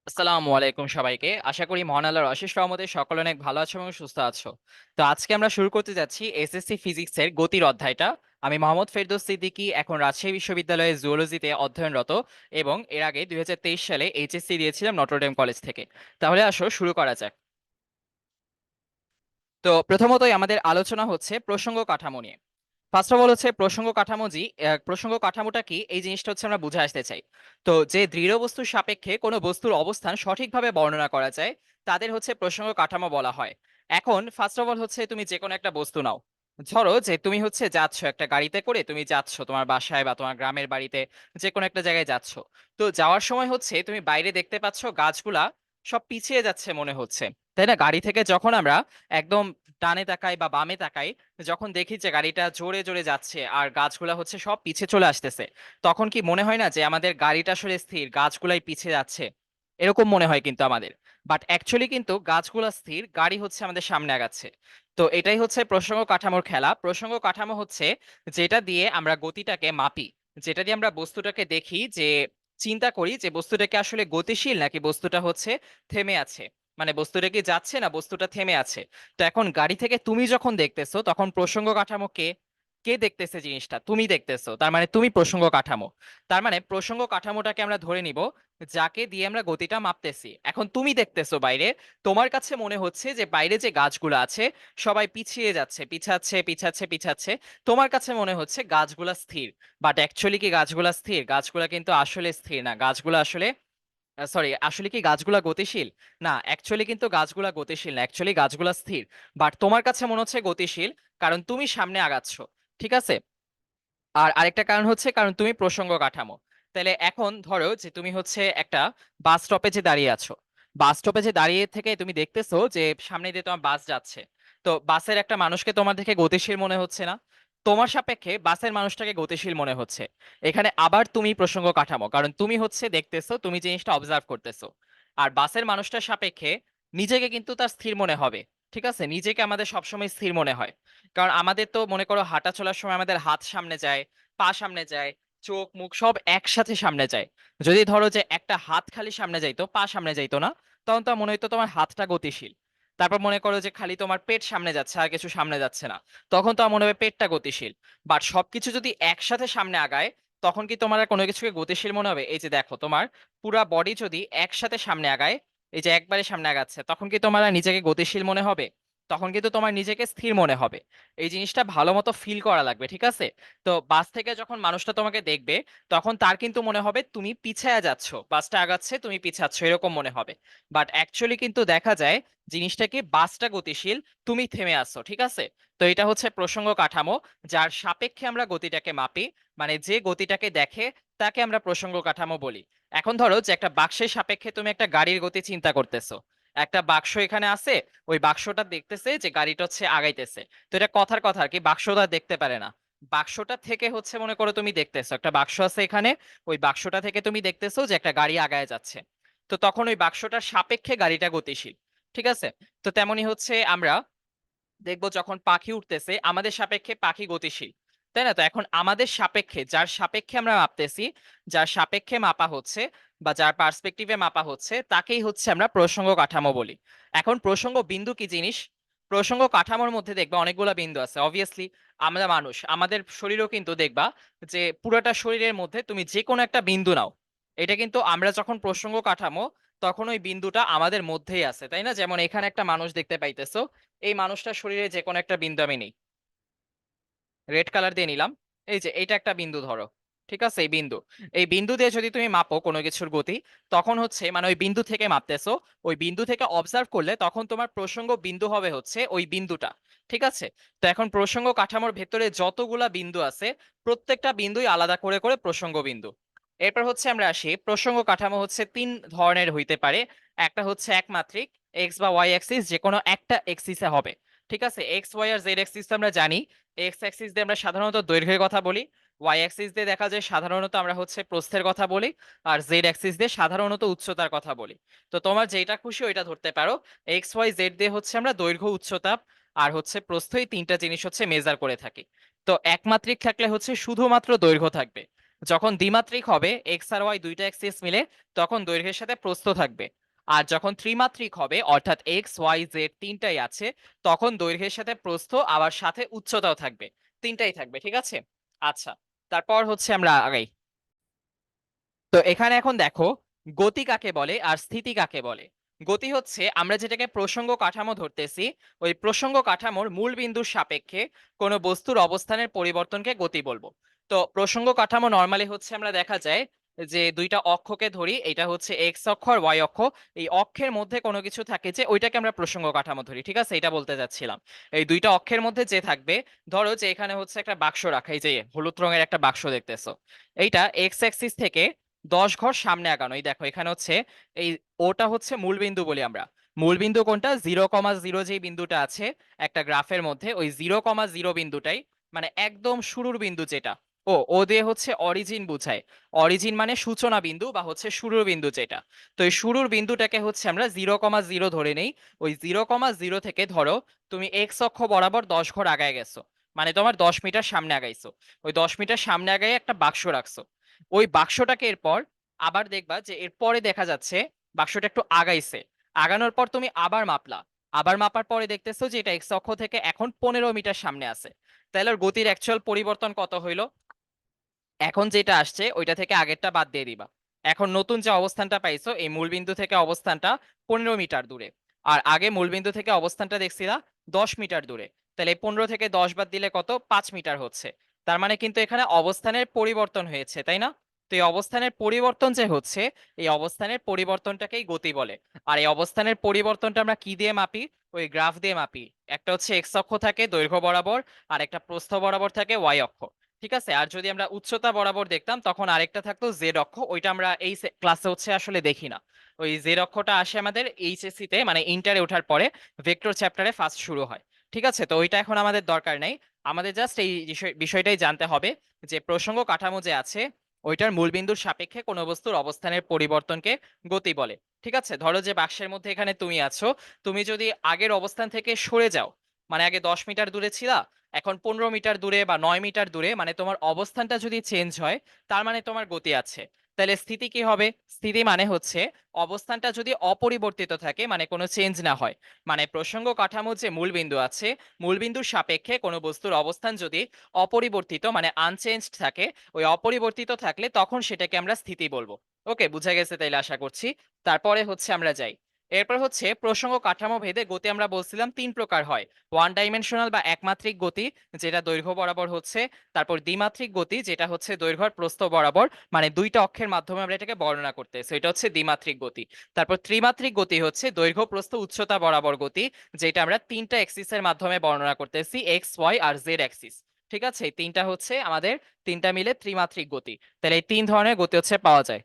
আসসালামু আলাইকুম সবাইকে। আশা করি মহান আল্লাহর অশেষ রহমতে সকলে অনেক ভালো আছো এবং সুস্থ আছো। তো আজকে আমরা শুরু করতে যাচ্ছি এসএসসি ফিজিক্সের গতির অধ্যায়টা। আমি মোহাম্মদ ফেরদৌস সিদ্দিকী, এখন রাজশাহী বিশ্ববিদ্যালয়ে জুওলজিতে অধ্যয়নরত এবং এর আগে 2023 সালে এইচএসসি দিয়েছিলাম নটরডেম কলেজ থেকে। তাহলে আসো শুরু করা যাক। তো প্রথমতই আমাদের আলোচনা হচ্ছে প্রসঙ্গ কাঠামো নিয়ে। ফার্স্ট অফ অল হচ্ছে প্রসঙ্গ কাঠামোটা কি এই জিনিসটা হচ্ছে আমরা বুঝে আসতে চাই। তো যে দৃঢ় বস্তুর সাপেক্ষে কোনো বস্তুর অবস্থান সঠিকভাবে বর্ণনা করা যায় তাদের হচ্ছে প্রসঙ্গ কাঠামো বলা হয়। এখন ফার্স্ট অফ অল হচ্ছে তুমি যে কোনো একটা বস্তু নাও। ধরো যে তুমি হচ্ছে যাচ্ছ একটা গাড়িতে করে, তুমি যাচ্ছ তোমার বাসায় বা তোমার গ্রামের বাড়িতে, যে কোনো একটা জায়গায় যাচ্ছ। তো যাওয়ার সময় হচ্ছে তুমি বাইরে দেখতে পাচ্ছ গাছগুলা সব পিছিয়ে যাচ্ছে মনে হচ্ছে, তাই না? গাড়ি থেকে যখন আমরা একদম ডানে তাকাই বা বামে তাকাই, যখন দেখি যে গাড়িটা জোরে জোরে যাচ্ছে আর গাছগুলা হচ্ছে সব পিছে চলে আসতেছে, তখন কি মনে হয় না যে আমাদের গাড়িটা আসলে স্থির, গাছগুলাই পিছিয়ে যাচ্ছে? এরকম মনে হয় কিন্তু আমাদের। বাট অ্যাকচুয়ালি কিন্তু গাছগুলা স্থির, গাড়ি হচ্ছে আমাদের সামনে আগাচ্ছে। তো এটাই হচ্ছে প্রসঙ্গ কাঠামোর খেলা। প্রসঙ্গ কাঠামো হচ্ছে যেটা দিয়ে আমরা গতিটাকে মাপি, যেটা দিয়ে আমরা বস্তুটাকে দেখি, যে চিন্তা করি যে বস্তুটাকে আসলে গতিশীল নাকি বস্তুটা হচ্ছে থেমে আছে, মানে বস্তুটা কি যাচ্ছে না বস্তুটা থেমে আছে। তো এখন গাড়ি থেকে তুমি যখন দেখতেছো তখন প্রসঙ্গ কাঠামো কে কে দেখতেছে? জিনিসটা তুমি দেখতেছো, তার মানে তুমি প্রসঙ্গ কাঠামো। তার মানে প্রসঙ্গ কাঠামোটাকে আমরা ধরে নিব যাকে দিয়ে আমরা গতিটা মাপতেছি। এখন তুমি দেখতেছো বাইরে, তোমার কাছে মনে হচ্ছে যে বাইরে যে গাছগুলো আছে সবাই পিছিয়ে যাচ্ছে, পিছাচ্ছে পিছাচ্ছে পিছাচ্ছে। তোমার কাছে মনে হচ্ছে গাছগুলা স্থির। বাট অ্যাকচুয়ালি কি গাছগুলা স্থির? গাছগুলা কিন্তু আসলে স্থির না, গাছগুলো আসলে সরি, আসলে কি গাছগুলা গতিশীল? না, অ্যাকচুয়ালি কিন্তু গাছগুলা গতিশীল না, অ্যাকচুয়ালি গাছগুলা স্থির। বাট তোমার কাছে মনে হচ্ছে গতিশীল কারণ তুমি সামনে আগাচ্ছ। ঠিক আছে? আর আরেকটা কারণ হচ্ছে কারণ তুমি প্রসঙ্গ কাঠামো। তাহলে এখন ধরো যে তুমি হচ্ছে একটা বাস স্টপেজে দাঁড়িয়ে আছো। বাস স্টপেজে দাঁড়িয়ে থেকে তুমি দেখতেছো যে সামনে দিয়ে তোমার বাস যাচ্ছে। তো বাসের একটা মানুষকে তোমার দেখে গতিশীল মনে হচ্ছে না? তোমার সাপেক্ষে বাসের মানুষটাকে গতিশীল মনে হচ্ছে। এখানে আবার তুমি প্রসঙ্গ কাঠামো, কারণ তুমি হচ্ছে দেখতেছো, তুমি জিনিসটা অবজার্ভ করতেছো। আর বাসের মানুষটার সাপেক্ষে নিজেকে কিন্তু তার স্থির মনে হবে। ঠিক আছে, নিজেকে আমাদের সবসময় স্থির মনে হয়। কারণ আমাদের তো মনে করো হাঁটা চলার সময় আমাদের হাত সামনে যায়, পা সামনে যায়, চোখ মুখ সব একসাথে সামনে যায়। যদি ধরো যে একটা হাত খালি সামনে যাইতো, পা সামনে যাইতো না, তখন তো মনে হইতো তোমার হাতটা গতিশীল। তারপর মনে করো যে খালি তোমার পেট সামনে যাচ্ছে আর কিছু সামনে যাচ্ছে না, তখন তো মনে হবে পেটটা গতিশীল। বাট সবকিছু যদি একসাথে সামনে আগায় তখন কি তোমার আর কোনো কিছুকে গতিশীল মনে হবে? এই যে দেখো, তোমার পুরা বডি যদি একসাথে সামনে আগায়, এই যে একবারে সামনে আগাচ্ছে, তখন কি তোমার আর নিজেকে গতিশীল মনে হবে? তখন কিন্তু তোমার নিজেকে স্থির মনে হবে। এই জিনিসটা ভালো মতো ফিল করা লাগবে, ঠিক আছে? তো বাস থেকে যখন মানুষটা তোমাকে দেখবে তখন তার কিন্তু মনে হবে তুমি পিছায়া যাচ্ছ, বাসটা আগাচ্ছে তুমি পিছাচ্ছ, এরকম মনে হবে। বাট অ্যাকচুয়ালি কিন্তু দেখা যায় জিনিসটা কি, বাসটা গতিশীল, তুমি থেমে আছো। ঠিক আছে? তো এটা হচ্ছে প্রসঙ্গ কাঠামো, যার সাপেক্ষে আমরা গতিটাকে মাপি। মানে যে গতিটাকে দেখে তাকে আমরা প্রসঙ্গ কাঠামো বলি। এখন ধরো যে একটা বাক্সের সাপেক্ষে তুমি একটা গাড়ির গতি চিন্তা করতেছো। একটা বাক্স এখানে আছে, ওই বাক্সটা দেখতেছে যে গাড়িটা হচ্ছে আগাইতেছে। তো এটা কথার কথা আর কি, বাক্সটা দেখতে পারে না। বাক্সটা থেকে হচ্ছে মনে করো তুমি দেখতেছো একটা বাক্স আছে এখানে, ওই বাক্সটা থেকে তুমি দেখতেছো যে একটা গাড়ি আগায় যাচ্ছে। তো তখন ওই বাক্সটার সাপেক্ষে গাড়িটা গতিশীল। ঠিক আছে? তো তেমনি হচ্ছে আমরা দেখবো যখন পাখি উঠতেছে আমাদের সাপেক্ষে পাখি গতিশীল, তাই না? তো এখন আমাদের সাপেক্ষে, যার সাপেক্ষে আমরা মাপতেছি, যার সাপেক্ষে মাপা হচ্ছে বা যার পার্সপেক্টিভে মাপা হচ্ছে, তাকেই হচ্ছে আমরা প্রসঙ্গ কাঠামো বলি। এখন প্রসঙ্গ বিন্দু কি জিনিস? প্রসঙ্গ কাঠামোর মধ্যে দেখবা অনেকগুলা বিন্দু আছে অবভিয়াসলি। আমরা মানুষ, আমাদের শরীরও কিন্তু দেখবা যে পুরোটা শরীরের মধ্যে তুমি যে কোনো একটা বিন্দু নাও, এটা কিন্তু আমরা যখন প্রসঙ্গ কাঠামো তখন ওই বিন্দুটা আমাদের মধ্যেই আছে, তাই না? যেমন এখানে একটা মানুষ দেখতে পাইতেছো, এই মানুষটার শরীরে যে কোনো একটা বিন্দু আমি নেই, রেড কালার দিয়ে নিলাম। এই যে এটা একটা বিন্দু ধরো। ঠিক আছে? এই বিন্দু, এই বিন্দু দিয়ে যদি তুমি মাপো কোনো কিছুর গতি, তখন হচ্ছে মানে ওই বিন্দু থেকে মাপতেছো, ওই বিন্দু থেকে অবজার্ভ করলে তখন তোমার প্রসঙ্গ বিন্দু হবে হচ্ছে ওই বিন্দুটা। ঠিক আছে? তো এখন প্রসঙ্গ কাঠামোর ভেতরে যতগুলা বিন্দু আছে প্রত্যেকটা বিন্দুই আলাদা করে করে প্রসঙ্গ বিন্দু। এরপর হচ্ছে আমরা আসি, প্রসঙ্গ কাঠামো হচ্ছে তিন ধরনের হইতে পারে। একটা হচ্ছে একমাত্রিক, এক্স বা ওয়াই অ্যাক্সিস, যে কোনো একটা এক্সিসে হবে। ঠিক আছে? এক্স ওয়াই আর জেড অ্যাক্সিস তো আমরা জানি। এক্স অ্যাক্সিস দিয়ে আমরা সাধারণত দৈর্ঘ্যের কথা বলি, ওয়াই অ্যাক্সিস দিয়ে দেখা যায় সাধারণত আমরা হচ্ছে প্রস্থের কথা বলি, আর জেড অ্যাক্সিস দিয়ে সাধারণত উচ্চতার কথা বলি। তো তোমার যেটা খুশি ওইটা ধরতে পারো। এক্স ওয়াই জেড দিয়ে হচ্ছে আমরা দৈর্ঘ্য, উচ্চতা আর হচ্ছে প্রস্থ, এই তিনটা জিনিস হচ্ছে মেজার করে থাকি। তো একমাত্রিক থাকলে হচ্ছে শুধুমাত্র দৈর্ঘ্য থাকবে, যখন দ্বিমাত্রিক হবে এক্স আর ওয়াই দুইটা অ্যাক্সিস মিলে, তখন দৈর্ঘ্যের সাথে প্রস্থ থাকবে। আর যখন ত্রিমাত্রিক হবে অর্থাৎ এক্স ওয়াই জেড তিনটাই আছে, তখন দৈর্ঘ্যের সাথে প্রস্থ আবার সাথে উচ্চতাও থাকবে, তিনটাই থাকবে। ঠিক আছে? আচ্ছা, তারপর হচ্ছে আমরা আগাই। তো এখানে এখন দেখো গতি কাকে বলে আর স্থিতি কাকে বলে। গতি হচ্ছে আমরা যেটাকে প্রসঙ্গ কাঠামো ধরতেছি, ওই প্রসঙ্গ কাঠামোর মূল বিন্দুর সাপেক্ষে কোনো বস্তুর অবস্থানের পরিবর্তনকে গতি বলবো। তো প্রসঙ্গ কাঠামো নর্মালি হচ্ছে আমরা দেখা যায় যে দুইটা অক্ষকে ধরি, এটা হচ্ছে এক্স অক্ষ আর ওয়াই অক্ষ। এই অক্ষের মধ্যে কোনো কিছু থাকে যে ওইটাকে আমরা প্রসঙ্গ কাঠামো ধরি। ঠিক আছে, এটা বলতে যাচ্ছিলাম। এই দুইটা অক্ষের মধ্যে যে থাকবে, ধরো যে এখানে হচ্ছে একটা বাক্স রাখা, এই যে হলুদ রঙের একটা বাক্স দেখতেছো, এইটা এক্স অ্যাক্সিস থেকে 10 ঘর সামনে আগানো। এই দেখো এখানে হচ্ছে এই ওটা হচ্ছে মূল বিন্দু বলি আমরা। মূল বিন্দু কোনটা? 0,0 যে বিন্দুটা আছে একটা গ্রাফের মধ্যে, ওই 0,0 বিন্দুটাই মানে একদম শুরুর বিন্দু যেটা। ও দিয়ে হচ্ছে অরিজিন বুঝায়। অরিজিন মানে সূচনা বিন্দু বা হচ্ছে শুরুর বিন্দু যেটা। তো এই শুরুর বিন্দুটাকে হচ্ছে আমরা 0,0 ধরে নেই। ওই 0,0 থেকে ধরো তুমি এক্স অক্ষ বরাবর 10 ঘর আগায় গেছো, মানে তোমার 10 মিটার সামনে আগাইছো। ওই 10 মিটার সামনে আগায় একটা বাক্স রাখছো। ওই বাক্সটাকে এরপর আবার দেখবা যে এরপরে দেখা যাচ্ছে বাক্সটা একটু আগাইছে। আগানোর পর তুমি আবার মাপলা। আবার মাপার পরে দেখতেছো যে এটা এক্স অক্ষ থেকে এখন 15 মিটার সামনে আছে। তাহলে ওর গতির অ্যাকচুয়াল পরিবর্তন কত হইলো? এখন যেটা আসছে ওইটা থেকে আগেরটা বাদ দিয়ে দিবা। এখন নতুন যে অবস্থানটা পাইছো এই মূলবিন্দু থেকে অবস্থানটা 15 মিটার দূরে। আর আগে মূলবিন্দু থেকে অবস্থানটা দেখছিলা 10 মিটার দূরে। তাহলে এই 15 থেকে 10 বাদ দিলে কত? 5 মিটার হচ্ছে। তার মানে কিন্তু এখানে অবস্থানের পরিবর্তন হয়েছে, তাই না? তো এই অবস্থানের পরিবর্তন যে হচ্ছে, এই অবস্থানের পরিবর্তনটাকেই গতি বলে। আর এই অবস্থানের পরিবর্তনটা আমরা কি দিয়ে মাপি? ওই গ্রাফ দিয়ে মাপি। একটা হচ্ছে এক্স অক্ষ থাকে দৈর্ঘ্য বরাবর, আর একটা প্রস্থ বরাবর থাকে ওয়াই অক্ষ। ঠিক আছে, আর যদি আমরা উচ্চতা বরাবর দেখতাম তখন আরেকটা থাকতো জেড অক্ষ, ওইটা আমরা এই ক্লাসে হচ্ছে আসলে দেখি না। ওই জেড অক্ষটা আসে আমাদের এইচএসসি তে, মানে ইন্টারে ওঠার পরে ভেক্টর চ্যাপ্টারে ফার্স্ট শুরু হয়। ঠিক আছে, তো ওইটা এখন আমাদের দরকার নেই। আমাদের জাস্ট এই বিষয়টাই জানতে হবে যে প্রসঙ্গ কাঠামো যে আছে ওইটার মূলবিন্দুর সাপেক্ষে কোনো বস্তুর অবস্থানের পরিবর্তনকে গতি বলে। ঠিক আছে, ধরো যে বাক্সের মধ্যে এখানে তুমি আছো, তুমি যদি আগের অবস্থান থেকে সরে যাও, মানে আগে 10 মিটার দূরে ছিলা, এখন 15 মিটার দূরে বা 9 মিটার দূরে, মানে তোমার অবস্থানটা যদি চেঞ্জ হয়, তার মানে তোমার গতি আছে। তাহলে স্থিতি কি হবে? স্থিতি মানে হচ্ছে অবস্থানটা যদি অপরিবর্তিত থাকে, মানে কোনো চেঞ্জ না হয়। মানে প্রসঙ্গ কাঠামোর যে মূলবিন্দু আছে, মূলবিন্দুর সাপেক্ষে কোনো বস্তুর অবস্থান যদি অপরিবর্তিত মানে আনচেঞ্জড থাকে, ওই অপরিবর্তিত থাকলে তখন সেটাকে আমরা স্থিতি বলবো। ওকে, বুঝা গেছে তাইলে আশা করছি। তারপরে হচ্ছে আমরা যাই। এরপর হচ্ছে প্রসঙ্গ কাঠামো ভেদে গতি আমরা বলছিলাম 3 প্রকার হয়। ওয়ান ডাইমেনশনাল বা একমাত্রিক গতি, যেটা দৈর্ঘ্য বরাবর হচ্ছে। তারপর দ্বিমাত্রিক গতি, যেটা হচ্ছে দৈর্ঘ্য আর প্রস্থ বরাবর, মানে দুইটা অক্ষের মাধ্যমে আমরা এটাকে বর্ণনা করতেছি, এটা হচ্ছে দ্বিমাত্রিক গতি। তারপর ত্রিমাত্রিক গতি হচ্ছে দৈর্ঘ্য প্রস্থ উচ্চতা বরাবর গতি, যেটা আমরা তিনটা অ্যাক্সিসের মাধ্যমে বর্ণনা করতেছি, এক্স ওয়াই আর জেড অ্যাক্সিস। ঠিক আছে, এই তিনটা হচ্ছে আমাদের তিনটা মিলে ত্রিমাত্রিক গতি। তাহলে এই 3 ধরনের গতি হচ্ছে পাওয়া যায়।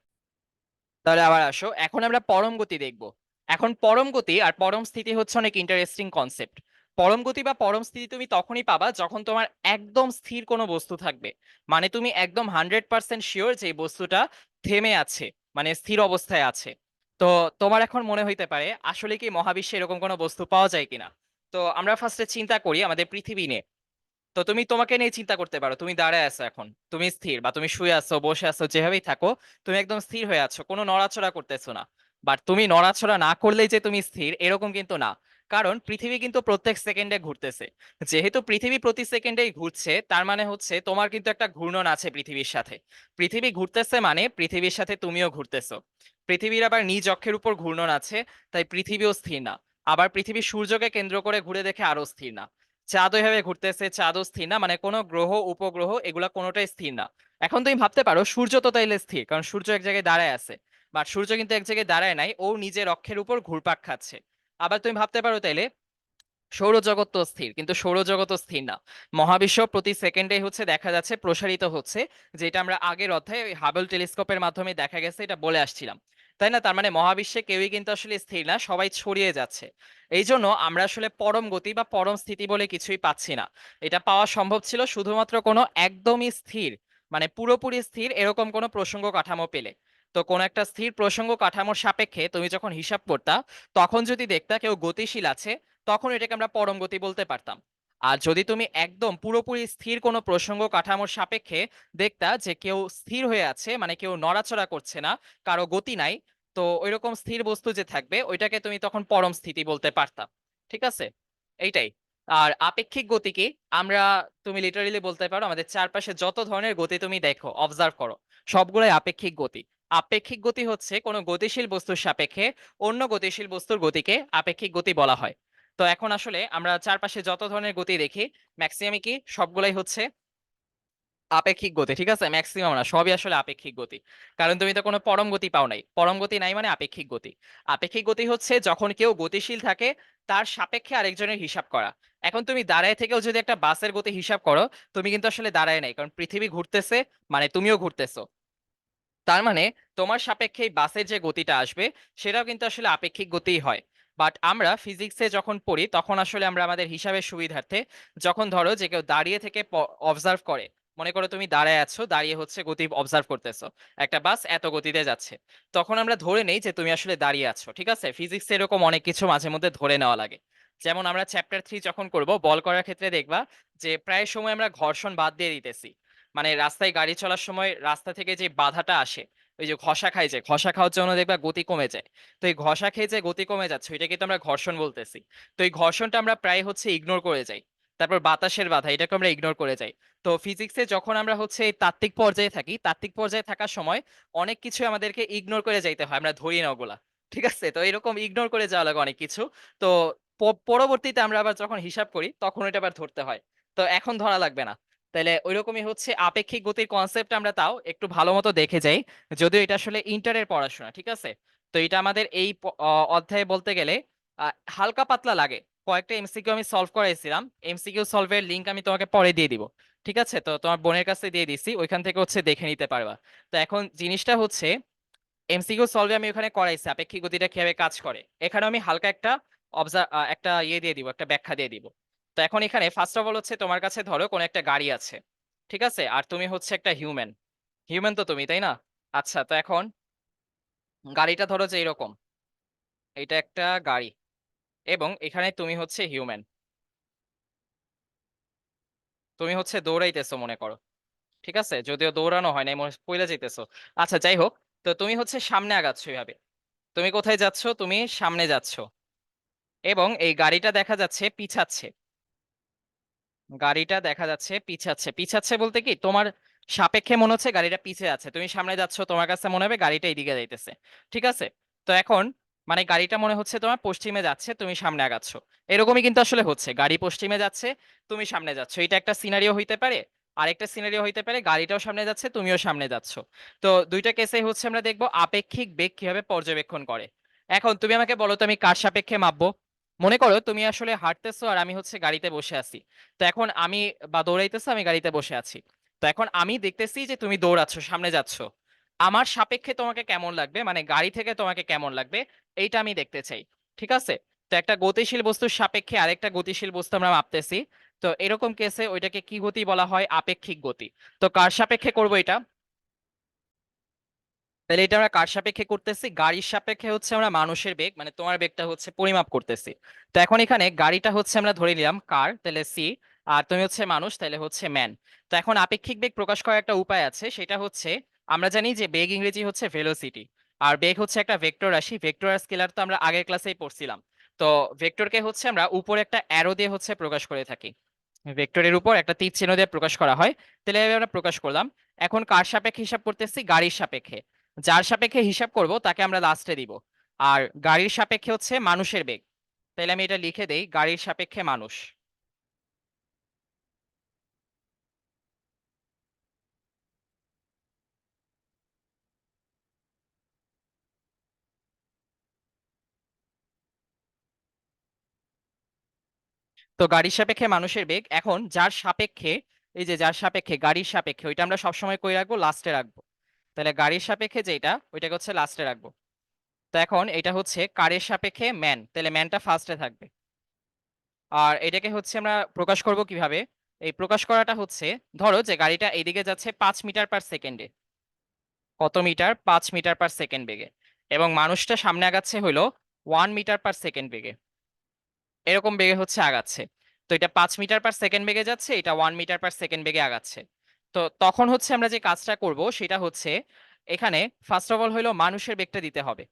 তাহলে আবার আসো, এখন আমরা পরম গতি দেখব। এখন পরম গতি আর পরম স্থিতি হচ্ছে অনেক ইন্টারেস্টিং কনসেপ্ট। পরম গতি বা পরম স্থিতি তুমি তখনই পাবা যখন তোমার একদম স্থির কোনো বস্তু থাকবে, মানে তুমি একদম 100% শিওর যে এই বস্তুটা থেমে আছে, মানে স্থির অবস্থায় আছে। তো তোমার এখন মনে হইতে পারে আসলে কি মহাবিশ্বে এরকম কোনো বস্তু পাওয়া যায় কিনা। তো আমরা ফার্স্টে চিন্তা করি আমাদের পৃথিবী নিয়ে। তো তুমি তোমাকে নিয়ে চিন্তা করতে পারো, তুমি দাঁড়ায় আছো, এখন তুমি স্থির, বা তুমি শুয়ে আছো, বসে আছো, যেভাবেই থাকো, তুমি একদম স্থির হয়ে আছো, কোনো নড়াচড়া করতেছো না। বাট তুমি নড়াচড়া না করলেই যে তুমি স্থির এরকম কিন্তু না। কারণ পৃথিবী কিন্তু প্রত্যেক সেকেন্ডে ঘুরতেছে। যেহেতু পৃথিবী প্রতি সেকেন্ডেই ঘুরছে, তার মানে হচ্ছে তোমার কিন্তু একটা ঘূর্ণন আছে পৃথিবীর সাথে। পৃথিবী ঘুরতেছে মানে পৃথিবীর সাথে তুমিও ঘুরতেছো। পৃথিবীর আবার নিজ অক্ষের উপর ঘূর্ণন আছে, তাই পৃথিবীও স্থির না। আবার পৃথিবী সূর্যকে কেন্দ্র করে ঘুরে দেখে আরো স্থির না। চাঁদ ওইভাবে ঘুরতেছে, চাঁদও স্থির না, মানে কোনো গ্রহ উপগ্রহ এগুলা কোনোটাই স্থির না। এখন তুমি ভাবতে পারো সূর্য তো তাইলে স্থির, কারণ সূর্য এক জায়গায় দাঁড়ায় আছে। বাট সূর্য কিন্তু এক জায়গায় দাঁড়ায় নাই, ও নিজের অক্ষের উপর ঘুরপাক খাচ্ছে। আবার তুমি ভাবতে পারো তাইলে সৌরজগৎ তো স্থির, কিন্তু সৌরজগৎ স্থির না। মহাবিশ্ব প্রতি সেকেন্ডে হচ্ছে দেখা যাচ্ছে প্রসারিত হচ্ছে, যেটা আমরা আগের অধ্যায়ে ওই হাবল টেলিস্কোপের মাধ্যমে দেখা গেছে, এটা বলে আসছিলাম। তাই না? তার মানে মহাবিশ্বে কেউই কিন্তু আসলে স্থির না, সবাই ছড়িয়ে যাচ্ছে। এই জন্য আমরা আসলে পরম গতি বা পরম স্থিতি বলে কিছুই পাচ্ছি না। এটা পাওয়া সম্ভব ছিল শুধুমাত্র কোনো একদমই স্থির, মানে পুরোপুরি স্থির এরকম কোনো প্রসঙ্গ কাঠামো পেলে। তো কোনো একটা স্থির প্রসঙ্গ কাঠামোর সাপেক্ষে তুমি যখন হিসাব করতা, তখন যদি দেখতা কেউ গতিশীল আছে, তখন এটাকে আমরা পরম গতি বলতে পারতাম। আর যদি তুমি একদম পুরোপুরি স্থির কোনো প্রসঙ্গ কাঠামোর সাপেক্ষে দেখতা যে কেউ স্থির হয়ে আছে, মানে কেউ নড়াচড়া করছে না, কারো গতি নাই, তো ওইরকম স্থির বস্তু যে থাকবে ওইটাকে তুমি তখন পরম স্থিতি বলতে পারতা। ঠিক আছে, এইটাই। আর আপেক্ষিক গতি কি? আমরা, তুমি লিটারালি বলতে পারো আমাদের চারপাশে যত ধরনের গতি তুমি দেখো, অবজার্ভ করো, সবগুলোই আপেক্ষিক গতি। আপেক্ষিক গতি হচ্ছে কোনো গতিশীল বস্তুর সাপেক্ষে অন্য গতিশীল বস্তুর গতিকে আপেক্ষিক গতি বলা হয়। তো এখন আসলে আমরা চারপাশে যত ধরনের গতি দেখি, ম্যাক্সিমামই কি, সবগুলাই হচ্ছে আপেক্ষিক গতি। ঠিক আছে, ম্যাক্সিমাম না, সবই আসলে আপেক্ষিক গতি। কারণ তুমি তো কোনো পরম গতি পাও নাই, পরম গতি নাই মানে আপেক্ষিক গতি। আপেক্ষিক গতি হচ্ছে যখন কেউ গতিশীল থাকে তার সাপেক্ষে আরেকজনের হিসাব করা। এখন তুমি দাঁড়ায় থেকেও যদি একটা বাসের গতি হিসাব করো, তুমি কিন্তু আসলে দাঁড়ায় নাই, কারণ পৃথিবী ঘুরতেছে, মানে তুমিও ঘুরতেছো। তার মানে তোমার সাপেক্ষে এই বাসের যে গতিটা আসবে সেটাও কিন্তু আসলে আপেক্ষিক গতিই হয়। বাট আমরা ফিজিক্সে যখন পড়ি তখন আসলে আমরা আমাদের হিসাবের সুবিধার্থে, যখন ধরো যে কেউ দাঁড়িয়ে থেকে অবজার্ভ করে, মনে করো তুমি দাঁড়ায় আছো, দাঁড়িয়ে হচ্ছে গতি অবজার্ভ করতেছো, একটা বাস এত গতিতে যাচ্ছে, তখন আমরা ধরে নেই যে তুমি আসলে দাঁড়িয়ে আছো। ঠিক আছে, ফিজিক্সে এরকম অনেক কিছু মাঝে মধ্যে ধরে নেওয়া লাগে। যেমন আমরা চ্যাপ্টার 3 যখন করব বল করার ক্ষেত্রে দেখবা যে প্রায় সময় আমরা ঘর্ষণ বাদ দিয়ে দিতেছি। মানে রাস্তায় গাড়ি চলার সময় রাস্তা থেকে যে বাধাটা আসে, ওই যে ঘষা খাই, যে ঘষা খাওয়ার জন্য দেখবা গতি কমে যায়। তো এই ঘষা খেয়ে যে গতি কমে যাচ্ছে ওইটা কিন্তু আমরা ঘর্ষণ বলতেছি। তো এই ঘর্ষণটা আমরা প্রায় হচ্ছে ইগনোর করে যাই। তারপর বাতাসের বাধা, এটাকে আমরা ইগনোর করে যাই। তো ফিজিক্সে যখন আমরা হচ্ছে এই তাত্ত্বিক পর্যায়ে থাকি, তাত্ত্বিক পর্যায়ে থাকার সময় অনেক কিছু আমাদেরকে ইগনোর করে যাইতে হয়, আমরা ধরি না ওগুলা। ঠিক আছে, তো এরকম ইগনোর করে যাওয়া লাগে অনেক কিছু। তো পরবর্তীতে আমরা আবার যখন হিসাব করি তখন এটা আবার ধরতে হয়। তো এখন ধরা লাগবে না। তাহলে ওইরকমই হচ্ছে আপেক্ষিক গতির কনসেপ্ট আমরা তাও একটু ভালো মতো দেখে যাই, যদিও এটা আসলে ইন্টারের পড়াশোনা। ঠিক আছে, তো এটা আমাদের এই অধ্যায়ে বলতে গেলে হালকা পাতলা লাগে। কয়েকটা এমসিকিউ আমি সলভ করাইছিলাম, এমসিকিউ সলভের লিংক আমি তোমাকে পরে দিয়ে দিব। ঠিক আছে, তো তোমার বোনের কাছে দিয়ে দিছি, ওইখান থেকে হচ্ছে দেখে নিতে পারবা। তো এখন জিনিসটা হচ্ছে এমসিকিউ সলভে আমি ওখানে করাইছি আপেক্ষিক গতিটা কিভাবে কাজ করে, এখানে আমি হালকা একটা একটা ইয়ে দিয়ে দিব, একটা ব্যাখ্যা দিয়ে দিব। তো এখন এখানে ফার্স্ট অফ অল হচ্ছে তোমার কাছে ধরো কোন একটা গাড়ি আছে। ঠিক আছে, আর তুমি হচ্ছে একটা হিউম্যান। হিউম্যান তো তুমি, তাই না? আচ্ছা, তো এখন গাড়িটা ধরো যে এরকম, এটা একটা গাড়ি, এবং এখানে তুমি হচ্ছে হিউম্যান, তুমি হচ্ছে দৌড়াইতেছো মনে করো। ঠিক আছে, যদিও দৌড়ানো হয় না, মনে পইলা যাইতেছো। আচ্ছা, যাই হোক, তো তুমি হচ্ছে সামনে আগাচ্ছ এইভাবে। তুমি কোথায় যাচ্ছ? তুমি সামনে যাচ্ছ, এবং এই গাড়িটা দেখা যাচ্ছে পিছাচ্ছে। গাড়িটা দেখা যাচ্ছে পিছাচ্ছে, পিছাচ্ছে বলতে কি, তোমার সাপেক্ষে মনে হচ্ছে গাড়িটা পিছে আছে, তুমি সামনে যাচ্ছ, তোমার কাছে মনে হবে গাড়িটা এদিকে যাইতেছে। ঠিক আছে, তো এখন মানে গাড়িটা মনে হচ্ছে তোমার পশ্চিমে যাচ্ছে, তুমি সামনে আগাচ্ছ। এরকমই কিন্তু আসলে হচ্ছে, গাড়ি পশ্চিমে যাচ্ছে, তুমি সামনে যাচ্ছ, এটা একটা সিনারিও হইতে পারে। আরেকটা সিনারিও হইতে পারে গাড়িটাও সামনে যাচ্ছে, তুমিও সামনে যাচ্ছ। তো দুইটা কেসেই হচ্ছে আমরা দেখবো আপেক্ষিক বেগ কিভাবে পর্যবেক্ষণ করে। এখন তুমি আমাকে বলো তো আমি কার সাপেক্ষে মাপবো? মনে করো তুমি আসলে হাঁটতেছো আর আমি হচ্ছে গাড়িতে বসে আছি। তো এখন আমি, বা দৌড়াইতেছো, আমি গাড়িতে বসে আছি। তো এখন আমি দেখতেছি যে তুমি দৌড়াচ্ছ, সামনে যাচ্ছ। আমার সাপেক্ষে তোমাকে কেমন লাগবে, মানে গাড়ি থেকে তোমাকে কেমন লাগবে, এইটা আমি দেখতে চাই। ঠিক আছে, তো একটা গতিশীল বস্তুর সাপেক্ষে আরেকটা গতিশীল বস্তু আমরা মাপতেছি। তো এরকম কেসে ওইটাকে কি গতি বলা হয়? আপেক্ষিক গতি। তো কার সাপেক্ষে করবো এটা? তাহলে এটা আমরা কার সাপেক্ষে করতেছি? গাড়ির সাপেক্ষে হচ্ছে আমরা মানুষের বেগ, মানে তোমার বেগটা হচ্ছে পরিমাপ করতেছি। তো এখন এখানে গাড়িটা হচ্ছে আমরা ধরে নিলাম কার, তাহলে সি, আর তুমি হচ্ছে মানুষ, তাহলে হচ্ছে ম্যান। তো এখন আপেক্ষিক বেগ প্রকাশ করার একটা উপায় আছে, সেটা হচ্ছে আমরা জানি যে বেগ ইংরেজি হচ্ছে ভেলোসিটি, আর বেগ হচ্ছে একটা ভেক্টর রাশি। ভেক্টর আর স্কেলার তো আমরা আগের ক্লাসেই পড়ছিলাম। তো ভেক্টরকে হচ্ছে আমরা উপরে একটা অ্যারো দিয়ে হচ্ছে প্রকাশ করে থাকি, ভেক্টরের উপর একটা তীর চিহ্ন দিয়ে প্রকাশ করা হয়। তাহলে এভাবে আমরা প্রকাশ করলাম। এখন কার সাপেক্ষে হিসাব করতেছি? গাড়ির সাপেক্ষে। যার সাপেক্ষে হিসাব করব তাকে আমরা লাস্টে দিব। আর গাড়ির সাপেক্ষে হচ্ছে মানুষের বেগ। তাহলে আমি এটা লিখে দেই, গাড়ির সাপেক্ষে মানুষ। তো গাড়ির সাপেক্ষে মানুষের বেগ, এখন যার সাপেক্ষে, এই যে যার সাপেক্ষে, গাড়ির সাপেক্ষে, ওইটা আমরা সবসময় কই রাখবো? লাস্টে রাখবো। তাহলে গাড়ির সাপেক্ষে যেটা, ওইটাকে হচ্ছে লাস্টে রাখবো। তো এখন এটা হচ্ছে কারের সাপেক্ষে ম্যান, তাহলে ম্যানটা ফার্স্টে থাকবে। আর এটাকে হচ্ছে আমরা প্রকাশ করব কিভাবে? এই প্রকাশ করাটা হচ্ছে, ধরো যে গাড়িটা এদিকে যাচ্ছে 5 মিটার পার সেকেন্ডে। কত মিটার? 5 মিটার পার সেকেন্ড বেগে। এবং মানুষটা সামনে আগাচ্ছে হইলো 1 মিটার পার সেকেন্ড বেগে। এরকম বেগে হচ্ছে আগাচ্ছে। তো এটা 5 মিটার পার সেকেন্ড বেগে যাচ্ছে, এটা 1 মিটার পার সেকেন্ড বেগে আগাচ্ছে। তো তখন হচ্ছে আমরা যে কাজটা করব সেটা হচ্ছে এখানে ফার্স্ট অফ অল হলো মানুষের বেগটা দিতে হবে,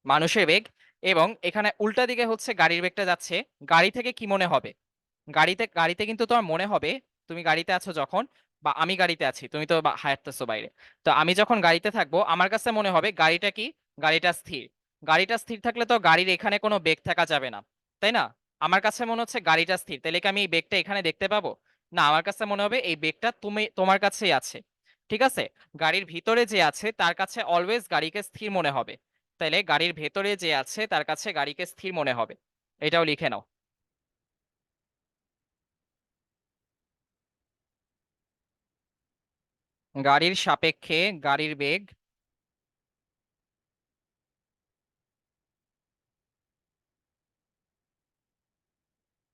মানুষের বেগ। এবং এখানে উল্টা দিকে হচ্ছে গাড়ির বেগটা যাচ্ছে। গাড়ি থেকে কি মনে হবে? গাড়িতে কিন্তু তোমার মনে হবে, তুমি গাড়িতে আছো যখন, বা আমি গাড়িতে আছি, তুমি তো হাঁটতেছো বাইরে। তো আমি যখন গাড়িতে থাকবো আমার কাছে মনে হবে গাড়িটা কি, গাড়িটা স্থির। গাড়িটা স্থির থাকলে তো গাড়ির এখানে কোনো বেগ থাকা যাবে না, তাই না? আমার কাছে মনে হচ্ছে গাড়িটা স্থির, তাহলে কি আমি এই বেগটা এখানে দেখতে পাবো? না, আমার কাছে মনে হবে এই বেগটা তোমার কাছেই আছে। ঠিক আছে, গাড়ির ভিতরে যে আছে তার কাছে অলওয়েজ গাড়িকে স্থির মনে হবে। তাইলে গাড়ির ভেতরে যে আছে তার কাছে গাড়িকে স্থির মনে হবে। এটাও লিখে নাও। গাড়ির সাপেক্ষে গাড়ির বেগ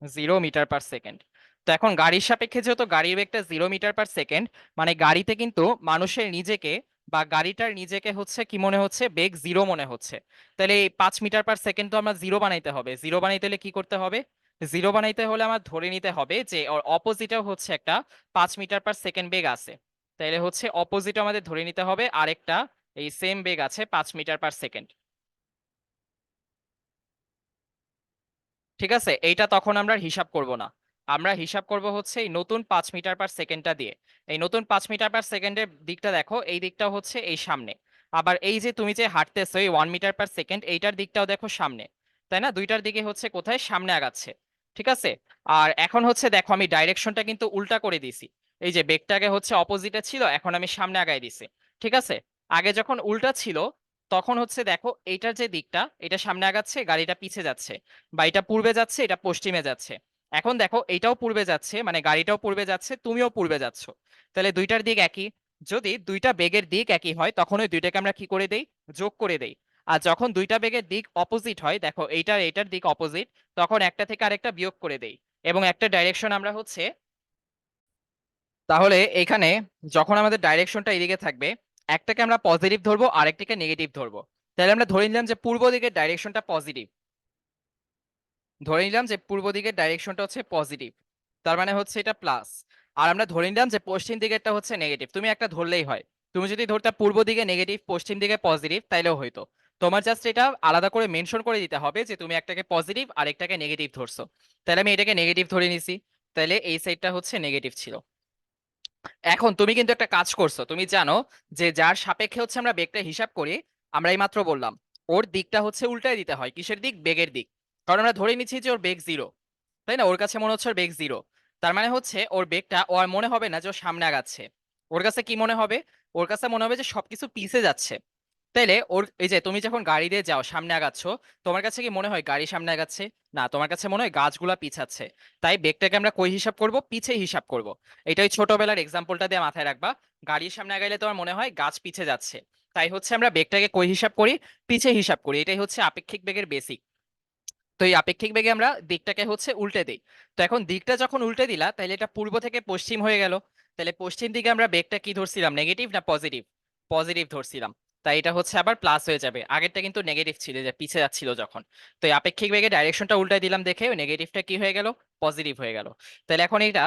0 মিটার পার সেকেন্ড। তো এখন গাড়ির সাপেক্ষে যেহেতু গাড়ির বেগটা 0 মিটার পার সেকেন্ড, মানে গাড়িতে কিন্তু মানুষের নিজেকে বা গাড়িটার নিজেকে হচ্ছে কি মনে হচ্ছে, বেগ জিরো মনে হচ্ছে। তাহলে এই 5 মিটার পার সেকেন্ড তো আমরা জিরো বানাইতে হবে। জিরো বানাইতে হলে কি করতে হবে? জিরো বানাইতে হলে আমার ধরে নিতে হবে যে ওর অপোজিটেও হচ্ছে একটা 5 মিটার পার সেকেন্ড বেগ আছে। তাহলে হচ্ছে অপোজিট আমাদের ধরে নিতে হবে আরেকটা এই সেম বেগ আছে 5 মিটার পার সেকেন্ড। ঠিক আছে, এইটা তখন আমরা হিসাব করব না। আমরা হিসাব করব হচ্ছে এই নতুন 5 মিটার পার সেকেন্ডটা দিয়ে। এই নতুন 5 মিটার পার সেকেন্ডের দিকটা দেখো, এই দিকটা হচ্ছে এই সামনে। আবার এই যে তুমি যে হাঁটতেছো এই 1 মিটার পার সেকেন্ড, এইটার দিকটাও দেখো সামনে। তাই না? দুইটার দিকে হচ্ছে কোথায় সামনে আগাচ্ছে। ঠিক আছে। আর এখন হচ্ছে দেখো আমি ডাইরেকশনটা কিন্তু উল্টা করে দিছি। এই যে বেগটাকে হচ্ছে অপোজিটে ছিল, এখন আমি সামনে আগায় দিছি। ঠিক আছে। আগে যখন উল্টা ছিল তখন হচ্ছে দেখো এইটার যে দিকটা, এটা সামনে আগাচ্ছে, গাড়িটা পিছে যাচ্ছে। বা এটা পূর্বে যাচ্ছে, এটা পশ্চিমে যাচ্ছে। এখন দেখো এটাও পূর্বে যাচ্ছে, মানে গাড়িটাও পূর্বে যাচ্ছে, তুমিও পূর্বে যাচ্ছ। তাহলে দুইটার দিক একই। যদি দুইটা বেগের দিক একই হয় তখন ওই দুইটাকে আমরা কি করে দেই? যোগ করে দেই। আর যখন দুইটা বেগের দিক অপোজিট হয়, দেখো এইটার এইটার দিক অপোজিট, তখন একটা থেকে আরেকটা বিয়োগ করে দেই। এবং একটা ডাইরেকশন আমরা হচ্ছে, তাহলে এখানে যখন আমাদের ডাইরেকশনটা এদিকে থাকবে, একটাকে আমরা পজিটিভ ধরবো আরেকটাকে নেগেটিভ ধরবো। তাহলে আমরা ধরে নিলাম যে পূর্ব দিকের ডাইরেকশনটা পজিটিভ। ধরে নিলাম যে পূর্ব দিকের ডাইরেকশনটা হচ্ছে পজিটিভ, তার মানে হচ্ছে এটা প্লাস। আর আমরা ধরে নিলাম যে পশ্চিম দিকেরটা হচ্ছে নেগেটিভ, তুমি একটা ধরলেই হয়। তুমি যদি ধরতে পূর্ব দিকে নেগেটিভ পশ্চিম দিকে পজিটিভ তাইলেও হইতো। তোমার জাস্ট এটা আলাদা করে মেনশন করে দিতে হবে যে তুমি একটাকে পজিটিভ আর একটাকে নেগেটিভ ধরছো। তাহলে আমি এটাকে নেগেটিভ ধরে নিছি। তাহলে এই সাইডটা হচ্ছে নেগেটিভ ছিল। এখন তুমি কিন্তু একটা কাজ করছো, তুমি জানো যে যার সাপেক্ষে হচ্ছে আমরা বেগটা হিসাব করি, আমরা এই মাত্র বললাম ওর দিকটা হচ্ছে উল্টায় দিতে হয়। কিসের দিক? বেগের দিক। কারণ আমরা ধরে নিচ্ছি যে ওর বেগ জিরো, তাই না? ওর কাছে মনে হচ্ছে ওর বেগ জিরো। তার মানে হচ্ছে ওর বেগটা ও আর মনে হবে না যে ও সামনে আগাচ্ছে। ওর কাছে কি মনে হবে? ওর কাছে মনে হবে যে সবকিছু পিছে যাচ্ছে। তাইলে ওর এই যে তুমি যখন গাড়ি দিয়ে যাও সামনে আগাচ্ছ, তোমার কাছে কি মনে হয় গাড়ি সামনে আগাচ্ছে? না, তোমার কাছে মনে হয় গাছগুলা পিছাচ্ছে। তাই বেগটাকে আমরা কই হিসাব করব? পিছে হিসাব করব। এটাই ছোটবেলার এক্সাম্পলটা দিয়ে মাথায় রাখবা। গাড়ির সামনে আগাইলে তোমার মনে হয় গাছ পিছে যাচ্ছে। তাই হচ্ছে আমরা বেগটাকে কই হিসাব করি? পিছে হিসাব করি। এটাই হচ্ছে আপেক্ষিক বেগের বেসিক। তো এই আপেক্ষিক বেগে আমরা দিকটাকে হচ্ছে উল্টে দিই। তো এখন দিকটা যখন উল্টে দিলা তাহলে এটা পূর্ব থেকে পশ্চিম হয়ে গেল। তাহলে পশ্চিম দিকে আমরা বেগটা কি ধরছিলাম, নেগেটিভ না পজিটিভ? পজিটিভ ধরছিলাম। তাই এটা হচ্ছে আবার প্লাস হয়ে যাবে, আগেরটা কিন্তু নেগেটিভ ছিল যে পিছে যাচ্ছিল যখন। তো এই আপেক্ষিক বেগে ডাইরেকশনটা উল্টাই দিলাম দেখে ওই নেগেটিভটা কি হয়ে গেল, পজিটিভ হয়ে গেল। তাহলে এখন এটা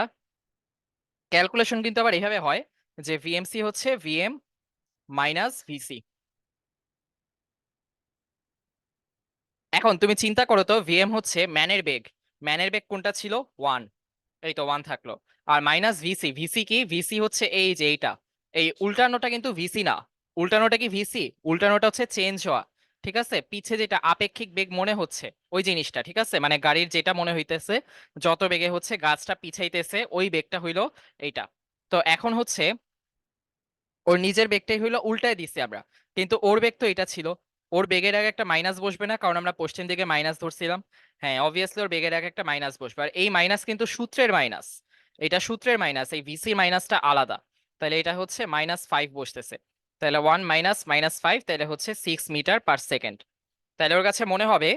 ক্যালকুলেশন কিন্তু আবার এইভাবে হয় যে ভিএমসি হচ্ছে ভিএম মাইনাস ভিসি। এখন তুমি চিন্তা করো তো, ভিএম হচ্ছে ম্যানের বেগ। ম্যানের বেগ কোনটা ছিল? ওয়ান। এই তো ওয়ান থাকলো। আর মাইনাস ভিসি, ভিসি কি? ভিসি হচ্ছে এই যে এইটা, এই উল্টানোটা কিন্তু ভিসি না। উল্টানোটা কি ভিসি? উল্টানোটা হচ্ছে চেঞ্জ হওয়া। ঠিক আছে, পিছে যেটা আপেক্ষিক বেগ মনে হচ্ছে ওই জিনিসটা, ঠিক আছে, মানে গাড়ির যেটা মনে হইতেছে যত বেগে হচ্ছে গাছটা পিছাইতেছে ওই বেগটা হইলো এইটা। তো এখন হচ্ছে ওর নিজের বেগটাই হইলো উল্টায় দিছি আমরা, কিন্তু ওর বেগ তো এটা ছিল। ওর বেগের আগে একটা মাইনাস বসবে না? কারণ আমরা পশ্চিম দিকে মাইনাস ধরছিলাম। হ্যাঁ, অবভিয়াসলি ওর বেগের আগে একটা মাইনাস বসবে। আর এই মাইনাস কিন্তু সূত্রের মাইনাস। এটা সূত্রের মাইনাস, এই ভিসি মাইনাসটা আলাদা। তাহলে এটা হচ্ছে -5 বসতেছে। তাহলে 1 - -5, তাহলে হচ্ছে 6 মিটার পার সেকেন্ড। তাহলে ওর কাছে মনে হবে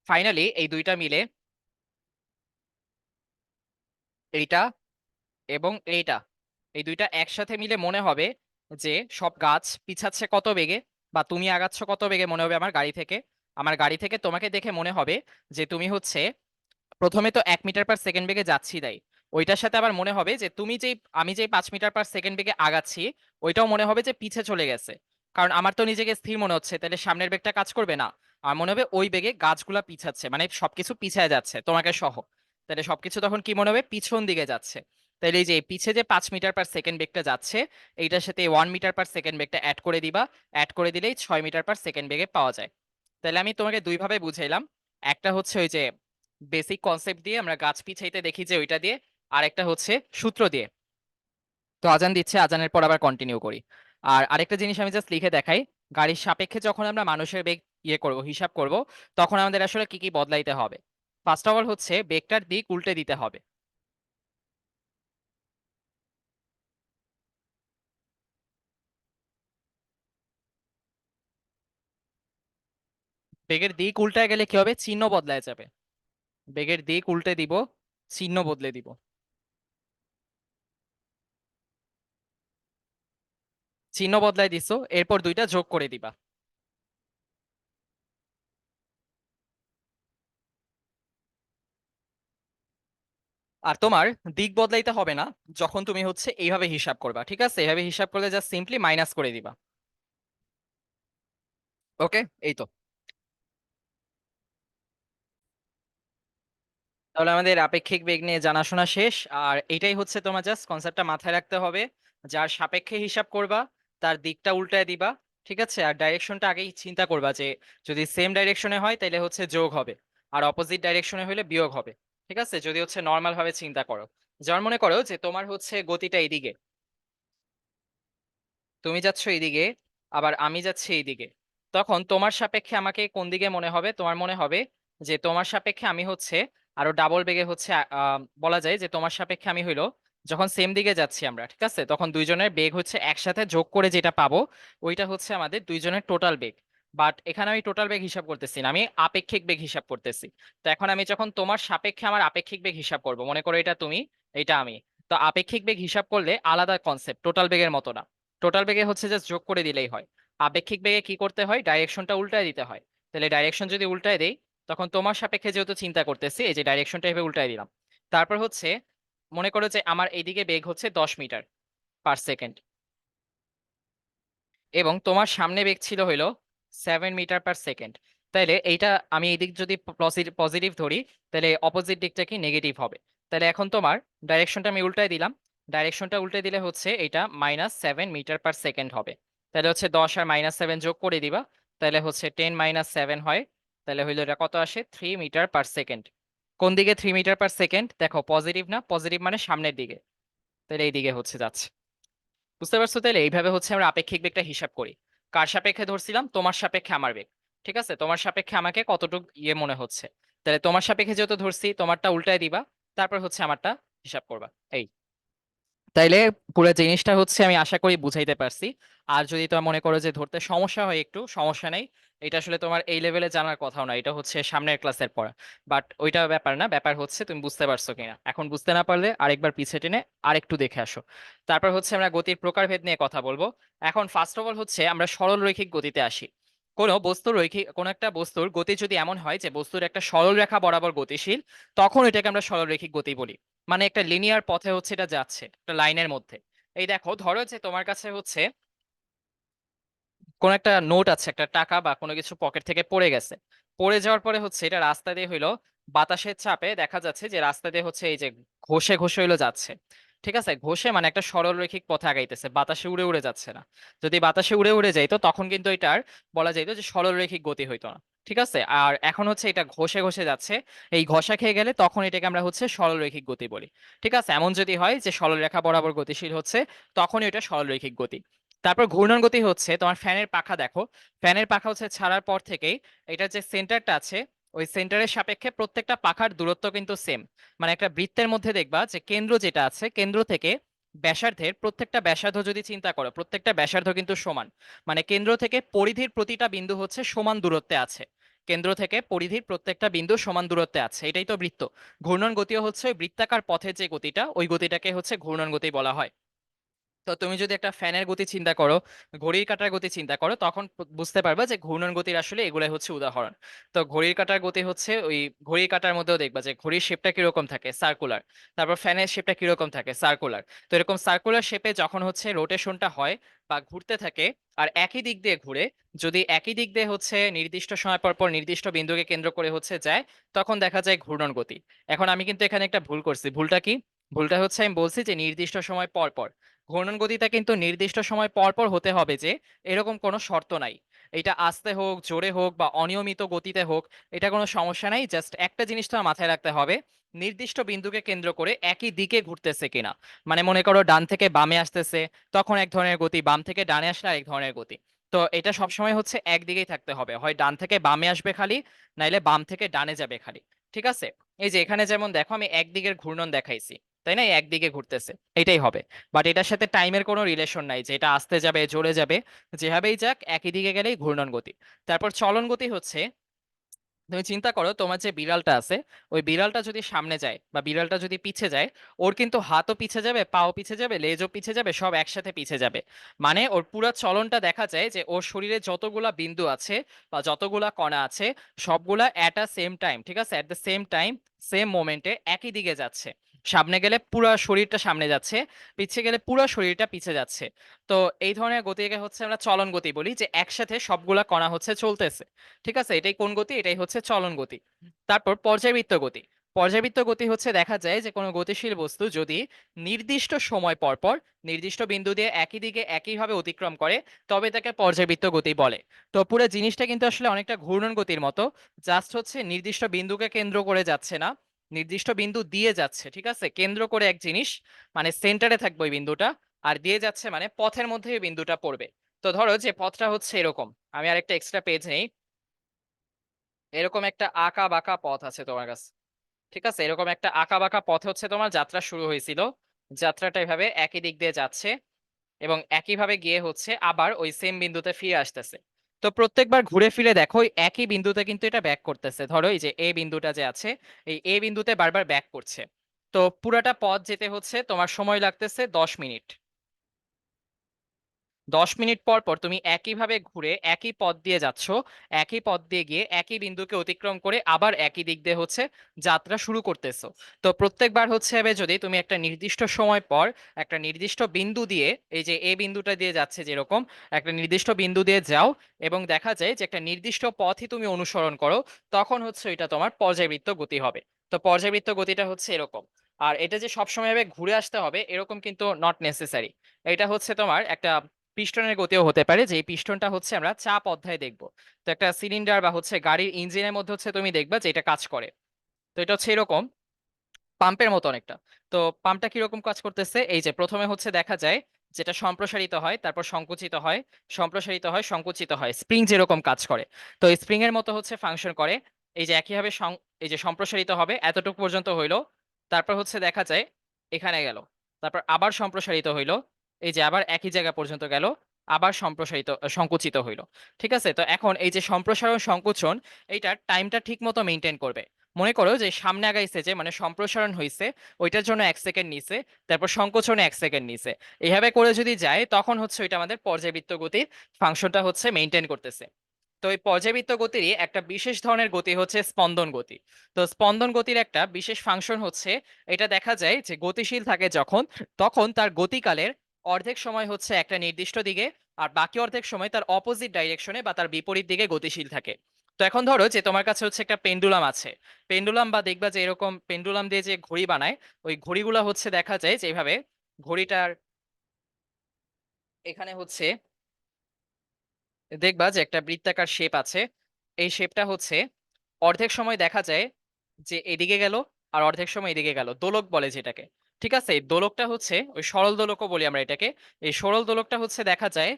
ফাইনালি এই দুইটা মিলে, এইটা এবং এইটা, এই দুইটা একসাথে মিলে মনে হবে যে সব গাছ পিছাচ্ছে কত বেগে, বা তুমি আগাচ্ছ কত বেগে মনে হবে আমার গাড়ি থেকে। আমার গাড়ি থেকে তোমাকে দেখে মনে হবে যে তুমি হচ্ছে প্রথমে তো 1 মিটার পার সেকেন্ড বেগে যাচ্ছি তাই ওইটার সাথে আবার মনে হবে যে আমি যেই 5 মিটার পার সেকেন্ড বেগে আগাচ্ছি ওইটাও মনে হবে যে পিছে চলে গেছে। কারণ আমার তো নিজেকে স্থির মনে হচ্ছে, তাহলে সামনের বেগটা কাজ করবে না। আমার মনে হবে ওই বেগে গাছগুলা পিছাচ্ছে, মানে সবকিছু পিছায় যাচ্ছে তোমাকে সহ। তাহলে সবকিছু তখন কি মনে হবে, পিছন দিকে যাচ্ছে। তাহলে এই যে পিছে যে 5 মিটার পার সেকেন্ড বেগটা যাচ্ছে, এইটার সাথে 1 মিটার পার সেকেন্ড বেগটা অ্যাড করে দিবা। অ্যাড করে দিলেই 6 মিটার পার সেকেন্ড বেগে পাওয়া যায়। তাহলে আমি তোমাকে দুই ভাবে বুঝাইলাম। একটা হচ্ছে ওই যে বেসিক কনসেপ্ট দিয়ে আমরা গাছ পিছাইতে দেখি যে ওইটা দিয়ে, আর একটা হচ্ছে সূত্র দিয়ে। তো আজান দিচ্ছে, আজানের পর আবার কন্টিনিউ করি। আর আরেকটা জিনিস আমি জাস্ট লিখে দেখাই। গাড়ির সাপেক্ষে যখন আমরা মানুষের বেগ করব, হিসাব করব, তখন আমাদের আসলে কি কি বদলাইতে হবে। ফার্স্ট অফ অল হচ্ছে বেগটার দিক উল্টে দিতে হবে। বেগের দিক উল্টায় গেলে কি হবে, চিহ্ন বদলায় যাবে। বেগের দিক উল্টে দিব, চিহ্ন বদলে দিব। চিহ্ন বদলায় দিছো, এরপর দুইটা যোগ করে দিবা। আর তোমার দিক বদলাইতে হবে না যখন তুমি হচ্ছে এইভাবে হিসাব করবা, ঠিক আছে? এইভাবে হিসাব করলে জাস্ট সিম্পলি মাইনাস করে দিবা। ওকে, এই তো। তাহলে আমাদের আপেক্ষিক বেগ নিয়ে জানাশোনা শেষ। আর এটাই হচ্ছে তোমার জাস্ট কনসেপ্টটা মাথায় রাখতে হবে। যার সাপেক্ষে হিসাব করবা তার দিকটা উল্টায় দিবা, ঠিক আছে? আর ডাইরেকশনটা আগেই চিন্তা করবা যে যদি সেম ডাইরেকশনে হয় তাহলে হচ্ছে যোগ হবে, আর অপোজিট ডাইরেকশনে হলে বিয়োগ হবে। ঠিক আছে, যদি হচ্ছে নর্মাল ভাবে চিন্তা করো। যেমন মনে করো যে তোমার হচ্ছে গতিটা এইদিকে, তুমি যাচ্ছ এইদিকে, আবার আমি যাচ্ছি এইদিকে। তখন তোমার সাপেক্ষে আমাকে কোন দিকে মনে হবে, তোমার মনে হবে যে তোমার সাপেক্ষে আমি হচ্ছে আরো ডাবল বেগে হচ্ছে বলা যায় যে তোমার সাপেক্ষে আমি হইলো যখন সেম দিকে যাচ্ছি আমরা, ঠিক আছে, তখন দুইজনের বেগ হচ্ছে একসাথে যোগ করে যেটা পাবো ওইটা হচ্ছে আমাদের দুইজনের টোটাল বেগ। বাট এখানে আমি টোটাল বেগ হিসাব করতেছি না, আমি আপেক্ষিক বেগ হিসাব করতেছি। তো এখন আমি যখন তোমার সাপেক্ষে আমার আপেক্ষিক বেগ হিসাব করব, মনে করো এটা তুমি, এটা আমি। তো আপেক্ষিক বেগ হিসাব করলে আলাদা কনসেপ্ট, টোটাল বেগের মতো না। টোটাল বেগে হচ্ছে জাস্ট যোগ করে দিলেই হয়। আপেক্ষিক বেগে কি করতে হয়, ডাইরেকশনটা উল্টায় দিতে হয়। তাহলে ডাইরেকশন যদি উল্টায় দেই, তখন তোমার সাপেক্ষে যেহেতু চিন্তা করতেছি, এই যে ডাইরেকশনটা এভাবে উল্টায় দিলাম। তারপর হচ্ছে মনে করো যে আমার এইদিকে বেগ হচ্ছে 10 মিটার পার সেকেন্ড, এবং তোমার সামনে বেগ ছিল হইলো 7 মিটার পার সেকেন্ড। তাইলে এইটা আমি এই দিক যদি পজিটিভ ধরি, তাহলে অপোজিট দিকটা কি নেগেটিভ হবে। তাহলে এখন তোমার ডাইরেকশনটা আমি উল্টাই দিলাম। ডাইরেকশনটা উল্টে দিলে হচ্ছে এটা -7 মিটার পার সেকেন্ড হবে। তাহলে হচ্ছে 10 আর -7 যোগ করে দিবা, তাহলে হচ্ছে 10 - 7 হয়। তাহলে হইলো এটা কত আসে, 3 মিটার পার সেকেন্ড। কোন দিকে 3 মিটার পার সেকেন্ড, দেখো পজিটিভ না, পজিটিভ মানে সামনের দিকে। তাহলে এই দিকে হচ্ছে যাচ্ছে। বুঝতে পারছো? তাহলে এইভাবে হচ্ছে আমরা আপেক্ষিক বেগটা হিসাব করি। কার সাপেক্ষে ধরছিলাম, তোমার সাপেক্ষে আমার বেগ। ঠিক আছে, তোমার সাপেক্ষে আমাকে কতটুকু মনে হচ্ছে। তাহলে তোমার সাপেক্ষে যেহেতু ধরছি, তোমারটা উল্টায় দিবা, তারপর হচ্ছে আমারটা হিসাব করবা। এই, তাইলে পুরো জিনিসটা হচ্ছে আমি আশা করি বুঝাইতে পারছি। আর যদি তোমার মনে করো যে ধরতে সমস্যা হয়, একটু সমস্যা নেই। এটা আসলে তোমার এই লেভেলে জানার কথাও না, এটা হচ্ছে সামনের ক্লাসের পড়া। বাট ওইটা ব্যাপার না, ব্যাপার হচ্ছে তুমি বুঝতে পারছো কিনা। এখন বুঝতে না পারলে আরেকবার পিছে টেনে আরেকটু দেখে আসো। তারপর হচ্ছে আমরা গতির প্রকারভেদ নিয়ে কথা বলবো। এখন ফার্স্ট অফ অল হচ্ছে আমরা সরল রৈখিক গতিতে আসি। কোনো একটা বস্তুর গতি যদি এমন হয় যে বস্তুর একটা সরল রেখা বরাবর গতিশীল, তখন এটাকে আমরা সরল রৈখিক গতি বলি। মানে একটা লিনিয়ার পথে হচ্ছে এটা যাচ্ছে, একটা লাইনের মধ্যে। এই দেখো, ধরো যে তোমার কাছে হচ্ছে কোন একটা নোট আছে, একটা টাকা বা কোনো কিছু পকেট থেকে পড়ে গেছে। পড়ে যাওয়ার পরে হচ্ছে এটা রাস্তা দিয়ে হইলো বাতাসের চাপে দেখা যাচ্ছে যে রাস্তা দিয়ে হচ্ছে এই যে ঘষে ঘষে হইলো যাচ্ছে। ঠিক আছে, ঘষে মানে একটা সরল রৈখিক পথে আগাইতেছে, বাতাসে উড়ে উড়ে যাচ্ছে না। যদি বাতাসে উড়ে উড়ে যাইতো তখন কিন্তু এটার বলা যাইতো যে সরল রৈখিক গতি হইতো না। ঠিক আছে, আর এখন হচ্ছে এটা ঘষে ঘষে যাচ্ছে। এই ঘষা খেয়ে গেলে তখন এটাকে আমরা হচ্ছে সরল রৈখিক গতি বলি। ঠিক আছে, এমন যদি হয় যে সরল রেখা বরাবর গতিশীল হচ্ছে, তখনই এটা সরল রৈখিক গতি। তারপর ঘূর্ণন গতি হচ্ছে তোমার ফ্যানের পাখা দেখো। ফ্যানের পাখা হচ্ছে ছাড়ার পর থেকেই এটার যে সেন্টারটা আছে, ওই সেন্টারের সাপেক্ষে প্রত্যেকটা পাখার দূরত্ব কিন্তু সেম। মানে একটা বৃত্তের মধ্যে দেখবা যে কেন্দ্র যেটা আছে, কেন্দ্র থেকে ব্যাসার্ধের প্রত্যেকটা ব্যাসার্ধ যদি চিন্তা করো, প্রত্যেকটা ব্যাসার্ধ কিন্তু সমান। মানে কেন্দ্র থেকে পরিধির প্রতিটা বিন্দু হচ্ছে সমান দূরত্বে আছে। কেন্দ্র থেকে পরিধির প্রত্যেকটা বিন্দু সমান দূরত্বে আছে, এটাই তো বৃত্ত। ঘূর্ণন গতিও হচ্ছে ওই বৃত্তাকার পথের যে গতিটা, ওই গতিটাকে হচ্ছে ঘূর্ণন গতি বলা হয়। তো তুমি যদি একটা ফ্যানের গতি চিন্তা করো, ঘড়ির কাঁটার গতি চিন্তা করো, তখন বুঝতে পারবে যে ঘূর্ণন গতির আসলে এগুলাই হচ্ছে উদাহরণ। তো ঘড়ির কাঁটার গতি হচ্ছে ওই ঘড়ির কাঁটার মধ্যেও দেখবা যে ঘড়ির শেপটা কিরকম থাকে, সার্কুলার। তারপর ফ্যানের শেপটা কিরকম থাকে, সার্কুলার। তো এরকম সার্কুলার শেপে যখন হচ্ছে রোটেশনটা হয় বা ঘুরতে থাকে আর একই দিক দিয়ে ঘুরে, যদি একই দিক দিয়ে হচ্ছে নির্দিষ্ট সময় পর পর নির্দিষ্ট বিন্দুকে কেন্দ্র করে হচ্ছে যায়, তখন দেখা যায় ঘূর্ণন গতি। এখন আমি কিন্তু এখানে একটা ভুল করছি। ভুলটা কি? ভুলটা হচ্ছে আমি বলছি যে নির্দিষ্ট সময় পর পর। ঘূর্ণন গতিটা কিন্তু নির্দিষ্ট সময় পর পর হতে হবে যে, এরকম কোনো শর্ত নাই। এটা আস্তে হোক, জোরে হোক বা অনিয়মিত গতিতে হোক, এটা কোনো সমস্যা নাই। জাস্ট একটা জিনিস তোমার মাথায় রাখতে হবে, নির্দিষ্ট বিন্দুকে কেন্দ্র করে একই দিকে ঘুরতেছে কিনা। মানে মনে করো ডান থেকে বামে আসতেছে, তখন এক ধরনের গতি, বাম থেকে ডানে আসলে আরেক ধরনের গতি। তো এটা সবসময় হচ্ছে একদিকেই থাকতে হবে, হয় ডান থেকে বামে আসবে খালি, নাইলে বাম থেকে ডানে যাবে খালি। ঠিক আছে? এই যে এখানে যেমন দেখো আমি একদিকের ঘূর্ণন দেখাইছি, তাই না? এই একদিকে ঘুরতেছে, এটাই হবে। বাট এটার সাথে টাইমের কোনো রিলেশন নাই যে এটা আসতে যাবে, জোরে যাবে। যেভাবেই যাক, একই দিকে গেলেই ঘূর্ণন গতি। তারপর চলন গতি হচ্ছে, তুমি চিন্তা করো তোমার যে বিড়ালটা আছে, ওই বিড়ালটা যদি সামনে যায় বা বিড়ালটা যদি পিছে যায়, ওর কিন্তু হাতও পিছে যাবে, পাও পিছে যাবে, লেজও পিছে যাবে, সব একসাথে পিছে যাবে। মানে ওর পুরো চলনটা দেখা যায় যে ওর শরীরে যতগুলা বিন্দু আছে বা যতগুলা কণা আছে, সবগুলা অ্যাট আ সেম টাইম, ঠিক আছে, at the same time, same মোমেন্টে একই দিকে যাচ্ছে। সামনে গেলে পুরো শরীরটা সামনে যাচ্ছে, পিছে গেলে পুরো শরীরটা পিছে যাচ্ছে। তো এই ধরনের গতিকে হচ্ছে আমরা চলন গতি বলি, যে একসাথে সবগুলা কণা হচ্ছে চলতেছে। ঠিক আছে? এটাই কোন গতি? এটাই হচ্ছে চলন গতি। তারপর পর্যায়বৃত্ত গতি। পর্যায়বৃত্ত গতি হচ্ছে দেখা যায় যে কোনো গতিশীল বস্তু যদি নির্দিষ্ট সময় পর পর নির্দিষ্ট বিন্দু দিয়ে একই দিকে একইভাবে অতিক্রম করে, তবে তাকে পর্যায়বৃত্ত গতি বলে। তো পুরো জিনিসটা কিন্তু আসলে অনেকটা ঘূর্ণন গতির মতো। জাস্ট হচ্ছে নির্দিষ্ট বিন্দুকে কেন্দ্র করে যাচ্ছে না, নির্দিষ্ট বিন্দু দিয়ে যাচ্ছে। ঠিক আছে? কেন্দ্র করে এক জিনিস, মানে সেন্টারে থাকবে ওই বিন্দুটা, আর দিয়ে যাচ্ছে মানে পথের মধ্যে ওই বিন্দুটা পড়বে। তো ধরো যে পথটা হচ্ছে এরকম, আমি আরেকটা এক্সট্রা পেজ নেই। এরকম একটা আঁকা বাঁকা পথ আছে তোমার কাছে, ঠিক আছে? এরকম একটা আঁকা বাঁকা পথে হচ্ছে তোমার যাত্রা শুরু হয়েছিল। যাত্রাটা এভাবে একই দিক দিয়ে যাচ্ছে এবং একইভাবে গিয়ে হচ্ছে আবার ওই সেম বিন্দুতে ফিরে আসতেছে। তো প্রত্যেকবার ঘুরে ফিরে দেখো ওই একই বিন্দুতে কিন্তু এটা ব্যাক করতেছে। ধরো এই যে এ বিন্দুটা যে আছে, এই এ বিন্দুতে বারবার ব্যাক করছে। তো পুরাটা পথ যেতে হচ্ছে তোমার সময় লাগতেছে 10 মিনিট। 10 মিনিট পর পর তুমি একইভাবে ঘুরে একই পথ দিয়ে যাচ্ছ, একই পথ দিয়ে গিয়ে একই বিন্দুকে অতিক্রম করে আবার একই দিক দিয়ে হচ্ছে যাত্রা শুরু করতেছো। তো প্রত্যেকবার হচ্ছে হবে যদি তুমি একটা নির্দিষ্ট সময় পর একটা নির্দিষ্ট বিন্দু দিয়ে, এই যে এই বিন্দুটা দিয়ে যাচ্ছে যেরকম, একটা নির্দিষ্ট বিন্দু দিয়ে যাও এবং দেখা যায় যে একটা নির্দিষ্ট পথই তুমি অনুসরণ করো, তখন হচ্ছে এটা তোমার পর্যায়বৃত্ত গতি হবে। তো পর্যায়বৃত্ত গতিটা হচ্ছে এরকম। আর এটা যে সবসময় ভাবে ঘুরে আসতে হবে এরকম কিন্তু নট নেসেসারি। এটা হচ্ছে তোমার একটা পিস্টনের গতিও হতে পারে, যে এই পিস্টনটা হচ্ছে আমরা চাপ অধ্যায়ে দেখব। তো একটা সিলিন্ডার বা হচ্ছে গাড়ির ইঞ্জিনের মধ্যে হচ্ছে তুমি দেখবা যে এটা কাজ করে। তো এটা হচ্ছে এরকম পাম্পের মতো অনেকটা। তো পাম্পটা কিরকম কাজ করতেছে, এই যে প্রথমে হচ্ছে দেখা যায় যেটা সম্প্রসারিত হয়, তারপর সংকুচিত হয়, সম্প্রসারিত হয়, সংকুচিত হয়, স্প্রিং যেরকম কাজ করে। তো স্প্রিং এর মতো হচ্ছে ফাংশন করে। এই যে একইভাবে এই যে সম্প্রসারিত হবে এতটুকু পর্যন্ত হইলো, তারপর হচ্ছে দেখা যায় এখানে গেল, তারপর আবার সম্প্রসারিত হইলো, এই যে আবার একই জায়গা পর্যন্ত গেল, আবার সম্প্রসারিত সংকুচিত হইলো। ঠিক আছে? তো এখন এই যে সম্প্রসারণ সংকোচন, এইটার টাইমটা ঠিক মতো মেনটেন করবে। মনে করো যে সামনে আগাইছে, যে মানে সম্প্রসারণ হয়েছে, ওইটার জন্য 1 সেকেন্ড নিছে, তারপর সংকোচনে 1 সেকেন্ড নিছে। এইভাবে করে যদি যায় তখন হচ্ছে ওইটা আমাদের পর্যাবৃত্ত গতির ফাংশনটা হচ্ছে মেনটেন করতেছে। তো এই পর্যাবৃত্ত গতিরই একটা বিশেষ ধরনের গতি হচ্ছে স্পন্দন গতি। তো স্পন্দন গতির একটা বিশেষ ফাংশন হচ্ছে, এটা দেখা যায় যে গতিশীল থাকে যখন, তখন তার গতিকালের অর্ধেক সময় হচ্ছে একটা নির্দিষ্ট দিকে, আর বাকি অর্ধেক সময় তার অপোজিট ডাইরেকশনে বা তার বিপরীত দিকে গতিশীল থাকে। তো এখন ধরো যে তোমার কাছে হচ্ছে একটা পেন্ডুলাম আছে। পেন্ডুলাম বা দেখবা যে এরকম পেন্ডুলাম দিয়ে যে ঘড়ি বানায়, ওই ঘড়িগুলো হচ্ছে দেখা যায় যে এইভাবে ঘড়িটার এখানে হচ্ছে দেখবা যে একটা বৃত্তাকার শেপ আছে। এই শেপটা হচ্ছে অর্ধেক সময় দেখা যায় যে এদিকে গেল, আর অর্ধেক সময় এদিকে গেল, দোলক বলে যেটাকে। ঠিক আছে? এই দোলকটা হচ্ছে ওই সরল দোলকও বলি আমরা এটাকে। এই সরল দোলকটা হচ্ছে দেখা যায়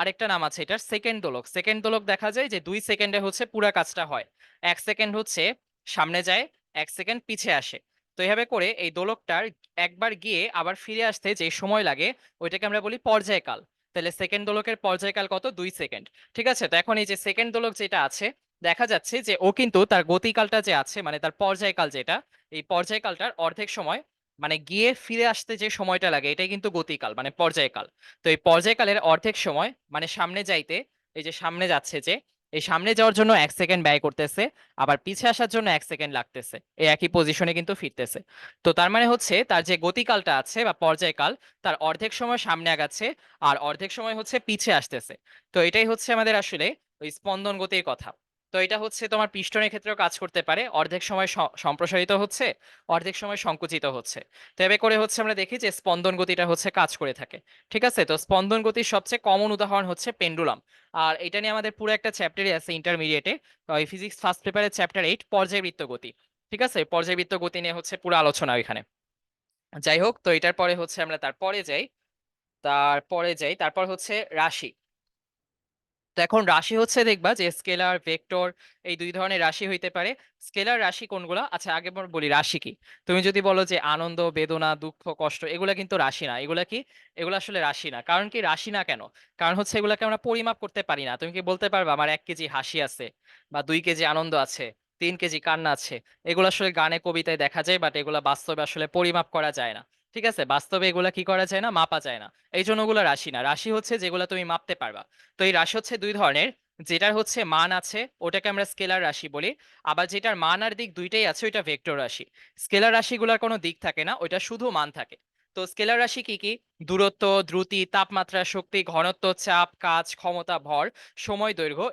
আরেকটা নাম আছে এটার, সেকেন্ড দোলক। সেকেন্ড দোলক দেখা যায় যে 2 সেকেন্ডে হচ্ছে পুরা কাজটা হয়। 1 সেকেন্ড হচ্ছে সামনে যায়, 1 সেকেন্ড পিছে আসে। তো এইভাবে করে এই দোলকটার একবার গিয়ে আবার ফিরে আসতে যে সময় লাগে, ওইটাকে আমরা বলি পর্যায়কাল। তাহলে সেকেন্ড দোলকের পর্যায়কাল কত? 2 সেকেন্ড। ঠিক আছে? তো এখন এই যে সেকেন্ড দোলক যেটা আছে, দেখা যাচ্ছে যে ও কিন্তু তার গতিকালটা যে আছে, মানে তার পর্যায়কাল যেটা, এই পর্যায়কালটার অর্ধেক সময় মানে গিয়ে ফিরে আসতে যে সময়টা লাগে এটাই কিন্তু গতিকাল, মানে পর্যায়কাল। তো এই পর্যায়কালের অর্ধেক সময় মানে সামনে যাইতে, এই যে সামনে যাচ্ছে যে, এই সামনে যাওয়ার জন্য 1 সেকেন্ড ব্যয় করতেছে, আবার পিছে আসার জন্য 1 সেকেন্ড লাগতেছে, এই একই পজিশনে কিন্তু ফিরতেছে। তো তার মানে হচ্ছে তার যে গতিকালটা আছে বা পর্যায়কাল, তার অর্ধেক সময় সামনে আগাচ্ছে আর অর্ধেক সময় হচ্ছে পিছে আসতেছে। তো এটাই হচ্ছে আমাদের আসলে ওই স্পন্দন গতির কথা। তো এটা হচ্ছে তোমার পিস্টনের ক্ষেত্রেও কাজ করতে পারে, অর্ধেক সময় সম্প্রসারিত হচ্ছে, অর্ধেক সময় সংকুচিত হচ্ছে। তো এভাবে করে হচ্ছে আমরা দেখি যে স্পন্দন গতিটা হচ্ছে কাজ করে থাকে। ঠিক আছে, তো স্পন্দন গতির সবচেয়ে কমন উদাহরণ হচ্ছে পেন্ডুলাম। আর এটা নিয়ে আমাদের পুরো একটা চ্যাপ্টারই আছে ইন্টারমিডিয়েটে, ওই ফিজিক্স ফার্স্ট পেপারের চ্যাপ্টার 8 পর্যায়বৃত্ত গতি। ঠিক আছে, পর্যায়বৃত্ত গতি নিয়ে হচ্ছে পুরো আলোচনা ওইখানে। যাই হোক, তো এটার পরে হচ্ছে আমরা তারপর হচ্ছে রাশি। তো এখন রাশি হচ্ছে দেখবা যে স্কেলার ভেক্টর, এই দুই ধরনের রাশি হইতে পারে। স্কেলার রাশি কোনগুলা, আচ্ছা আগে বলি রাশি কি। তুমি যদি বলো যে আনন্দ, বেদনা, দুঃখ, কষ্ট, এগুলা কিন্তু রাশি না। এগুলা কি? এগুলা আসলে রাশি না। কারণ কি রাশি না কেন? কারণ হচ্ছে এগুলাকে আমরা পরিমাপ করতে পারি না। তুমি কি বলতে পারবে আমার 1 কেজি হাসি আছে, বা 2 কেজি আনন্দ আছে, 3 কেজি কান্না আছে? এগুলো আসলে গানে কবিতায় দেখা যায়, বাট এগুলা বাস্তবে আসলে পরিমাপ করা যায় না। ঠিক আছে, বাস্তবে এগুলা কি করা যায় না, মাপা যায় না। এই জন্য ওগুলা রাশি না। রাশি হচ্ছে যেগুলা তুমি মাপতে পারবা। তো এই রাশি হচ্ছে দুই ধরনের। যেটার হচ্ছে মান আছে ওটাকে আমরা স্কেলার রাশি বলি। আবার যেটার মান আর দিক দুইটাই আছে ওইটা ভেক্টর রাশি। স্কেলার রাশিগুলোর কোনো দিক থাকে না, ওইটা শুধু মান থাকে। তো স্কেলার রাশি কি কি? দূরত্ব, দ্রুতি, তাপমাত্রা, শক্তি, ঘনত্ব, চাপ, কাজ, ক্ষমতা, ভর, সময়, দৈর্ঘ্য,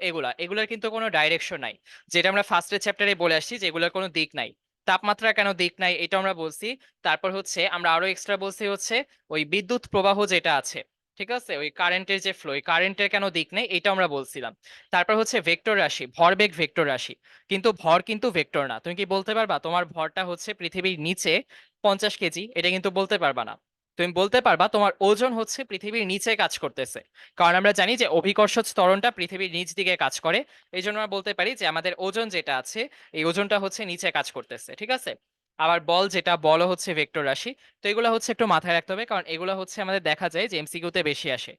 এগুলার কিন্তু কোনো ডাইরেকশন নাই। যেটা আমরা ফার্স্টের চ্যাপ্টারে বলে আসছি যে এগুলোর কোনো দিক নাই। তাপমাত্রা কেন দিক নাই এটা আমরা বলছি। তারপর হচ্ছে আমরা আরো এক্সট্রা বলছি হচ্ছে ওই বিদ্যুৎ প্রবাহ যেটা আছে, ঠিক আছে, ওই কারেন্টের যে ফ্লো, কারেন্টের কেন দিক নেই এটা আমরা বলছিলাম। তারপর হচ্ছে ভেক্টর রাশি, ভরবেগ ভেক্টর রাশি। কিন্তু ভর কিন্তু ভেক্টর না। তুমি কি বলতে পারবা তোমার ভরটা হচ্ছে পৃথিবীর নিচে 50 কেজি? এটা কিন্তু বলতে পারবা না। তুমি বলতে পারবা তোমার ওজন হচ্ছে পৃথিবীর নিচে কাজ করতেছে। কারণ আমরা জানি যে অভিকর্ষ ত্বরণটা পৃথিবীর নিচ দিকে কাজ করে। এই জন্য আমরা বলতে পারি যে আমাদের ওজন যেটা আছে, এই ওজনটা হচ্ছে নিচে কাজ করতেছে। ঠিক আছে, আবার বল, যেটা বলও হচ্ছে ভেক্টর রাশি। তো এগুলো হচ্ছে একটু মাথায় রাখতে হবে, কারণ এগুলো হচ্ছে আমাদের দেখা যায় যে এমসিকিউতে বেশি আসে।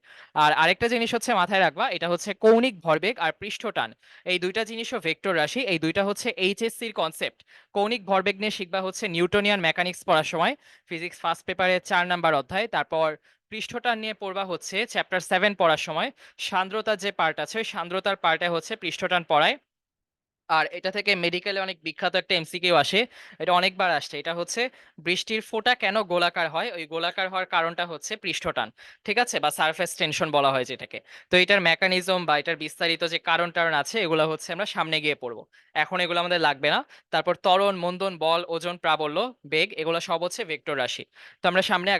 আর আরেকটা জিনিস হচ্ছে মাথায় রাখবা, এটা হচ্ছে কৌণিক ভরবেগ আর পৃষ্ঠটান। এই দুইটা জিনিসও ভেক্টর রাশি। এই দুইটা হচ্ছে এইচএসসির কনসেপ্ট। কৌণিক ভরবেগ নিয়ে শিখবা হচ্ছে নিউটনিয়ান মেকানিক্স পড়ার সময়, ফিজিক্স ফার্স্ট পেপারে 4 নাম্বার অধ্যায়। তারপর পৃষ্ঠটান নিয়ে পড়বা হচ্ছে চ্যাপ্টার 7 পড়ার সময়। সান্দ্রতার যে পার্ট আছে ওই সান্দ্রতার পার্টে হচ্ছে পৃষ্ঠটান পড়ায়। আর এটা থেকে মেডিকেলে অনেক বিখ্যাত একটা এমসিকিউ আসে, এটা অনেকবার আসছে। এটা হচ্ছে বৃষ্টির ফোঁটা কেন গোলাকার হয়, ওই গোলাকার হওয়ার কারণটা হচ্ছে পৃষ্ঠটান। ঠিক আছে, বা সারফেস টেনশন বলা হয় যেটাকে। তো এটার মেকানিজম বা এটার বিস্তারিত যে কারণ টারণ আছে এগুলো হচ্ছে আমরা সামনে গিয়ে পড়বো, এখন এগুলো আমাদের লাগবে না। তারপর ত্বরণ, মন্দন, বল, ওজন, প্রাবল্য, বেগ, এগুলো সব হচ্ছে ভেক্টর রাশি। তো আমরা সামনে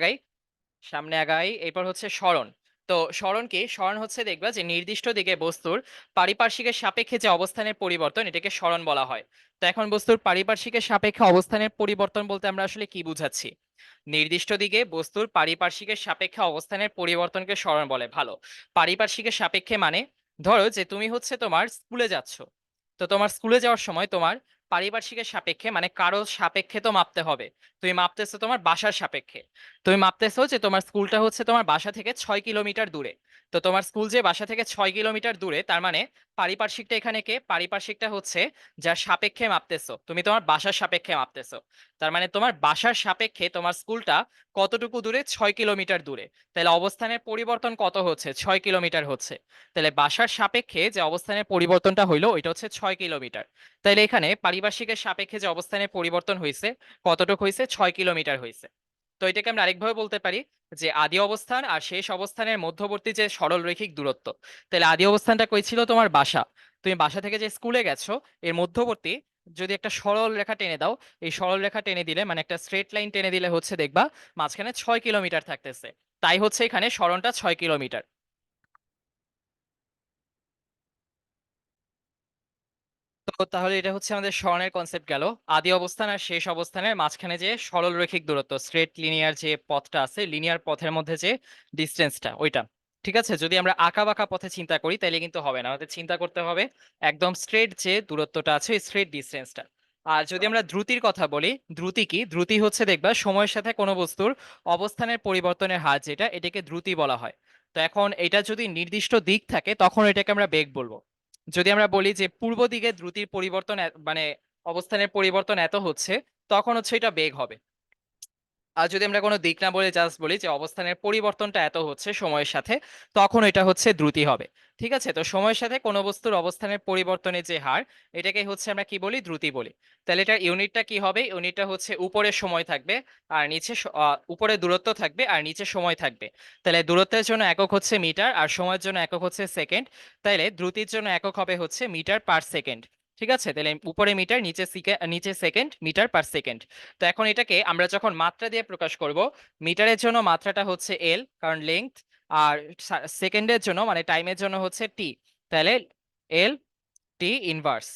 আগাই। এরপর হচ্ছে সরণ। তো সরণ কি? সরণ হচ্ছে দেখবা যে নির্দিষ্ট দিকে বস্তুর পারিপার্শ্বিকের সাপেক্ষে যে অবস্থানের পরিবর্তন, এটাকে সরণ বলা হয়। তো এখন বস্তুর পারিপার্শ্বিকের সাপেক্ষে অবস্থানের পরিবর্তন বলতে আমরা আসলে কি বুঝাচ্ছি? নির্দিষ্ট দিকে বস্তুর পারিপার্শ্বিকের সাপেক্ষে অবস্থানের পরিবর্তনকে সরণ বলে। ভালো, পারিপার্শ্বিকের সাপেক্ষে মানে ধরো যে তুমি হচ্ছে তোমার স্কুলে যাচ্ছ। তো তোমার স্কুলে যাওয়ার সময় তোমার পারিপার্শ্বিকের সাপেক্ষে মানে কারো সাপেক্ষে তো মাপতে হবে। তুমি মাপতেছো তোমার বাসার সাপেক্ষে। তুমি মাপতেছো যে তোমার স্কুলটা হচ্ছে তোমার বাসা থেকে 6 কিলোমিটার দূরে। তো তোমার স্কুল যে বাসা থেকে 6 কিলোমিটার দূরে, তার মানে পারিপার্শ্বিকটা এখানে কে? পারিপার্শ্বিকটা হচ্ছে যার সাপেক্ষে মাপতেছো, তুমি তোমার বাসার সাপেক্ষে মাপতেছো। তার মানে তোমার বাসার সাপেক্ষে তোমার স্কুলটা কতটুকু দূরে? 6 কিলোমিটার দূরে। তাহলে অবস্থানের পরিবর্তন কত হচ্ছে? 6 কিলোমিটার হচ্ছে। তাহলে বাসার সাপেক্ষে যে অবস্থানের পরিবর্তনটা হইলো ওইটা হচ্ছে 6 কিলোমিটার। তাহলে এখানে পারিপার্শ্বিকের সাপেক্ষে যে অবস্থানের পরিবর্তন হয়েছে কতটুকু হয়েছে? 6 কিলোমিটার হয়েছে। তো এটাকে আমরা আরেকভাবে বলতে পারি যে আদি অবস্থান আর শেষ অবস্থানের মধ্যবর্তী যে সরল রৈখিক দূরত্ব। তাহলে আদি অবস্থানটা কই ছিল? তোমার বাসা। তুমি বাসা থেকে যে স্কুলে গেছো এর মধ্যবর্তী যদি একটা সরল রেখা টেনে দাও, এই সরল রেখা টেনে দিলে মানে একটা স্ট্রেট লাইন টেনে দিলে হচ্ছে দেখবা মাঝখানে 6 কিলোমিটার থাকতেছে। তাই হচ্ছে এখানে সরণটা 6 কিলোমিটার। তো তাহলে এটা হচ্ছে আমাদের সরণের কনসেপ্ট গেল। আদি অবস্থান আর শেষ অবস্থানের মাঝখানে যে সরল রৈখিক দূরত্ব, স্ট্রেট লিনিয়ার যে পথটা আছে, লিনিয়ার পথের মধ্যে যে ডিস্টেন্সটা ওইটা। ঠিক আছে, যদি আমরা আঁকা বাঁকা পথে চিন্তা করি তাহলে কিন্তু হবে না, আমাদের চিন্তা করতে হবে একদম স্ট্রেট যে দূরত্বটা আছে, স্ট্রেট ডিস্টেন্সটা। আর যদি আমরা দ্রুতির কথা বলি, দ্রুতি কি? দ্রুতি হচ্ছে দেখবা সময়ের সাথে কোনো বস্তুর অবস্থানের পরিবর্তনের হার, যেটা এটাকে দ্রুতি বলা হয়। তো এখন এটা যদি নির্দিষ্ট দিক থাকে তখন এটাকে আমরা বেগ বলবো। যদি আমরা বলি যে পূর্ব দিকে দ্রুতির পরিবর্তন মানে অবস্থানের পরিবর্তন এত হচ্ছে, তখন হচ্ছে এটা বেগ হবে। আর যদি আমরা কোনো দিক না বলে জাস্ট বলি যে অবস্থানের পরিবর্তনটা এত হচ্ছে সময়ের সাথে, তখন এটা হচ্ছে দ্রুতি হবে। ঠিক আছে, তো সময়ের সাথে কোনো বস্তুর অবস্থানের পরিবর্তনের যে হার, এটাকে হচ্ছে আমরা কি বলি, দ্রুতি বলি। তাহলে এটার ইউনিটটা কি হবে, ইউনিটটা হচ্ছে উপরে সময় থাকবে আর নিচে উপরে দূরত্ব থাকবে আর নিচে সময় থাকবে। তাহলে দূরত্বের জন্য একক হচ্ছে মিটার আর সময়ের জন্য একক হচ্ছে সেকেন্ড। তাহলে দ্রুতির জন্য একক হবে হচ্ছে মিটার পার সেকেন্ড। ঠিক আছে, তাহলে উপরে মিটার, নিচে সেকেন্ড, মিটার পার সেকেন্ড। তো এখন এটাকে আমরা যখন মাত্রা দিয়ে প্রকাশ করব, মিটারের জন্য মাত্রাটা হচ্ছে এল, কারণ লেংথ, আর সেকেন্ডের জন্য মানে টাইমের জন্য হচ্ছে টি। তাহলে এল টি ইনভার্স।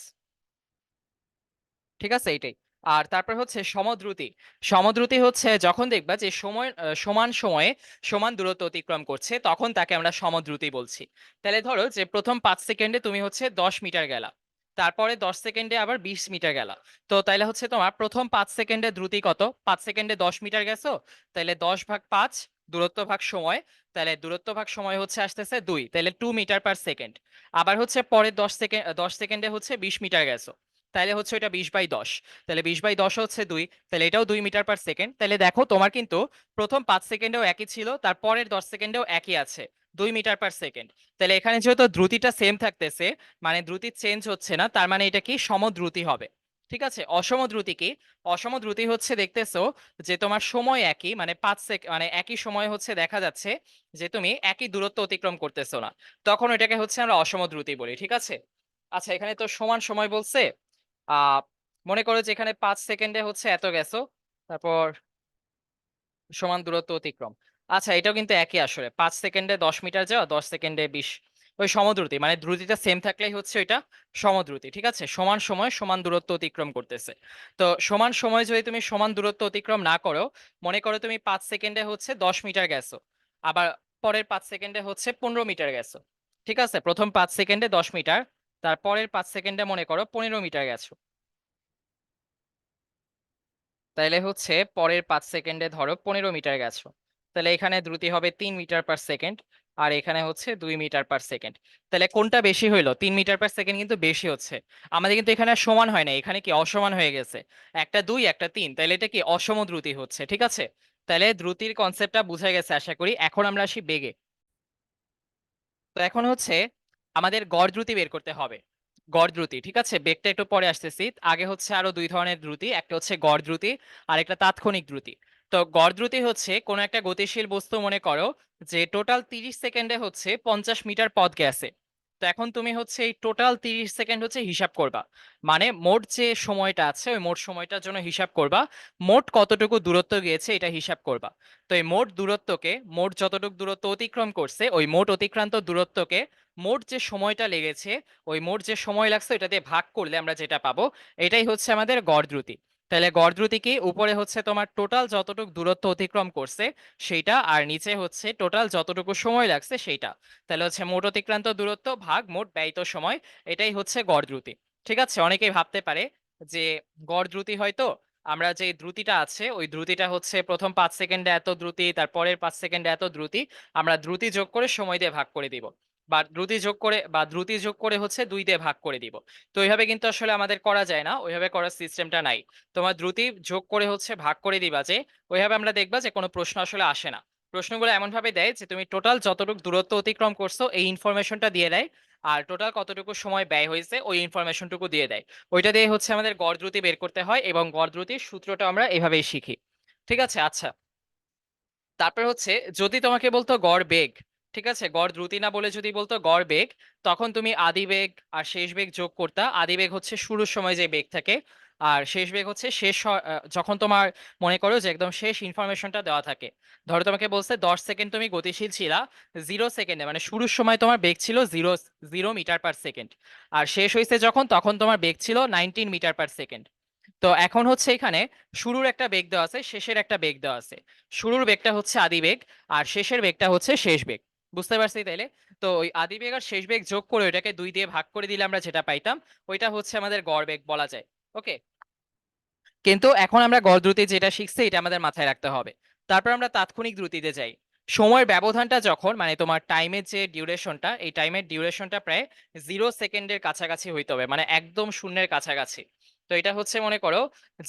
ঠিক আছে, এইটাই। আর তারপর হচ্ছে সমদ্রুতি। সমদ্রুতি হচ্ছে যখন দেখবা যে সময় সমান সময়ে সমান দূরত্ব অতিক্রম করছে, তখন তাকে আমরা সমদ্রুতি বলছি। তাহলে ধরো যে প্রথম 5 সেকেন্ডে তুমি হচ্ছে 10 মিটার গেলা, তারপরে 10 সেকেন্ডে আবার 20 মিটার গেলা। তো তাইলে হচ্ছে তোমার প্রথম 5 সেকেন্ডে দ্রুতি কত, 5 সেকেন্ডে 10 মিটার গেছো, তাহলে 10/5 দূরত্ব ভাগ সময়। তাহলে দূরত্ব ভাগ সময় হচ্ছে আসতেছে 2, তাহলে 2 মিটার পার সেকেন্ড। আবার হচ্ছে পরের 10 সেকেন্ডে হচ্ছে 20 মিটার গেছো, তাহলে হচ্ছে এটা 20/10। তাহলে 20/10 হচ্ছে 2, তাহলে এটাও 2 মিটার পার সেকেন্ড। তাহলে দেখো তোমার কিন্তু প্রথম 5 সেকেন্ডেও একই ছিল, তারপরের 10 সেকেন্ডেও একই আছে, 2 মিটার পার সেকেন্ড। তাহলে এখানে যেহেতু দ্রুতিটা সেম থাকতেছে, মানে দ্রুতি চেঞ্জ হচ্ছে না, তার মানে এটা কি সমদ্রুতি হবে। ঠিক আছে, অসমদ্রুতি কি, অসমদ্রুতি হচ্ছে দেখতেছো যে তোমার সময় একই, মানে 5 সেকেন্ড মানে একই সময় হচ্ছে দেখা যাচ্ছে যে তুমি একই দূরত্ব অতিক্রম করতেছো না, তখন এটাকে হচ্ছে আমরা অসমদ্রুতি বলি। ঠিক আছে। আচ্ছা, এখানে তো সমান সময় বলছে। আহ মনে করো যে এখানে 5 সেকেন্ডে হচ্ছে এত গেছো, তারপর সমান দূরত্ব অতিক্রম। আচ্ছা, এটাও কিন্তু একই, আসলে 5 সেকেন্ডে 10 মিটার যাওয়া, 10 সেকেন্ডে 20, ওই সমদ্রুতি, মানে দ্রুতিটা সেম থাকলেই হচ্ছে ওইটা সমদ্রুতি। ঠিক আছে, সমান সময় সমান দূরত্ব অতিক্রম করতেছে। তো সমান সময় যদি তুমি সমান দূরত্ব অতিক্রম না করো, মনে করো তুমি 5 সেকেন্ডে হচ্ছে 10 মিটার গেছো, আবার পরের 5 সেকেন্ডে হচ্ছে 15 মিটার গেছো। ঠিক আছে, প্রথম 5 সেকেন্ডে 10 মিটার, তারপরের 5 সেকেন্ডে মনে করো 15 মিটার গেছো। তাইলে হচ্ছে পরের 5 সেকেন্ডে ধরো 15 মিটার গেছো, তাহলে এখানে দ্রুতি হবে 3 মিটার পার সেকেন্ড, আর এখানে হচ্ছে 2 মিটার পার সেকেন্ড। তাহলে কোনটা বেশি হইলো, 3 মিটার পার সেকেন্ড কিন্তু বেশি হচ্ছে। আমাদের কিন্তু এখানে আর সমান হয় না, এখানে কি অসমান হয়ে গেছে, একটা 2 একটা 3, তাহলে এটা কি অসম দ্রুতি হচ্ছে। ঠিক আছে, তাহলে দ্রুতির কনসেপ্টটা বুঝা গেছে আশা করি। এখন আমরা আসি বেগে। তো এখন হচ্ছে আমাদের গড় দ্রুতি বের করতে হবে। গড় দ্রুতি, ঠিক আছে, বেগটা একটু পরে আসতেছি। আগে হচ্ছে আরো দুই ধরনের দ্রুতি, একটা হচ্ছে গড় দ্রুতি আর একটা তাৎক্ষণিক দ্রুতি। তো গড় দ্রুতি হচ্ছে কোন একটা গতিশীল বস্তু মনে করো যে টোটাল 30 সেকেন্ডে হচ্ছে 50 মিটার পথ গেছে। তো এখন তুমি হচ্ছে এই টোটাল 30 সেকেন্ড হচ্ছে হিসাব করবা, মানে মোট যে সময়টা আছে ওই মোট সময়টার জন্য হিসাব করবা, মোট কতটুকু দূরত্ব গিয়েছে এটা হিসাব করবা। তো এই মোট দূরত্বকে, মোট যতটুকু দূরত্ব অতিক্রম করছে ওই মোট অতিক্রান্ত দূরত্বকে মোট যে সময়টা লেগেছে, ওই মোট যে সময় লাগছে এটা দিয়ে ভাগ করলে আমরা যেটা পাবো, এটাই হচ্ছে আমাদের গড় দ্রুতি। তাহলে গড় দ্রুতি কি, উপরে হচ্ছে তোমার টোটাল যতটুকু দূরত্ব অতিক্রম করছে সেইটা, আর নিচে হচ্ছে টোটাল যতটুকু সময় লাগছে সেইটা। তাহলে হচ্ছে মোট অতিক্রান্ত দূরত্ব ভাগ মোট ব্যয়িত সময়, এটাই হচ্ছে গড় দ্রুতি। ঠিক আছে, অনেকেই ভাবতে পারে যে গড় দ্রুতি হয়তো আমরা যে দ্রুতিটা আছে ওই দ্রুতিটা হচ্ছে প্রথম 5 সেকেন্ডে এত দ্রুতি, তারপরের 5 সেকেন্ডে এত দ্রুতি, আমরা দ্রুতি যোগ করে সময় দিয়ে ভাগ করে দিব, বা দ্রুতি যোগ করে হচ্ছে 2 দিয়ে ভাগ করে দিব। তো ওইভাবে কিন্তু আসলে আমাদের করা যায় না, ওইভাবে করার সিস্টেমটা নাই। তোমার দ্রুতি যোগ করে হচ্ছে ভাগ করে দিবা যে, ওইভাবে আমরা দেখবা যে কোনো প্রশ্ন আসলে আসে না। প্রশ্নগুলো এমন ভাবে দেয় যে তুমি টোটাল যতটুকু দূরত্ব অতিক্রম করছো এই ইনফরমেশনটা দিয়ে দেয়, আর টোটাল কতটুকু সময় ব্যয় হয়েছে ওই ইনফরমেশনটুকু দিয়ে দেয়। ওইটা দিয়ে হচ্ছে আমাদের গড় দ্রুতি বের করতে হয়, এবং গড় দ্রুতির সূত্রটা আমরা এভাবেই শিখি। ঠিক আছে। আচ্ছা, তারপর হচ্ছে যদি তোমাকে বলতো গড় বেগ, ঠিক আছে, গড় দ্রুতি না বলে যদি বলতো গড় বেগ, তখন তুমি আদি বেগ আর শেষ বেগ যোগ করতা। আদি বেগ হচ্ছে শুরুর সময় যে বেগ থাকে, আর শেষ বেগ হচ্ছে যখন তোমার মনে করো যে একদম শেষ ইনফরমেশনটা দেওয়া থাকে। ধরো তোমাকে বলছে 10 সেকেন্ড তুমি গতিশীল ছিলা 0 সেকেন্ডে, মানে শুরুর সময় তোমার বেগ ছিল 0 মিটার পার সেকেন্ড, আর শেষ হয়েছে যখন, তখন তোমার বেগ ছিল 19 মিটার পার সেকেন্ড। তো এখন হচ্ছে এখানে শুরুর একটা বেগ দেওয়া আছে, শেষের একটা বেগ দেওয়া আছে। শুরুর বেগটা হচ্ছে আদি বেগ, আর শেষের বেগটা হচ্ছে শেষ বেগ। বুঝতে পারছি তাইলে? তো ওই আদি বেগ আর শেষ বেগ যোগ করে ওইটাকে 2 দিয়ে ভাগ করে দিলে আমরা যেটা পাইতাম, ওইটা হচ্ছে আমাদের গড় বেগ বলা যায়। ওকে, কিন্তু এখন আমরা গড় দ্রুতি যেটা শিখছি এটা আমাদের মাথায় রাখতে হবে। তারপর আমরা তাৎক্ষণিক দ্রুতিতে যাই। সময়ের ব্যবধানটা যখন, মানে তোমার টাইমের যে ডিউরেশনটা, এই টাইমের ডিউরেশনটা প্রায় 0 সেকেন্ডের কাছাকাছি হইতে হবে, মানে একদম শূন্যের কাছাকাছি। তো এটা হচ্ছে মনে করো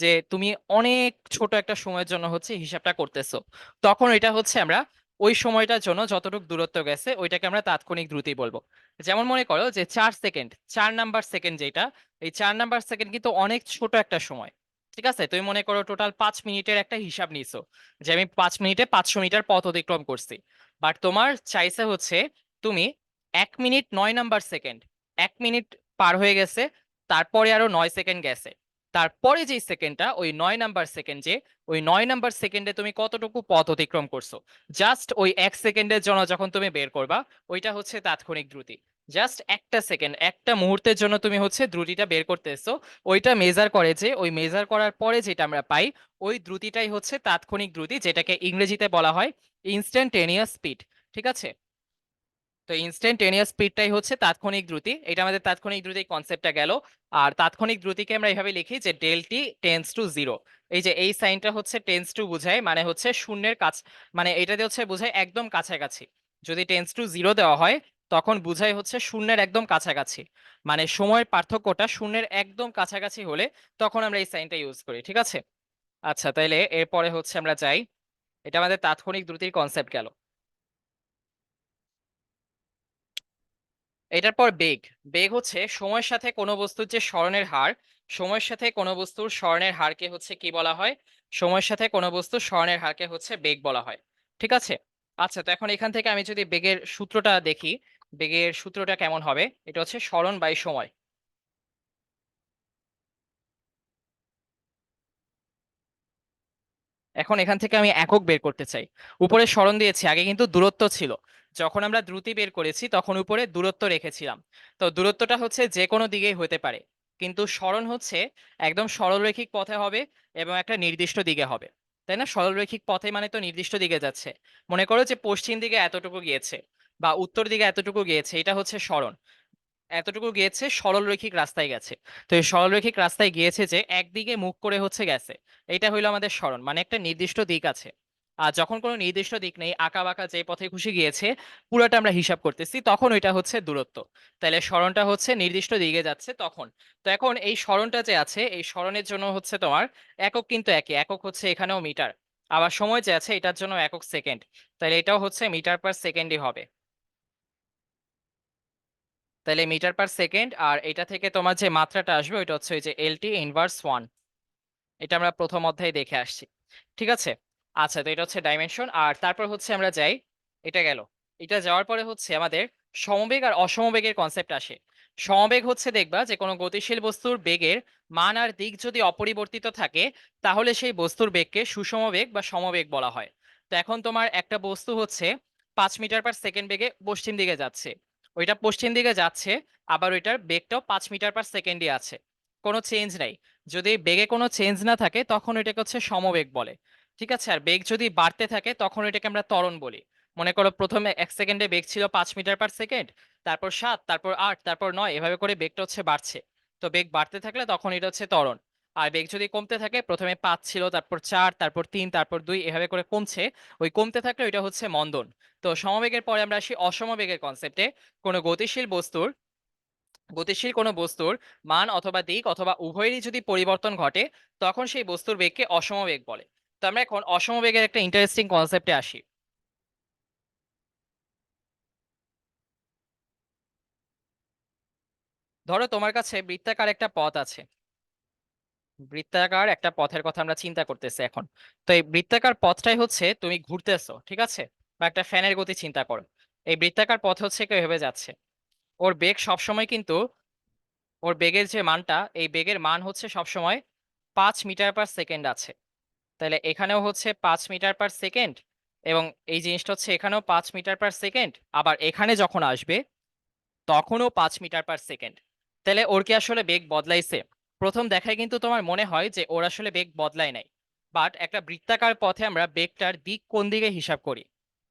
যে তুমি অনেক ছোট একটা সময়ের জন্য হচ্ছে হিসাবটা করতেছো, তখন এটা হচ্ছে আমরা ওই সময়টার জন্য যতটুকু দূরত্ব গেছে ওইটাকে আমরা তাৎক্ষণিক দ্রুতি বলবো। যেমন মনে করো যে 4 সেকেন্ড, 4 নাম্বার সেকেন্ড যেটা, এই 4 নাম্বার সেকেন্ড কিন্তু অনেক ছোট একটা সময়। ঠিক আছে, তুমি মনে করো টোটাল 5 মিনিটের একটা হিসাব নিছো, যে আমি 5 মিনিটে 500 মিটার পথ অতিক্রম করছি। বাট তোমার চাইছে হচ্ছে তুমি 1 মিনিট 9 নাম্বার সেকেন্ড, 1 মিনিট পার হয়ে গেছে, তারপরে আরো 9 সেকেন্ড গেছে, তারপরে যে সেকেন্ডটা ওই 9 নাম্বার সেকেন্ড, যে ওই 9 নাম্বার সেকেন্ডে তুমি কতটুকু পথ অতিক্রম করছো, জাস্ট ওই 1 সেকেন্ডের জন্য যখন তুমি বের করবা, ওইটা হচ্ছে তাৎক্ষণিক দ্রুতি। জাস্ট একটা সেকেন্ড, একটা মুহূর্তের জন্য তুমি হচ্ছে দ্রুতিটা বের করতেছো, ওইটা মেজার করে, যে ওই মেজার করার পরে যেটা আমরা পাই ওই দ্রুতিটাই হচ্ছে তাৎক্ষণিক দ্রুতি, যেটাকে ইংরেজিতে বলা হয় ইনস্ট্যান্টেনিয়াস স্পিড। ঠিক আছে, তো ইনস্ট্যান্টেনিয়াস স্পিডটাই হচ্ছে তাৎক্ষণিক দ্রুতি। এটা আমাদের তাৎক্ষণিক দ্রুতির কনসেপ্টটা গেল। আর তাৎক্ষণিক দ্রুতিকে আমরা এইভাবে লিখি যে del T tends to zero. এই যে এই সাইনটা হচ্ছে টেন্স টু বোঝায়, মানে হচ্ছে শূন্যের কাছ, মানে এটাতে হচ্ছে বোঝায় একদম কাছাকাছি। যদি টেন্স টু জিরো দেওয়া হয় তখন বোঝায় হচ্ছে শূন্যের একদম কাছাকাছি, মানে সময়ের পার্থক্যটা শূন্যের একদম কাছাকাছি হলে তখন আমরা এই সাইনটা ইউজ করি। ঠিক আছে, আচ্ছা তাইলে এরপরে হচ্ছে আমরা যাই, এটা আমাদের তাৎক্ষণিক দ্রুতির কনসেপ্ট গেল। এটার পর বেগ। বেগ হচ্ছে সময়ের সাথে কোনো বস্তুর যে সরণের হার, সময়ের সাথে কোনো বস্তুর সরণের হারকে হচ্ছে কি বলা হয়, সময়ের সাথে কোনো বস্তুর সরণের হারকে হচ্ছে বেগ বলা হয়। ঠিক আছে, আচ্ছা তো এখন এখান থেকে আমি যদি বেগের সূত্রটা দেখি, বেগের সূত্রটা কেমন হবে, এটা হচ্ছে সরণ বাই সময়। এখন এখান থেকে আমি একক বের করতে চাই। উপরে সরণ দিয়েছি, আগে কিন্তু দূরত্ব ছিল, যখন আমরা দ্রুতি বের করেছি তখন উপরে দূরত্ব রেখেছিলাম। তো দূরত্বটা হচ্ছে যে কোনো দিকেই হতে পারে, কিন্তু সরণ হচ্ছে একদম সরলরৈখিক পথে হবে এবং একটা নির্দিষ্ট দিকে হবে। তাই না, সরলরৈখিক পথে মানে তো নির্দিষ্ট দিকে যাচ্ছে। মনে করো যে পশ্চিম দিকে এতটুকু গিয়েছে বা উত্তর দিকে এতটুকু গিয়েছে, এটা হচ্ছে সরণ। এতটুকু গিয়েছে, সরলরৈখিক রাস্তায় গেছে। তো এই সরলরৈখিক রাস্তায় গিয়েছে যে একদিকে মুখ করে হচ্ছে গেছে, এটা হইলো আমাদের সরণ, মানে একটা নির্দিষ্ট দিক আছে। আর যখন কোনো নির্দিষ্ট দিক নেই, আঁকা বাঁকা যে পথে খুশি গিয়েছে, পুরোটা আমরা হিসাব করতেছি, তখন ওইটা হচ্ছে দূরত্ব। তাহলে সরণটা হচ্ছে নির্দিষ্ট দিকে যাচ্ছে তখন। তো এখন এই সরণটা যে আছে, এই সরণের জন্য হচ্ছে তোমার একক কিন্তু একই, একক হচ্ছে এখানেও মিটার। আবার সময় যে আছে এটার জন্য একক সেকেন্ড, তাহলে এটাও হচ্ছে মিটার পার সেকেন্ডই হবে। তাহলে মিটার পার সেকেন্ড, আর এটা থেকে তোমার যে মাত্রাটা আসবে ওইটা হচ্ছে ওই যে এলটি ইনভার্স ওয়ান। এটা আমরা প্রথম অধ্যায়ে দেখে আসছি। ঠিক আছে, আচ্ছা তো এটা হচ্ছে ডাইমেনশন। আর তারপর হচ্ছে আমরা যাই, এটা গেল। এটা যাওয়ার পরে হচ্ছে আমাদের সমবেগ আর অসমবেগের কনসেপ্ট আসে। সমবেগ হচ্ছে দেখবা যে কোনো গতিশীল বস্তুর বেগের মান আর দিক যদি অপরিবর্তিত থাকে, তাহলে সেই বস্তুর বেগকে সুষমবেগ বা সমবেগ বলা হয়। তো এখন তোমার একটা বস্তু হচ্ছে 5 মিটার পার সেকেন্ড বেগে পশ্চিম দিকে যাচ্ছে, ওইটা পশ্চিম দিকে যাচ্ছে, আবার ওইটার বেগটাও 5 মিটার পার সেকেন্ডই আছে, কোনো চেঞ্জ নাই। যদি বেগে কোনো চেঞ্জ না থাকে তখন এটাকে হচ্ছে সমবেগ বলে। ঠিক আছে, আর বেগ যদি বাড়তে থাকে তখন এটাকে আমরা ত্বরণ বলি। মনে করো প্রথমে 1 সেকেন্ডে বেগ ছিল 5 মিটার পার সেকেন্ড, তারপর 7, তারপর 8, তারপর 9, এভাবে করে বেগটা হচ্ছে বাড়ছে। তো বেগ বাড়তে থাকলে তখন এটা হচ্ছে ত্বরণ। আর বেগ যদি কমতে থাকে, প্রথমে 5 ছিল, তারপর 4, তারপর 3, তারপর 2, এভাবে করে কমছে, ওই কমতে থাকলে ওইটা হচ্ছে মন্দন। তো সমবেগের পরে আমরা আসি অসমবেগের কনসেপ্টে। কোনো গতিশীল কোনো বস্তুর মান অথবা দিক অথবা উভয়েরই যদি পরিবর্তন ঘটে, তখন সেই বস্তুর বেগকে অসমবেগ বলে। তো আমরা এখন অসমবেগের একটা ইন্টারেস্টিং কনসেপ্টে আসি। ধরো তোমার কাছে বৃত্তাকার একটা পথ আছে, বৃত্তাকার একটা পথের কথা আমরা চিন্তা করতেছি এখন। তো এই বৃত্তাকার পথটাই হচ্ছে তুমি ঘুরতেছো, ঠিক আছে, বা একটা ফ্যানের গতি চিন্তা করো। এই বৃত্তাকার পথ হচ্ছে কিভাবে যাচ্ছে, ওর বেগ সবসময় কিন্তু, ওর বেগের যে মানটা, এই বেগের মান হচ্ছে সবসময় 5 মিটার পার সেকেন্ড আছে। তাহলে এখানেও হচ্ছে 5 মিটার পার সেকেন্ড, এবং এই জিনিসটা হচ্ছে এখানেও 5 মিটার পার সেকেন্ড, আবার এখানে যখন আসবে তখনও 5 মিটার পার সেকেন্ড। তাহলে ওর কি আসলে বেগ বদলাইছে? প্রথম দেখায় কিন্তু তোমার মনে হয় যে ওর আসলে বেগ বদলায় নাই। বাট একটা বৃত্তাকার পথে আমরা বেগটার দিক কোন দিকে হিসাব করি,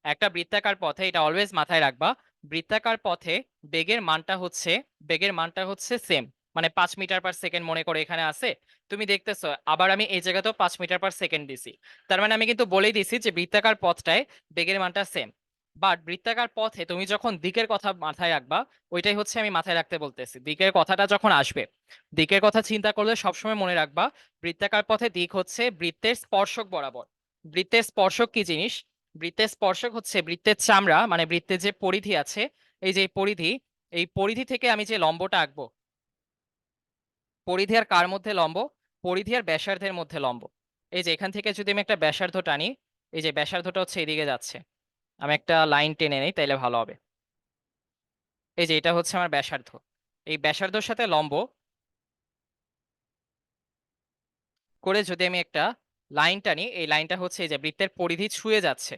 একটা বৃত্তাকার পথে, এটা অলওয়েজ মাথায় রাখবা, বৃত্তাকার পথে বেগের মানটা হচ্ছে, বেগের মানটা হচ্ছে সেম। মানে 5 মিটার পার সেকেন্ড মনে করে এখানে আছে, তুমি দেখতেছো আবার আমি এই জায়গাতেও 5 মিটার পার সেকেন্ড দিছি, তার মানে আমি কিন্তু বলেই দিছি যে বৃত্তাকার পথটায় বেগের মানটা সেম। বাট বৃত্তাকার পথে তুমি যখন দিকের কথা মাথায় রাখবা, ওইটাই হচ্ছে আমি মাথায় রাখতে বলতেছি। দিকের কথাটা যখন আসবে, দিকের কথা চিন্তা করলে সবসময় মনে রাখবা বৃত্তাকার পথে দিক হচ্ছে বৃত্তের স্পর্শক বরাবর। বৃত্তের স্পর্শক কি জিনিস? বৃত্তের স্পর্শক হচ্ছে বৃত্তের চামড়া, মানে বৃত্তের যে পরিধি আছে, এই যে পরিধি, এই পরিধি থেকে আমি যে লম্বটা আঁকবো, পরিধি আর কার মধ্যে লম্ব? পরিধি আর ব্যাসার্ধের মধ্যে লম্ব। এই যে এখান থেকে যদি আমি একটা ব্যাসার্ধ টানি, এই যে ব্যাসার্ধটা হচ্ছে এদিকে যাচ্ছে, আমি একটা লাইন টেনে নেই তাইলে ভালো হবে। এই যে এটা হচ্ছে আমার ব্যাসার্ধ, এই ব্যাসার্ধর সাথে লম্ব করে যদি আমি একটা লাইন টানি, এই লাইনটা হচ্ছে এই যে বৃত্তের পরিধি ছুঁয়ে যাচ্ছে,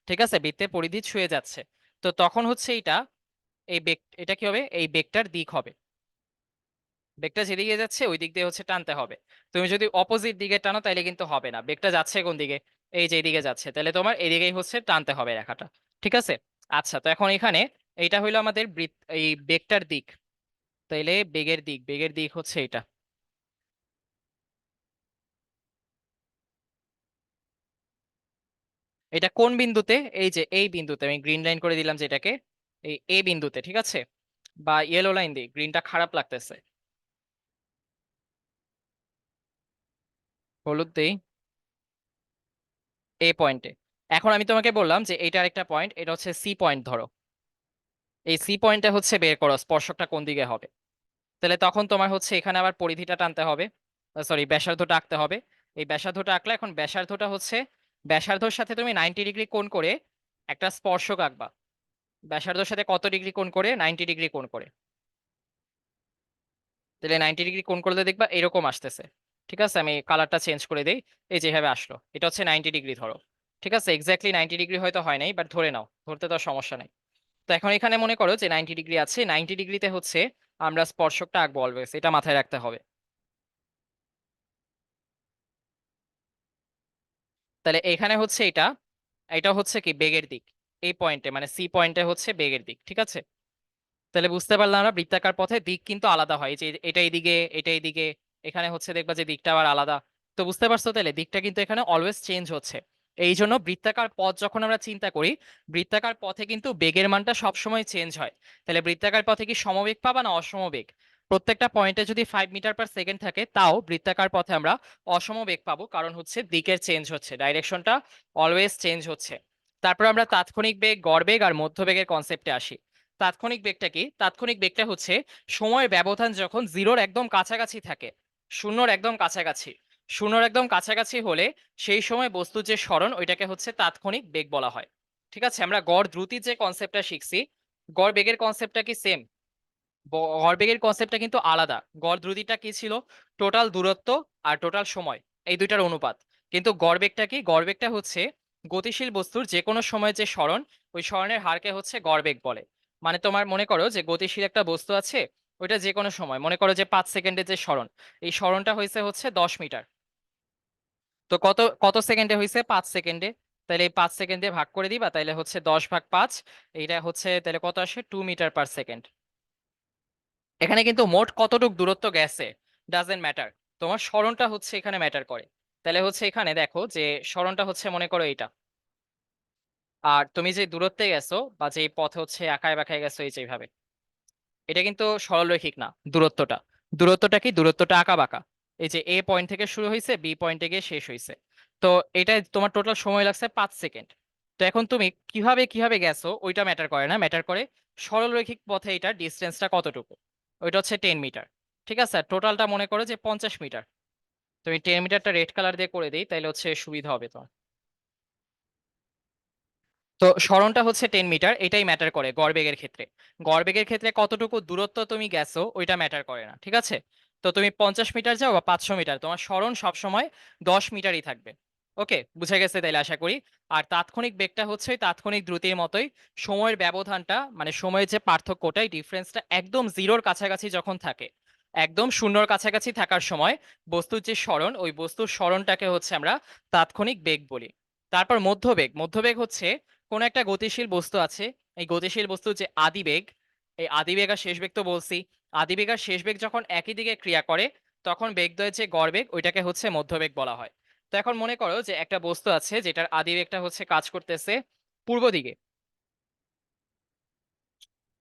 ঠিক আছে, বৃত্তের পরিধি ছুঁয়ে যাচ্ছে। তো তখন হচ্ছে এটা, এই বেগ, এটা কি হবে? এই বেগটার দিক হবে। বেগটা যেদিকে যাচ্ছে ওই দিক দিয়ে হচ্ছে টানতে হবে। তুমি যদি অপোজিট দিকে টানো তাহলে কিন্তু হবে না। বেগটা যাচ্ছে কোন দিকে? এই যে এইদিকে যাচ্ছে, তাহলে তোমার এদিকেই হচ্ছে টানতে হবে রেখাটা। ঠিক আছে। আচ্ছা, তো এখন এখানে এইটা হইলো আমাদের বৃত্ত, এই বেগটার দিক। তাইলে বেগের দিক, বেগের দিক হচ্ছে এটা। এটা কোন বিন্দুতে? এই যে এই বিন্দুতে আমি গ্রিন লাইন করে দিলাম যেটাকে, এই এ বিন্দুতে, ঠিক আছে, বা ইয়েলো লাইন দিই, গ্রিনটা খারাপ লাগতেছে, হলুদ দেই, এ পয়েন্টে। এখন আমি তোমাকে বললাম যে এইটার একটা পয়েন্ট, এটা হচ্ছে সি পয়েন্ট ধরো। এই সি পয়েন্টে হচ্ছে বের করো স্পর্শকটা কোন দিকে হবে। তাহলে তখন তোমার হচ্ছে এখানে আবার পরিধিটা টানতে হবে, সরি ব্যাসার্ধটা আঁকতে হবে। এই ব্যাসার্ধটা আঁকলে এখন ব্যাসার্ধটা হচ্ছে, ব্যাসার্ধর সাথে তুমি 90 ডিগ্রি কোণ করে একটা স্পর্শক আঁকবা। ব্যাসার্ধর সাথে কত ডিগ্রি কোণ করে? 90 ডিগ্রি কোণ করে। তাহলে 90 ডিগ্রি কোণ করলে দেখবা এরকম আসতেছে। ঠিক আছে, আমি কালারটা চেঞ্জ করে দিই। এই যেভাবে আসলো, এটা হচ্ছে 90 ডিগ্রি ধরো। ঠিক আছে, এক্স্যাক্টলি 90 ডিগ্রি হয়তো হয় নাই, বাট ধরে নাও, ধরতে তো আর সমস্যা নাই। তো এখন এখানে মনে করো যে 90 ডিগ্রি আছে, 90 ডিগ্রিতে হচ্ছে আমরা স্পর্শকটা আঁকবো অলওয়েজ, এটা মাথায় রাখতে হবে। তাহলে এখানে হচ্ছে এটা, এটা হচ্ছে কি বেগের দিক। এই পয়েন্টে মানে সি পয়েন্টে হচ্ছে বেগের দিক, ঠিক আছে। তাহলে বুঝতে পারলাম আমরা বৃত্তাকার পথে দিক কিন্তু আলাদা হয়, যে এটা এইদিকে, এটা এইদিকে, এখানে হচ্ছে দেখবা যে দিকটা আবার আলাদা। তো বুঝতে পারছো, তাহলে দিকটা কিন্তু এখানে অলওয়েজ চেঞ্জ হচ্ছে। এই জন্য বৃত্তাকার পথ যখন আমরা চিন্তা করি, বৃত্তাকার পথে কিন্তু বেগের মানটা সবসময় চেঞ্জ হয়। তাহলে বৃত্তাকার পথে কি সমবেগ পাবা না অসমবেগ? প্রত্যেকটা পয়েন্টে যদি 5 মিটার পার সেকেন্ড থাকে, তাও বৃত্তাকার পথে আমরা অসমবেগ পাবো, কারণ হচ্ছে দিকের চেঞ্জ হচ্ছে, ডাইরেকশনটা অলওয়েজ চেঞ্জ হচ্ছে। তারপর আমরা তাৎক্ষণিক বেগ, গড় বেগ আর মধ্যবেগের কনসেপ্টে আসি। তাৎক্ষণিক বেগটা কি? তাৎক্ষণিক বেগটা হচ্ছে সময়ের ব্যবধান যখন জিরোর একদম কাছাকাছি থাকে, শূন্যর একদম কাছাকাছি, শূন্যর একদম কাছাকাছি হলে সেই সময় বস্তুর যে সরণ ওইটাকে হচ্ছে তাৎক্ষণিক বেগ বলা হয়। ঠিক আছে, আমরা গড় দ্রুতির যে কনসেপ্টটা শিখছি, গড় বেগের কনসেপ্টটা কি সেম? গড় বেগের কনসেপ্টটা কিন্তু আলাদা। গড় দ্রুতিটা কি ছিল? টোটাল দূরত্ব আর টোটাল সময়, এই দুইটার অনুপাত। কিন্তু গড় বেগটা কি? গড় বেগটা হচ্ছে গতিশীল বস্তুর যে কোনো সময় যে সরণ, ওই সরণের হারকে হচ্ছে গড় বেগ বলে। মানে তোমার মনে করো যে গতিশীল একটা বস্তু আছে, ওইটা যে কোনো সময় মনে করো যে 5 সেকেন্ডের যে সরণ, এই সরণটা হয়েছে হচ্ছে 10 মিটার। তো কত কত সেকেন্ডে হয়েছে? 5 সেকেন্ডে। তাহলে এই 5 সেকেন্ড দিয়ে ভাগ করে দিবা, তাহলে হচ্ছে 10 ভাগ 5, এইটা হচ্ছে তাহলে কত আসে? 2 মিটার পার সেকেন্ড। এখানে কিন্তু মোট কতটুক দূরত্ব গেছে ডাজেন্ট ম্যাটার, তোমার সরণটা হচ্ছে এখানে ম্যাটার করে। তাহলে হচ্ছে এখানে দেখো যে সরণটা হচ্ছে মনে করো এইটা, আর তুমি যে দূরত্বে গেছো বা যে পথে হচ্ছে আঁকায় বাঁকায় গেছো এই যেভাবে, এটা কিন্তু সরলরৈখিক না দূরত্বটা। দূরত্বটা কি? দূরত্বটা আঁকা বাঁকা। এই যে এ পয়েন্ট থেকে শুরু হয়েছে, বি পয়েন্টে গিয়ে শেষ হয়েছে। তো এটা তোমার টোটাল সময় লাগছে 5 সেকেন্ড। তো এখন তুমি কিভাবে কিভাবে গেছো ওইটা ম্যাটার করে না, ম্যাটার করে সরলরৈখিক পথে এটা ডিস্টেন্সটা কতটুকু। ওইটা হচ্ছে 10 মিটার। ঠিক আছে, টোটালটা মনে করো যে 50 মিটার। তুমি 10 মিটারটা রেড কালার দিয়ে করে দিই, তাইলে হচ্ছে সুবিধা হবে তোমার। তো সরণটা হচ্ছে 10 মিটার, এটাই ম্যাটার করে গড়বেগের ক্ষেত্রে। গড়বেগের ক্ষেত্রে কতটুকু দূরত্ব তুমি গেছো ওইটা ম্যাটার করে না, ঠিক আছে। তো তুমি 50 মিটার যাও বা 500 মিটার, তোমার সরণ সবসময় 10 মিটারই থাকবে। ওকে, বুঝে গেছে তাইলে আশা করি। আর তাৎক্ষণিক বেগটা হচ্ছে ওই তাৎক্ষণিক দ্রুতির মতোই, সময়ের ব্যবধানটা মানে সময়ের যে পার্থক্যটাই ডিফারেন্সটা একদম জিরোর কাছাকাছি যখন থাকে, একদম শূন্যর কাছাকাছি থাকার সময় বস্তুর যে সরণ, ওই বস্তুর সরণটাকে হচ্ছে আমরা তাৎক্ষণিক বেগ বলি। তারপর মধ্যবেগ, মধ্যবেগ হচ্ছে কোন একটা গতিশীল বস্তু আছে, এই গতিশীল বস্তুর যে আদিবেগ, এই আদিবেগ আর শেষ বেগ তো বলছি, আদিবেগ আর শেষ বেগ যখন একই দিকে ক্রিয়া করে, তখন বেগদ্বয়ের যে গড়বেগ ওইটাকে হচ্ছে মধ্যবেগ বলা হয়। তো এখন মনে করো যে একটা বস্তু আছে যেটার আদিবেগটা হচ্ছে কাজ করতেছে পূর্ব দিকে,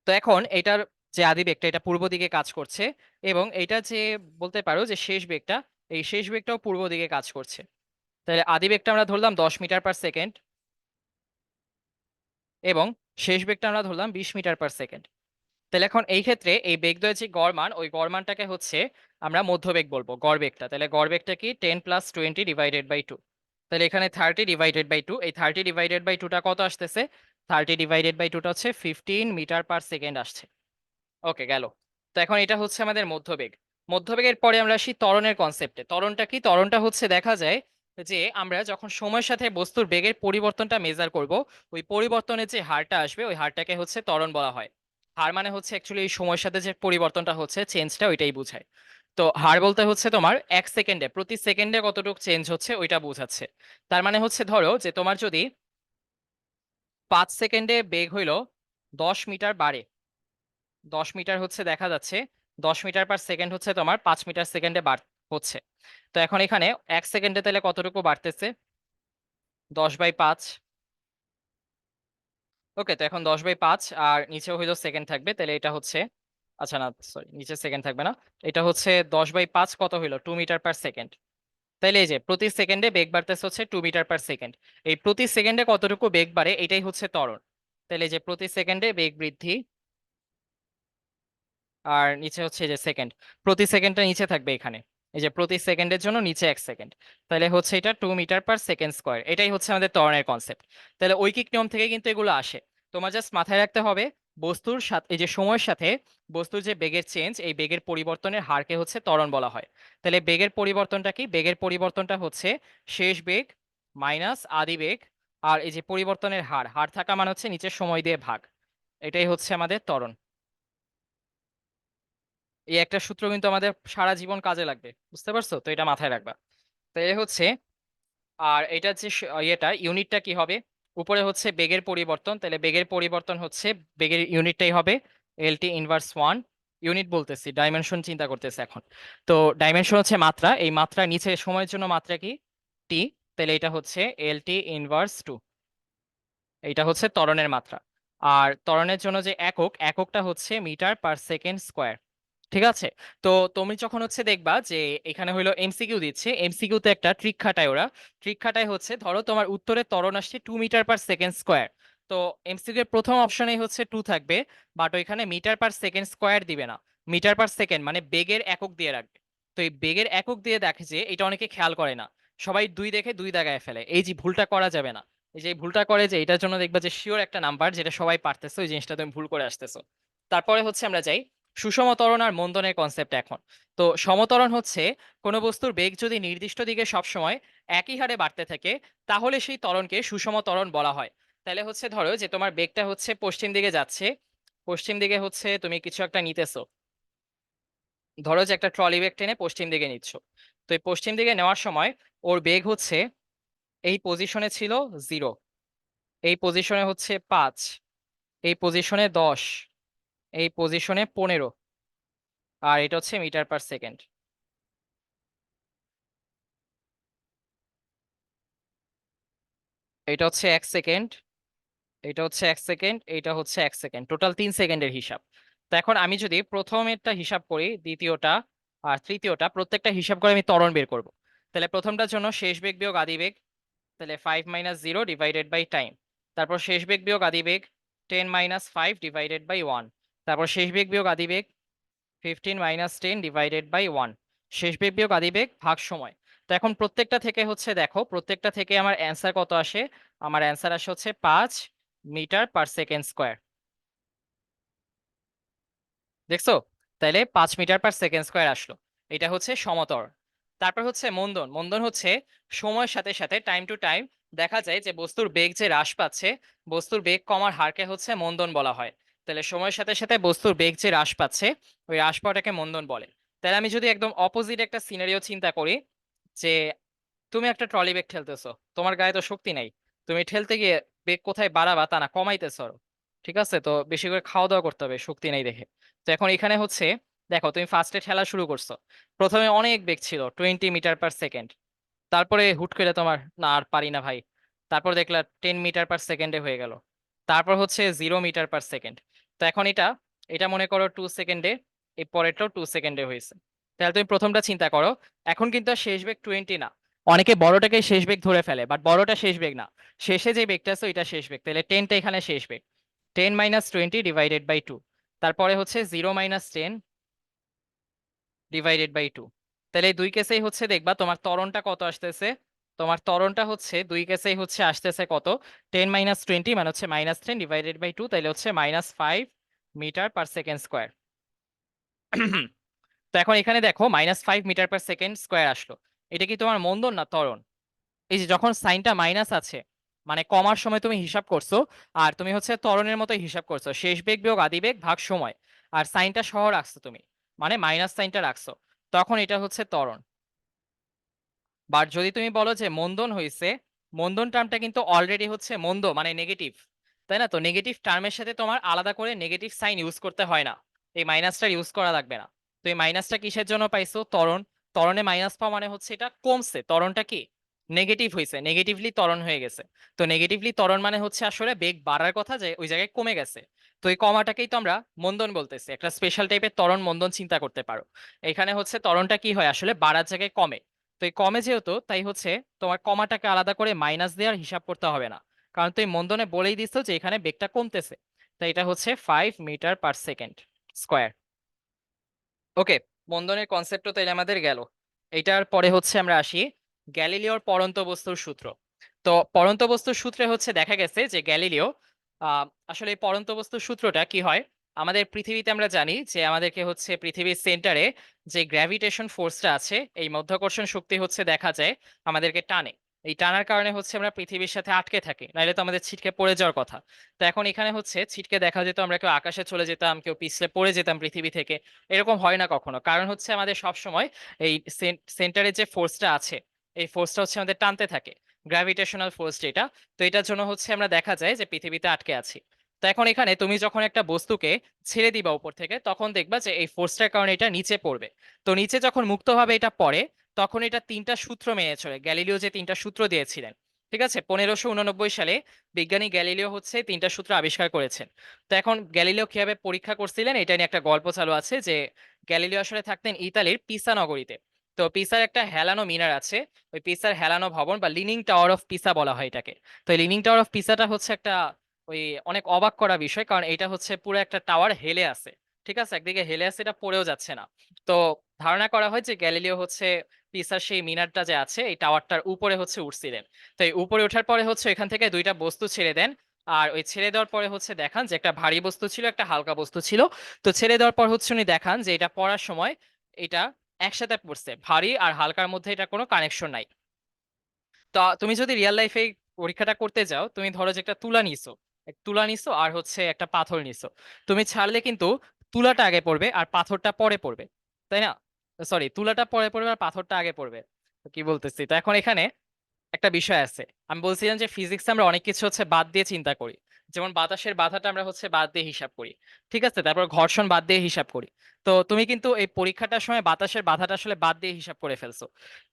তো এখন এটার যে আদি বেগটা এটা পূর্ব দিকে কাজ করছে, এবং এটা যে বলতে পারো যে শেষ বেগটা, এই শেষ বেগটাও পূর্ব দিকে কাজ করছে। তাহলে আদি বেগটা আমরা ধরলাম 10 মিটার পার সেকেন্ড, এবং শেষ বেগটা আমরা ধরলাম 20 মিটার পার সেকেন্ড। তাহলে এখন এই ক্ষেত্রে এই বেগদ্বয়ের যে গড় মান, ওই গড় মানটাকে হচ্ছে আমরা মধ্যবেগ বলবো, গড় বেগটা। তাহলে গড় বেগটা কি 10 + 20 / 2। তাহলে এখানে 30 / 2, এই 30 / 2টা কত আসতেছে? 30 / 2টা হচ্ছে 15 মিটার পার সেকেন্ড আসছে। ওকে, গেল। তো এখন এটা হচ্ছে আমাদের মধ্যবেগ। মধ্যবেগের পরে আমরা আসি ত্বরণের কনসেপ্টে। ত্বরণটা কি? ত্বরণটা হচ্ছে দেখা যায় যে আমরা যখন সময়ের সাথে বস্তুর বেগের পরিবর্তনটা মেজার করব, ওই পরিবর্তনের যে হারটা আসবে ওই হারটাকে হচ্ছে ত্বরণ বলা হয়। হার মানে হচ্ছে অ্যাকচুয়ালি এই সময়ের সাথে যে পরিবর্তনটা হচ্ছে, চেঞ্জটা, ওইটাই বোঝায়। তো হার বলতে হচ্ছে তোমার 1 সেকেন্ডে, প্রতি সেকেন্ডে কতটুকু চেঞ্জ হচ্ছে ওইটা বোঝাচ্ছে। তার মানে হচ্ছে ধরো যে তোমার যদি 5 সেকেন্ডে বেগ হইলো 10 মিটার বাড়ে, 10 মিটার হচ্ছে দেখা যাচ্ছে 10 মিটার পার সেকেন্ড হচ্ছে তোমার 5 মিটার সেকেন্ডে হচ্ছে। তো এখন এখানে 1 সেকেন্ডে তাহলে কতটুকু বাড়তেছে? 10/5। ওকে, তো এখন 10/5 আর নিচেও হইলো সেকেন্ড থাকবে, তাহলে এটা হচ্ছে, আচ্ছা না সরি, নিচে সেকেন্ড থাকবে না। এটা হচ্ছে 10/5 কত হইলো? 2 মিটার পার সেকেন্ড। তাইলে এই যে প্রতি সেকেন্ডে বেগ বাড়তেছে হচ্ছে 2 মিটার পার সেকেন্ড। এই প্রতি সেকেন্ডে কতটুকু বেগ বাড়ে এটাই হচ্ছে ত্বরণ। তাহলে এই যে প্রতি সেকেন্ডে বেগ বৃদ্ধি, আর নিচে হচ্ছে এই যে সেকেন্ড, প্রতি সেকেন্ডটা নিচে থাকবে এখানে। এই যে প্রতি সেকেন্ডের জন্য নিচে 1 সেকেন্ড। তাহলে হচ্ছে এটা 2 মিটার পার সেকেন্ড স্কোয়ার, এটাই হচ্ছে আমাদের ত্বরণের কনসেপ্ট। তাহলে ঐকিক নিয়ম থেকে কিন্তু এগুলো আসে। তোমার জাস্ট মাথায় রাখতে হবে বস্তুর সাথে, এই যে সময়ের সাথে বস্তুর যে বেগের চেঞ্জ, এই বেগের পরিবর্তনের হারকে হচ্ছে ত্বরণ বলা হয়। তাহলে বেগের পরিবর্তনটা কি? বেগের পরিবর্তনটা হচ্ছে শেষ বেগ মাইনাস আদি বেগ, আর এই যে পরিবর্তনের হার, হার থাকা মানে হচ্ছে নিচের সময় দিয়ে ভাগ। এটাই হচ্ছে আমাদের ত্বরণ। এই একটা সূত্র কিন্তু আমাদের সারা জীবন কাজে লাগবে, বুঝতে পারছো? তো এটা মাথায় রাখবা। তো এই হচ্ছে, আর এটা যে ইয়েটা ইউনিটটা কি হবে? উপরে হচ্ছে বেগের পরিবর্তন, তাহলে বেগের পরিবর্তন হচ্ছে বেগের ইউনিটটাই হবে LT−1। ইউনিট বলতেছি, ডাইমেনশন চিন্তা করতেছে এখন। তো ডাইমেনশন হচ্ছে মাত্রা, এই মাত্রা নিচে সময়ের জন্য মাত্রা কি? টি। তাহলে এটা হচ্ছে LT−2। এইটা হচ্ছে ত্বরণের মাত্রা। আর ত্বরণের জন্য যে একক, এককটা হচ্ছে মিটার পার সেকেন্ড স্কোয়ার। ঠিক আছে? তো তুমি যখন হচ্ছে দেখবা যে এখানে হইলো এমসিকিউ দিচ্ছে, এমসিকিউতে একটা ট্রিক খাটায় ওরা। ট্রিক খাটায় হচ্ছে ধরো তোমার উত্তরে ত্বরণ আসছে 2 মিটার পার সেকেন্ড স্কোয়ার। তো এমসিকিউ এর প্রথম অপশনেই হচ্ছে 2 থাকবে, বাট ওইখানে মিটার পার সেকেন্ড স্কোয়ার দিবে না, মিটার পার সেকেন্ড মানে বেগের একক দিয়ে রাখবে। তো এই বেগের একক দিয়ে দেখে যে এটা অনেকে খেয়াল করে না, সবাই দুই দেখে দুই দাগায় ফেলে। এই যে ভুলটা করা যাবে না। এই যে এই ভুলটা করে যে এটার জন্য দেখবা যে শিওর একটা নাম্বার যেটা সবাই পারতেছে, ওই জিনিসটা তুমি ভুল করে আসতেছো। তারপরে হচ্ছে আমরা যাই সুষম ত্বরণ আর মন্দনের কনসেপ্ট এখন। তো সমত্বরণ হচ্ছে কোনো বস্তুর বেগ যদি নির্দিষ্ট দিকে সবসময় একই হারে বাড়তে থাকে, তাহলে সেই ত্বরণকে সুষম ত্বরণ বলা হয়। তাহলে হচ্ছে ধরো যে তোমার বেগটা হচ্ছে পশ্চিম দিকে যাচ্ছে, পশ্চিম দিকে হচ্ছে তুমি কিছু একটা নিতেছো, ধরো যে একটা ট্রলি ব্যাগ টেনে পশ্চিম দিকে নিচ্ছ। তো এই পশ্চিম দিকে নেওয়ার সময় ওর বেগ হচ্ছে এই পজিশনে ছিল 0, এই পজিশনে হচ্ছে 5, এই পজিশনে 10, এই পজিশনে 15, আর এটা হচ্ছে মিটার পার সেকেন্ড। এটা হচ্ছে 1 সেকেন্ড, এটা হচ্ছে 1 সেকেন্ড, এটা হচ্ছে 1 সেকেন্ড, টোটাল 3 সেকেন্ডের হিসাব। তো এখন আমি যদি প্রথমেরটা হিসাব করি, দ্বিতীয়টা আর তৃতীয়টা, প্রত্যেকটা হিসাব করে আমি ত্বরণ বের করব। তাহলে প্রথমটার জন্য শেষ বেগ বিয়োগ আদি বেগ, তাহলে 5 - 0 / টাইম। তারপর শেষ বেগ বিয়োগ আদি বেগ 10 - 5 / 1। তারপর শেষ বেগ বিয়োগ আদি বেগ 15 - 10 / 1। শেষ বেগ বিয়োগ আদি বেগ ভাগ সময়। তো এখন প্রত্যেকটা থেকে হচ্ছে দেখো, প্রত্যেকটা থেকে আমার অ্যান্সার কত আসে? আমার অ্যান্সার আসে হচ্ছে 5 মিটার পার সেকেন্ড স্কোয়ার। দেখছো? তাইলে 5 মিটার পার সেকেন্ড স্কোয়ার আসলো। এটা হচ্ছে সমতল। তারপর হচ্ছে মন্দন। মন্দন হচ্ছে সময়ের সাথে সাথে টাইম টু টাইম দেখা যায় যে বস্তুর বেগ যে হ্রাস পাচ্ছে, বস্তুর বেগ কমার হারকে হচ্ছে মন্দন বলা হয়। তাহলে সময়ের সাথে সাথে বস্তুর বেগ যে হ্রাস পাচ্ছে, ওই হ্রাস পাওয়াটাকে মন্দন বলে। তাহলে আমি যদি একদম অপোজিট একটা সিনারিও চিন্তা করি, যে তুমি একটা ট্রলি ব্যাগ ঠেলতেছো, তোমার গায়ে তো শক্তি নাই, তুমি ঠেলতে গিয়ে বেগ কোথায় বাড়াবা তা না, কমাইতেছো আরো। ঠিক আছে? তো বেশি করে খাওয়া দাওয়া করতে হবে শক্তি নাই দেখে। তো এখন এখানে হচ্ছে দেখো, তুমি ফার্স্টে ঠেলা শুরু করছো, প্রথমে অনেক বেগ ছিল 20 মিটার পার সেকেন্ড, তারপরে হুট করে তোমার না আর পারি না ভাই, তারপর দেখলা 10 মিটার পার সেকেন্ডে হয়ে গেল, তারপর হচ্ছে 0 মিটার পার সেকেন্ড। তো এখন এটা এটা মনে করো 2 সেকেন্ডে, এই পরেরটাও 2 সেকেন্ডে হয়েছে। তাহলে তুমি প্রথমটা চিন্তা করো। এখন কিন্তু আর শেষ বেগ 20 না, অনেকে বড়টাকে শেষ বেগ ধরে ফেলে, বাট বড়টা শেষ বেগ না, শেষে যে বেগটা আছে ওইটা শেষ বেগ। তাহলে 10টা এখানে শেষ বেগ, 10 - 20 / 2, তারপরে হচ্ছে 0 - 10 /2। তাহলে এই দুই কেসেই হচ্ছে দেখবা তোমার ত্বরণটা কত আসতেছে। তোমার ত্বরণটা হচ্ছে দুই কেসেই হচ্ছে আসতেছে কত, 10 - 20 মানে হচ্ছে -10 / 2, তাহলে হচ্ছে -5 মিটার/সেকেন্ড স্কোয়ার। তো এখন এখানে দেখো -5 মিটার/সেকেন্ড স্কোয়ার আসলো। এটা কি তোমার মন্দন না ত্বরণ? এই যে যখন সাইনটা মাইনাস আছে, মানে কমার সময় তুমি হিসাব করছো, আর তুমি হচ্ছে ত্বরণের মতো হিসাব করছো, শেষ বেগ বিয়োগ আদি বেগ ভাগ সময়, আর সাইনটা সহ রাখছো তুমি, মানে মাইনাস সাইনটা রাখছো, তখন এটা হচ্ছে ত্বরণ। বাট যদি তুমি বলো যে মন্দন হয়েছে, মন্দন টার্মটা কিন্তু অলরেডি হচ্ছে মন্দ মানে নেগেটিভ, তাই না? তো নেগেটিভ টার্মের সাথে তোমার আলাদা করে নেগেটিভ সাইন ইউজ করতে হয় না, এই মাইনাসটা ইউজ করা লাগবে না। তো এই মাইনাসটা কিসের জন্য পাইছো? ত্বরণ। ত্বরণে মাইনাস পাওয়া মানে হচ্ছে এটা কমছে, ত্বরণটা কি নেগেটিভ হয়েছে, নেগেটিভলি ত্বরণ হয়ে গেছে। তো নেগেটিভলি ত্বরণ মানে হচ্ছে আসলে বেগ বাড়ার কথা, যে ওই জায়গায় কমে গেছে। তো এই কমাটাকেই তো আমরা মন্দন বলতেছি, একটা স্পেশাল টাইপের ত্বরণ মন্দন চিন্তা করতে পারো। এখানে হচ্ছে ত্বরণটা কি হয় আসলে বাড়ার জায়গায় কমে। তো এই কমে যেহেতু, তাই হচ্ছে তোমার কমাটাকে আলাদা করে মাইনাস দেওয়ার হিসাব করতে হবে না, কারণ তুমি মন্দনে বলেই দিচ্ছ যে এখানে বেগটা কমতেছে। তাই এটা হচ্ছে 5 মিটার/সেকেন্ড স্কোয়ার। ওকে, মন্দনের কনসেপ্টও তাইলে আমাদের গেল। এটার পরে হচ্ছে আমরা আসি গ্যালিলিওর পড়ন্ত বস্তুর সূত্র। তো পড়ন্ত বস্তুর সূত্রে হচ্ছে দেখা গেছে যে গ্যালিলিও আসলে এই পড়ন্ত বস্তুর সূত্রটা কি হয়, আমাদের পৃথিবীতে আমরা জানি যে আমাদেরকে হচ্ছে পৃথিবীর সেন্টারে যে গ্র্যাভিটেশন ফোর্সটা আছে, এই মাধ্যাকর্ষণ শক্তি হচ্ছে দেখা যায় আমাদেরকে টানে। এই টানার কারণে হচ্ছে আমরা পৃথিবীর সাথে আটকে থাকি, নাহলে তো আমাদের ছিটকে পড়ে যাওয়ার কথা। তো এখন এখানে হচ্ছে ছিটকে দেখা যেত, আমরা কেউ আকাশে চলে যেতাম, কেউ পিছলে পড়ে যেতাম পৃথিবী থেকে। এরকম হয় না কখনো, কারণ হচ্ছে আমাদের সব সময় এই সেন্টারে যে ফোর্সটা আছে, এই ফোর্সটা হচ্ছে আমাদের টানতে থাকে, গ্র্যাভিটেশনাল ফোর্স যেটা। তো এটার জন্য হচ্ছে আমরা দেখা যায় যে পৃথিবীতে আটকে আছি। তো এখন এখানে তুমি যখন একটা বস্তুকে ছেড়ে দিবা উপর থেকে, তখন দেখবা যে এই ফোর্সটার কারণে এটা নিচে পড়বে। তো নিচে যখন মুক্তভাবে এটা পড়ে, তখন এটা তিনটা সূত্র মেনে চলে, গ্যালিলিও যে তিনটা সূত্র দিয়েছিলেন। ঠিক আছে, 1589 সালে বিজ্ঞানী গ্যালিলিও হচ্ছে তিনটা সূত্র আবিষ্কার করেছেন। তো এখন গ্যালিলিও কিভাবে পরীক্ষা করছিলেন এটা নিয়ে একটা গল্প চালু আছে, যে গ্যালিলিও আসলে থাকতেন ইতালির পিসা নগরীতে। তো পিসার একটা হেলানো মিনার আছে, ওই পিসার হেলানো ভবন বা লিনিং টাওয়ার অফ পিসা বলা হয় এটাকে। তো এই লিনিং টাওয়ার অফ পিসাটা হচ্ছে একটা ওই অনেক অবাক করা বিষয়, কারণ এটা হচ্ছে পুরো একটা টাওয়ার হেলে আছে। ঠিক আছে, একদিকে হেলে আছে, এটা পড়েও যাচ্ছে না। তো ধারণা করা হয় যে গ্যালিলিও হচ্ছে পিসার সেই মিনারটা যে আছে এই টাওয়ারটার উপরে হচ্ছে উঠছিলেন। তো এই উপরে ওঠার পরে হচ্ছে এখান থেকে দুইটা বস্তু ছেড়ে দেন। আর ওই ছেড়ে দেওয়ার পরে হচ্ছে দেখান যে একটা ভারী বস্তু ছিল, একটা হালকা বস্তু ছিল। তো ছেড়ে দেওয়ার পর হচ্ছে উনি দেখান যে এটা পড়ার সময় এটা একসাথে পড়ছে, ভারী আর হালকার মধ্যে এটা কোনো কানেকশন নাই। তো তুমি যদি রিয়েল লাইফে পরীক্ষাটা করতে যাও, তুমি ধরো যে একটা তুলা নিছো, এক তুলা নিছো আর হচ্ছে একটা পাথর নিছো, তুমি ছাড়লে কিন্তু তুলাটা আগে পড়বে আর পাথরটা পরে পড়বে, তাই না? সরি, তুলাটা পরে পড়বে আর পাথরটা আগে পড়বে। তো কি বলতেছি, তো এখন এখানে একটা বিষয় আছে। আমি বলছিলাম যে ফিজিক্সে আমরা অনেক কিছু হচ্ছে বাদ দিয়ে চিন্তা করি, যেমন বাতাসের বাধাটা আমরা হচ্ছে বাদ দিয়ে হিসাব করি। ঠিক আছে, তারপর ঘর্ষণ বাদ দিয়ে হিসাব করি। তো তুমি কিন্তু এই পরীক্ষাটার সময় বাতাসের বাধাটা আসলে বাদ দিয়ে হিসাব করে ফেলছো।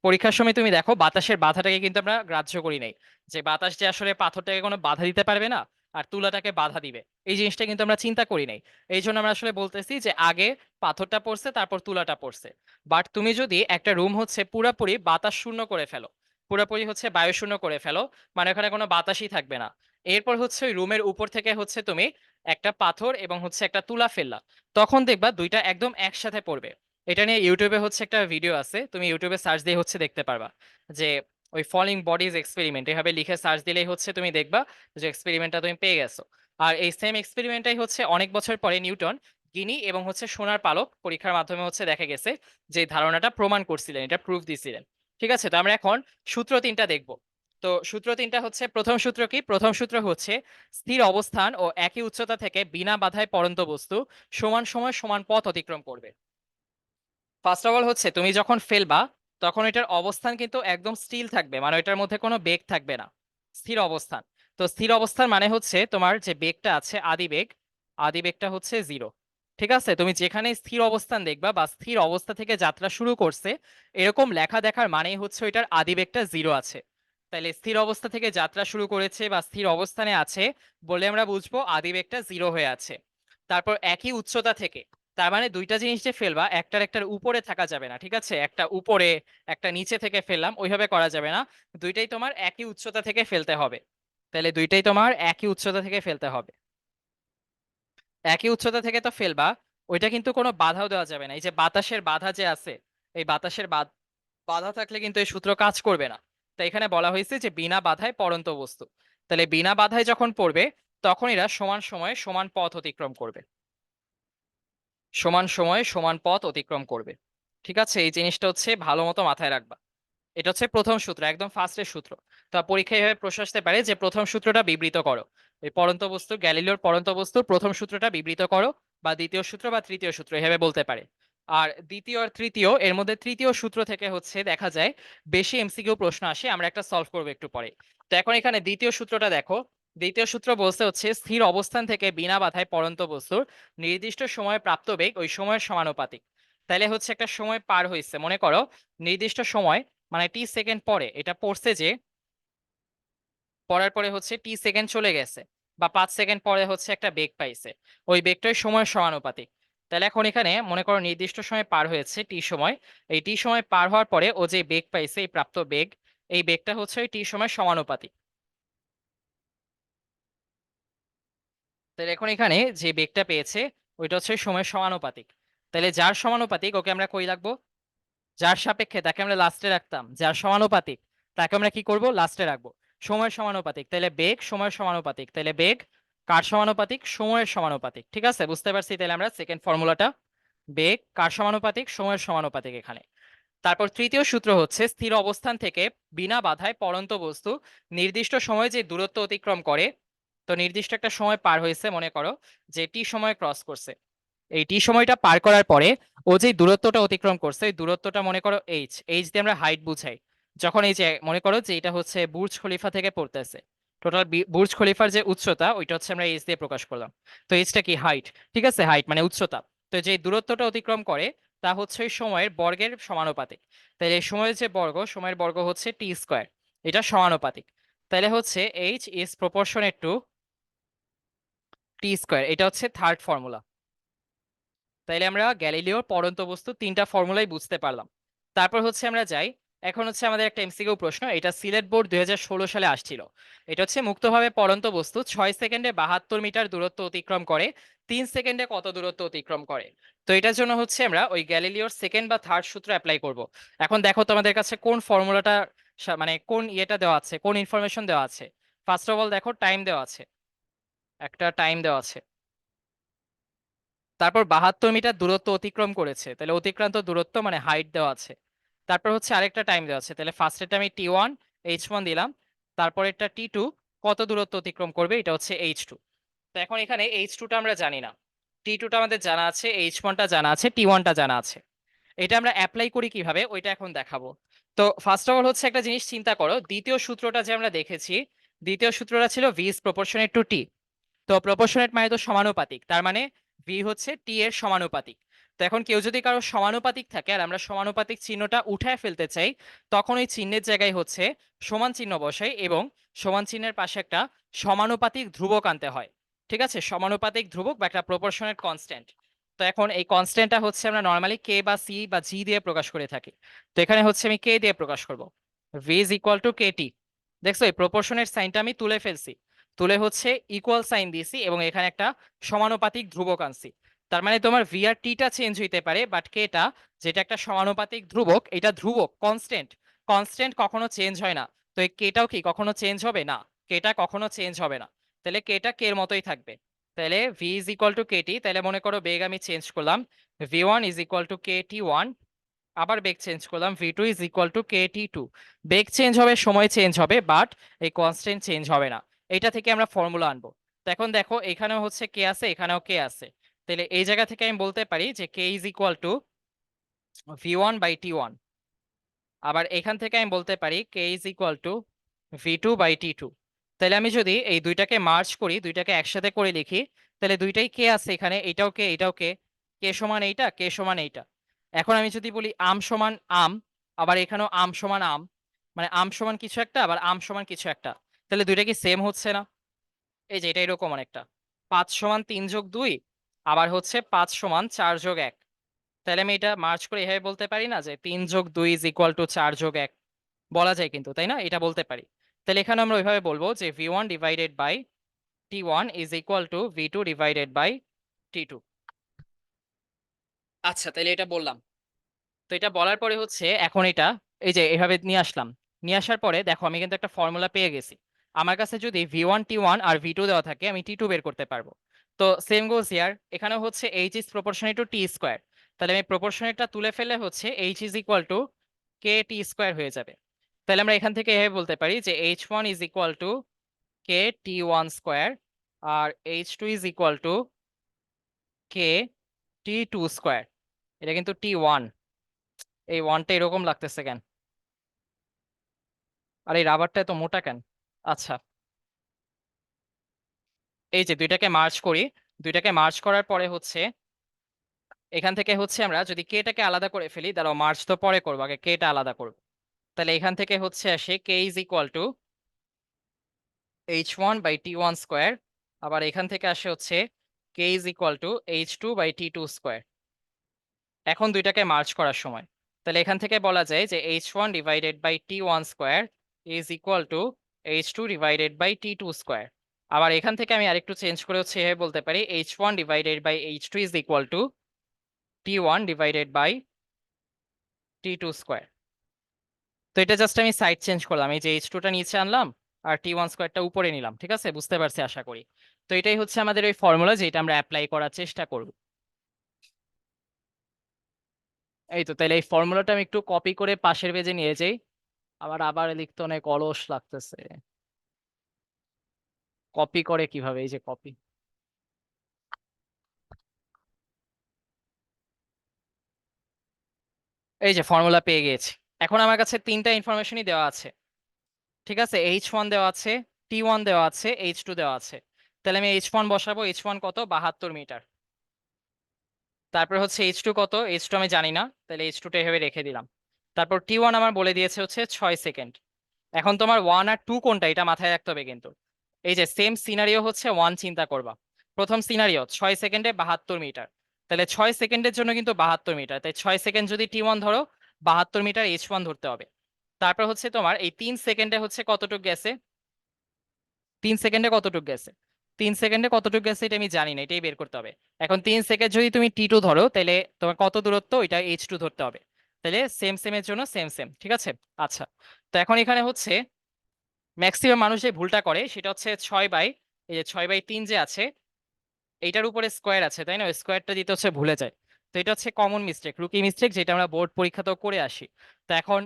পরীক্ষার সময় তুমি দেখো বাতাসের বাধাটাকে কিন্তু আমরা গ্রাহ্য করি নাই, যে বাতাস যে আসলে পাথরটাকে কোনো বাধা দিতে পারবে না আর তুলাটাকে বাধা দিবে, এই জিনিসটা কিন্তু আমরা চিন্তা করি নাই। এই জন্য আমরা আসলে বলতেছি যে আগে পাথরটা পড়ছে তারপর তুলাটা পড়ছে। বাট তুমি যদি একটা রুম হচ্ছে পুরোপুরি বাতাস শূন্য করে ফেলো, পুরোপুরি হচ্ছে বায়ু শূন্য করে ফেলো, মানে ওখানে কোনো বাতাসই থাকবে না, এরপর হচ্ছে ওই রুমের উপর থেকে হচ্ছে তুমি একটা পাথর এবং হচ্ছে একটা তুলা ফেললা, তখন দেখবা দুইটা একদম একসাথে পড়বে। এটা নিয়ে ইউটিউবে হচ্ছে একটা ভিডিও আছে, তুমি ইউটিউবে সার্চ দিয়ে হচ্ছে দেখতে পারবা, যে ওই ফলিং বডিজ এক্সপেরিমেন্ট এভাবে লিখে সার্চ দিলেই হচ্ছে তুমি দেখবা যে এক্সপেরিমেন্টটা তুমি পেয়ে গেছো। আর এই সেম এক্সপেরিমেন্টটাই হচ্ছে অনেক বছর পরে নিউটন গিনি এবং হচ্ছে সোনার পালক পরীক্ষার মাধ্যমে হচ্ছে দেখা গেছে যে ধারণাটা প্রমাণ করছিলেন, এটা প্রুফ দিছিলেন। ঠিক আছে, তো আমরা এখন সূত্র তিনটা দেখব। তো সূত্র তিনটা হচ্ছে, প্রথম সূত্র কি? প্রথম সূত্র হচ্ছে স্থির অবস্থান ও একই উচ্চতা থেকে বিনা বাধায় পড়ন্ত বস্তু সমান সময় সমান পথ অতিক্রম করবে। ফার্স্ট অফ অল হচ্ছে তুমি যখন ফেলবা, তখন এটার অবস্থান কিন্তু একদম স্টিল থাকবে, মানে এটার মধ্যে কোনো বেগ থাকবে না, স্থির অবস্থান। তো স্থির অবস্থান মানে হচ্ছে তোমার যে বেগটা আছে আদি বেগ, আদি বেগটা হচ্ছে 0। ঠিক আছে, তুমি যেখানে স্থির অবস্থান দেখবা বা স্থির অবস্থা থেকে যাত্রা শুরু করছে এরকম লেখা দেখার মানেই হচ্ছে ওইটার আদি বেগটা 0 আছে। তাহলে স্থির অবস্থা থেকে যাত্রা শুরু করেছে বা স্থির অবস্থানে আছে বলে আমরা বুঝবো আদি বেগটা 0 হয়ে আছে। তারপর একই উচ্চতা থেকে, তার মানে দুইটা জিনিস যে ফেলবা একটার একটার উপরে থাকা যাবে না, ঠিক আছে? একটা উপরে একটা নিচে থেকে ফেললাম, ওইভাবে করা যাবে না। দুইটাই তোমার একই উচ্চতা থেকে ফেলতে হবে। তাহলে দুইটাই তোমার একই উচ্চতা থেকে ফেলতে হবে। একই উচ্চতা থেকে তো ফেলবা, ওইটা কিন্তু কোনো বাধাও দেওয়া যাবে না। এই যে বাতাসের বাধা যে আছে, এই বাতাসের বাধা থাকলে কিন্তু এই সূত্র কাজ করবে না। তো এখানে বলা হয়েছে যে বিনা বাধায় পড়ন্ত বস্তু। তাহলে বিনা বাধায় যখন পড়বে, তখন এরা সমান সময়ে সমান পথ অতিক্রম করবে। সমান সময়ে সমান পথ অতিক্রম করবে। ঠিক আছে, এই জিনিসটা হচ্ছে ভালো মতো মাথায় রাখবা। এটা হচ্ছে প্রথম সূত্র, একদম ফার্স্টের সূত্র। তা পরীক্ষায় এভাবে প্রশ্ন আসতে পারে যে প্রথম সূত্রটা বিবৃত করো। এই পড়ন্ত বস্তু, গ্যালিলিওর পড়ন্ত বস্তুর প্রথম সূত্রটা বিবৃত করো, বা দ্বিতীয় সূত্র বা তৃতীয় সূত্র, এভাবে বলতে পারে। আর দ্বিতীয় আর তৃতীয়, এর মধ্যে তৃতীয় সূত্র থেকে হচ্ছে দেখা যায় বেশি এমসিকিউ প্রশ্ন আসে, আমরা একটা সলভ করবো একটু পরে। তো এখন এখানে দ্বিতীয় সূত্রটা দেখো। দ্বিতীয় সূত্র বলতে হচ্ছে স্থির অবস্থান থেকে বিনা বাধায় পড়ন্ত বস্তুর নির্দিষ্ট সময়ে প্রাপ্ত বেগ ওই সময়ের সমানুপাতিক। তাইলে হচ্ছে একটা সময় পার হয়েছে, মনে করো নির্দিষ্ট সময়, মানে টি সেকেন্ড পরে এটা পড়ছে যে, পড়ার পরে হচ্ছে টি সেকেন্ড চলে গেছে, বা 5 সেকেন্ড পরে হচ্ছে একটা বেগ পাইছে, ওই বেগটাই সময়ের সমানুপাতিক। তাহলে এখন এখানে মনে করো নির্দিষ্ট সময় পার হয়েছে টি সময়, এই টি সময় পার হওয়ার পরে ও যে বেগ পাইছে, এই প্রাপ্ত বেগ, এই বেগটা হচ্ছে ওই টি সময় সমানুপাতিক। তাহলে এখন এখানে যে বেগটা পেয়েছে, ওইটা হচ্ছে সময়ের সমানুপাতিক। তাহলে যার সমানুপাতিক ওকে আমরা কই রাখবো? যার সাপেক্ষে তাকে আমরা লাস্টে রাখতাম, যার সমানুপাতিক তাকে আমরা কি করব? লাস্টে রাখবো। সময়ের সমানুপাতিক, তাহলে বেগ সময়ের সমানুপাতিক, তাহলে বেগ কার সমানুপাতিক? সময়ের সমানুপাতিক। ঠিক আছে, বুঝতে পারছি। তাহলে আমরা সেকেন্ড ফর্মুলাটা, বেগ কার সমানুপাতিক? সময়ের সমানুপাতিক এখানে। তারপর তৃতীয় সূত্র হচ্ছে স্থির অবস্থান থেকে বিনা বাধায় পড়ন্ত বস্তু নির্দিষ্ট সময়ে যে দূরত্ব অতিক্রম করে। তো নির্দিষ্ট একটা সময় পার হয়েছে, মনে করো যে টি সময় ক্রস করছে, এই টি সময়টা পার করার পরে ও যে দূরত্বটা অতিক্রম করছে, এই দূরত্বটা মনে করো এইচ, এইচ দিয়ে আমরা হাইট বুঝাই। যখন এই যে মনে করো যে এটা হচ্ছে বুর্জ খলিফা থেকে পড়তেছে, টোটাল বুর্জ খলিফার যে উচ্চতা ওইটা হচ্ছে আমরা এইচ দিয়ে প্রকাশ করলাম। তো এইচটা কি? হাইট। ঠিক আছে, হাইট মানে উচ্চতা। তো যে দূরত্বটা অতিক্রম করে তা হচ্ছে ওই সময়ের বর্গের সমানুপাতিক। তাহলে এই সময়ের যে বর্গ, সময়ের বর্গ হচ্ছে টি স্কোয়ার, এটা সমানুপাতিক। তাহলে হচ্ছে H is proportionate to T square, এটা হচ্ছে থার্ড ফর্মুলা। তাইলে আমরা গ্যালিলিওর পড়ন্ত বস্তু তিনটা ফর্মুলাই বুঝতে পারলাম। তারপর হচ্ছে আমরা যাই, এখন হচ্ছে আমাদের একটা এমসিকিউ প্রশ্ন, এটা সিলেট বোর্ড 2016 সালে আসছিল। এটা হচ্ছে মুক্তভাবে পড়ন্ত বস্তু 6 সেকেন্ডে 72 মিটার দূরত্ব অতিক্রম করে, 3 সেকেন্ডে কত দূরত্ব অতিক্রম করে? তো এটার জন্য হচ্ছে আমরা ওই গ্যালিলিওর সেকেন্ড বা থার্ড সূত্র অ্যাপ্লাই করব। এখন দেখো তোমাদের কাছে কোন ফর্মুলাটা, মানে কোন ইয়েটা দেওয়া আছে, কোন ইনফরমেশন দেওয়া আছে। ফার্স্ট অফ অল দেখো টাইম দেওয়া আছে, একটা টাইম দেওয়া আছে। তারপর 72 মিটার দূরত্ব অতিক্রম করেছে, তাহলে অতিক্রান্ত দূরত্ব মানে হাইট দেওয়া আছে। তারপর হচ্ছে আরেকটা টাইম দেওয়া আছে, তাহলে ফার্স্টেরটা আমি টি1 এইচ1 দিলাম, তারপর এটা টি2 কত দূরত্ব অতিক্রম করবে, এটা হচ্ছে এইচ2। তো এখন এখানে এইচ2টা আমরা জানি না, টি2টা আমাদের জানা আছে, এইচ1টা জানা আছে, টি1টা জানা আছে। এটা আমরা অ্যাপ্লাই করি কিভাবে ওইটা এখন দেখাবো। তো ফার্স্ট অফ অল হচ্ছে একটা জিনিস চিন্তা করো, দ্বিতীয় সূত্রটা যে আমরা দেখেছি, দ্বিতীয় সূত্রটা ছিল ভি ইজ প্রপোর্শনেট টু টি। তো প্রপোর্শনেট মানে তো সমানুপাতিক, তার মানে ভি হচ্ছে টি এর সমানুপাতিক। তো এখন কেউ যদি কারো সমানুপাতিক থাকে আর আমরা সমানুপাতিক চিহ্নটা উঠায় ফেলতে চাই, তখন ওই চিহ্নের জায়গায় হচ্ছে সমান চিহ্ন বসাই, এবং সমান চিহ্নের পাশে একটা সমানুপাতিক ধ্রুবক আনতে হয়। ঠিক আছে, সমানুপাতিক ধ্রুবক বা একটা প্রপোর্শনেট কনস্ট্যান্ট। তো এখন এই কনস্ট্যান্টটা হচ্ছে আমরা নর্মালি কে বা সি বা জি দিয়ে প্রকাশ করে থাকি। তো এখানে হচ্ছে আমি কে দিয়ে প্রকাশ করব, V is equal to K টি। দেখছো এই প্রপোর্শনের সাইনটা আমি তুলে ফেলছি, তুলে হচ্ছে ইকুয়াল সাইন দিয়েছি, এবং এখানে একটা সমানুপাতিক ধ্রুবক আনছি। তার মানে তোমার ভি আর টিটা চেঞ্জ হইতে পারে, বাট কেটা, যেটা একটা সমানুপাতিক ধ্রুবক, এটা ধ্রুবক কনস্ট্যান্ট, কনস্ট্যান্ট কখনো চেঞ্জ হয় না। তো এই কেটাও কি কখনো চেঞ্জ হবে না? কেটা কখনো চেঞ্জ হবে না, তাহলে কেটা কে এর মতোই থাকবে। তাহলে V is equal to K T, তাহলে মনে করো বেগ আমি চেঞ্জ করলাম, ভি1 is equal to K T one, আবার বেগ চেঞ্জ করলাম, ভি2 is equal to K T two. বেগ চেঞ্জ হবে, সময় চেঞ্জ হবে, বাট এই কনস্ট্যান্ট চেঞ্জ হবে না। এটা থেকে আমরা ফর্মুলা আনবো। তো এখন দেখো এখানেও হচ্ছে কে আছে, এখানেও কে আছে। তাহলে এই জায়গা থেকে আমি বলতে পারি যে কে ইজ ইকুয়াল টু ভি1 বাই টি1। আবার এখান থেকে আমি বলতে পারি কে ইজ ইকুয়াল টু ভি2 বাই টি2। তাহলে আমি যদি এই দুইটাকে মার্জ করি, দুইটাকে একসাথে করে লিখি, তাহলে দুইটাই কে আছে এখানে, এটাও কে এটাও কে, কে সমান এইটা, কে সমান এইটা। এখন আমি যদি বলি আম সমান আম, আবার এখানেও আম সমান আম, মানে আম সমান কিছু একটা আবার আম সমান কিছু একটা, তাহলে দুইটা কি সেম হচ্ছে না? এই যে এটা এরকম অনেকটা, 5 সমান 3 যোগ 2, আবার হচ্ছে 5 সমান 4 যোগ 1। তাহলে আমি এটা মার্চ করে এভাবে বলতে পারি না যে 3 যোগ 2 ইজ ইকুয়াল টু 4 যোগ 1? বলা যায় কিন্তু, তাই না? এটা বলতে পারি। তাহলে এখানে আমরা ওইভাবে বলবো যে v1 divided by t1 is equal to v2 divided by t2। আচ্ছা, তাহলে এটা বললাম। তো এটা বলার পরে হচ্ছে এখন এটা এই যে এভাবে নিয়ে আসলাম। নিয়ে আসার পরে দেখো আমি কিন্তু একটা ফর্মুলা পেয়ে গেছি। আমার কাছে যদি v1 t1 আর v2 দেওয়া থাকে, আমি t2 বের করতে পারবো। তো সেম গোজ হিয়ার, এখানে হচ্ছে h is proportional to t square. তাহলে আমি প্রপোর্শনালটা তুলে ফেললে হচ্ছে h is equal to k t square হয়ে যাবে। তাহলে আমরা এখান থেকে এভাবে বলতে পারি যে h1 is equal to k t1 square, আর h2 is equal to k t2 square. এটা কিন্তু t1, এই ওয়ানটা এরকম লাগতেছে কেন? আর এই রাবারটা এত মোটা কেন? আচ্ছা, এই যে দুইটাকে মার্জ করি। দুইটাকে মার্জ করার পরে হচ্ছে এখান থেকে হচ্ছে আমরা যদি কেটাকে আলাদা করে ফেলি, দাঁড়াও মার্জ তো পরে করবো, আগে কেটা আলাদা করবো। তাহলে এখান থেকে হচ্ছে আসে k is equal to h1 by t1 square. আবার এখান থেকে আসে হচ্ছে k is equal to h2 by t2 square. এখন দুইটাকে মার্জ করার সময় তাহলে এখান থেকে বলা যায় যে h1 divided by t1 square is equal to h2 divided by t2 square. আবার এখান থেকে আমি আরেকটু চেঞ্জ করে হচ্ছে এভাবে বলতে পারি h1 divided by h2 is equal to t1 divided by t2 square. তো এটা জাস্ট আমি সাইড চেঞ্জ করলাম, এই যে h2 টা নিচে আনলাম আর t1 স্কোয়ারটা উপরে নিলাম। ঠিক আছে, বুঝতে পারছি আশা করি। তো এটাই হচ্ছে আমাদের ওই ফর্মুলা যেটা আমরা অ্যাপ্লাই করার চেষ্টা করব। এই তো, তাহলে এই ফর্মুলাটা আমি একটু কপি করে পাশের পেজে নিয়ে যাই। আবার আবার লিখতে অনেক অলস লাগতেছে। কপি করে কিভাবে? এই যে কপি, এই যে ফর্মুলা পেয়ে গিয়েছি। এখন আমার কাছে তিনটা ইনফরমেশনই দেওয়া আছে। ঠিক আছে, h1 দেওয়া আছে, t1 দেওয়া আছে, h2 দেওয়া আছে। তাহলে আমি h1 বসাবো। h1 কত? 72 মিটার। তারপর হচ্ছে h2 কত? h2 আমি জানি না, তাহলে h2 টা এভাবে রেখে দিলাম। তারপর t1 আমার বলে দিয়েছে হচ্ছে 6 সেকেন্ড। এখন তোমার 1 আর 2 কোনটা এটা মাথায় রাখতে হবে কিন্তু। এই যে সেম সিনারিও হচ্ছে 1 চিন্তা করবা। প্রথম সিনারিও 6 সেকেন্ডে 72 মিটার। তাহলে 6 সেকেন্ডের জন্য কিন্তু 72 মিটার, তাই 6 সেকেন্ড যদি t1 ধরো, 72 মিটার h1 ধরতে হবে। তারপর হচ্ছে তোমার এই 3 সেকেন্ডে হচ্ছে কতটুক গেছে? 3 সেকেন্ডে কতটুক গেছে? 3 সেকেন্ডে কতটুক গেছে এটা আমি জানি না, এটাই বের করতে হবে। এখন 3 সেকেন্ড যদি তুমি টি টু ধরো, তাহলে তোমার কত দূরত্ব ওইটা h2 ধরতে হবে। তাহলে সেম সেমের জন্য সেম সেম, ঠিক আছে। আচ্ছা, তো এখন এখানে হচ্ছে ম্যাক্সিমাম মানুষ যে ভুলটা করে সেটা হচ্ছে 6 বাই, এই যে 6/3 যে আছে এইটার উপরে স্কোয়ার আছে, তাই না? ওই স্কোয়ারটা দিতে হচ্ছে ভুলে যায়। তো এটা হচ্ছে কমন মিস্টেক, রুকি মিস্টেক, যেটা আমরা বোর্ড পরীক্ষাতেও করে আসি। তো এখন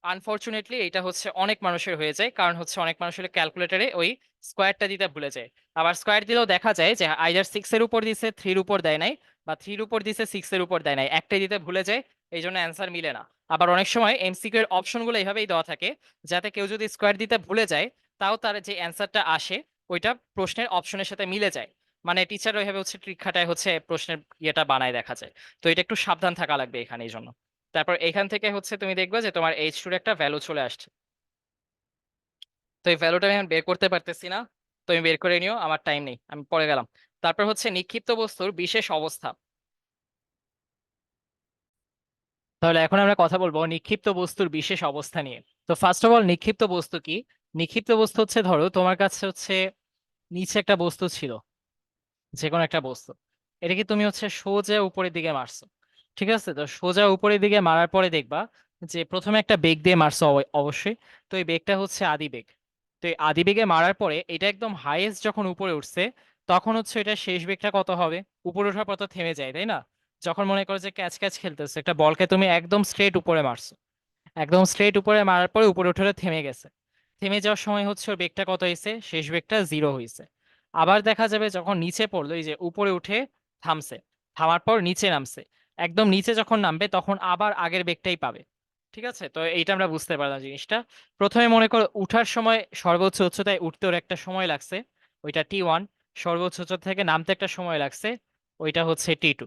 আনফরচুনেটলি এটা হচ্ছে অনেক মানুষের হয়ে যায়, কারণ হচ্ছে অনেক মানুষের ক্যালকুলেটরে ওই স্কোয়ারটা দিতে ভুলে যায়। আবার স্কোয়ার দিলেও দেখা যায় যে আইদার 6-এর উপর দিছে, 3-র উপর দেয় নাই, বা 3-র উপর দিছে, 6-এর উপর দেয় নাই, একটাই দিতে ভুলে যায়। এই জন্য অ্যান্সার মিলে না। আবার অনেক সময় এমসিকিউ এর অপশনগুলো এইভাবেই দেওয়া থাকে, যাতে কেউ যদি স্কোয়ার দিতে ভুলে যায়, তাও তার যে অ্যান্সারটা আসে ওইটা প্রশ্নের অপশনের সাথে মিলে যায়। মানে টিচার ওইভাবে হচ্ছে ট্রিক খাটায় হচ্ছে প্রশ্নের ইয়েটা বানায় দেখা যায়। তো এটা একটু সাবধান থাকা লাগবে এখানে এই জন্য। তারপর এখান থেকে হচ্ছে তুমি দেখবে যে তোমার h2 একটা ভ্যালু চলে আসছে। তো এই ভ্যালুটা আমি এখন বের করতে পারতেছি না। তুমি বের করে নিও, আমার টাইম নেই, আমি পরে গেলাম। তারপর হচ্ছে নিক্ষিপ্ত বস্তুর বিশেষ অবস্থা। তাহলে এখন আমরা কথা বলবো নিক্ষিপ্ত বস্তুর বিশেষ অবস্থা নিয়ে। তো ফার্স্ট অফ অল, নিক্ষিপ্ত বস্তু কি? নিক্ষিপ্ত বস্তু হচ্ছে, ধরো তোমার কাছে হচ্ছে নিচে একটা বস্তু ছিল, যে কোনো একটা বস্তু। এটা কি তুমি হচ্ছে সোজা উপরের দিকে মারছো। ঠিক আছে, তো সোজা উপরের দিকে মারার পরে দেখবা যে প্রথমে একটা বেগ দিয়ে মারছো অবশ্যই। তো এই বেগটা হচ্ছে আদি বেগ। তো এই আদি বেগে মারার পরে এটা একদম হাইয়েস্ট যখন উপরে উঠছে, তখন হচ্ছে এটা শেষ বেগটা কত হবে? উপরে ওঠার পর তো থেমে যায়, তাই না? যখন মনে করো যে ক্যাচ ক্যাচ খেলতেছে, একটা বলকে তুমি একদম স্ট্রেট উপরে মারছো, একদম স্ট্রেট উপরে মারার পরে উপরে উঠে থেমে গেছে। থেমে যাওয়ার সময় হচ্ছে ওর বেগটা কত হয়েছে? শেষ বেগটা 0 হয়েছে। আবার দেখা যাবে যখন নিচে পড়লো, এই যে উপরে উঠে থামছে, থামার পর নিচে নামছে, একদম নিচে যখন নামবে তখন আবার আগের বেগটাই পাবে। ঠিক আছে, তো এইটা আমরা বুঝতে পারলাম জিনিসটা। প্রথমে মনে করো উঠার সময় সর্বোচ্চ উচ্চতায় উঠতে ওর একটা সময় লাগছে, ওইটা t1। সর্বোচ্চ উচ্চতা থেকে নামতে একটা সময় লাগছে, ওইটা হচ্ছে t2।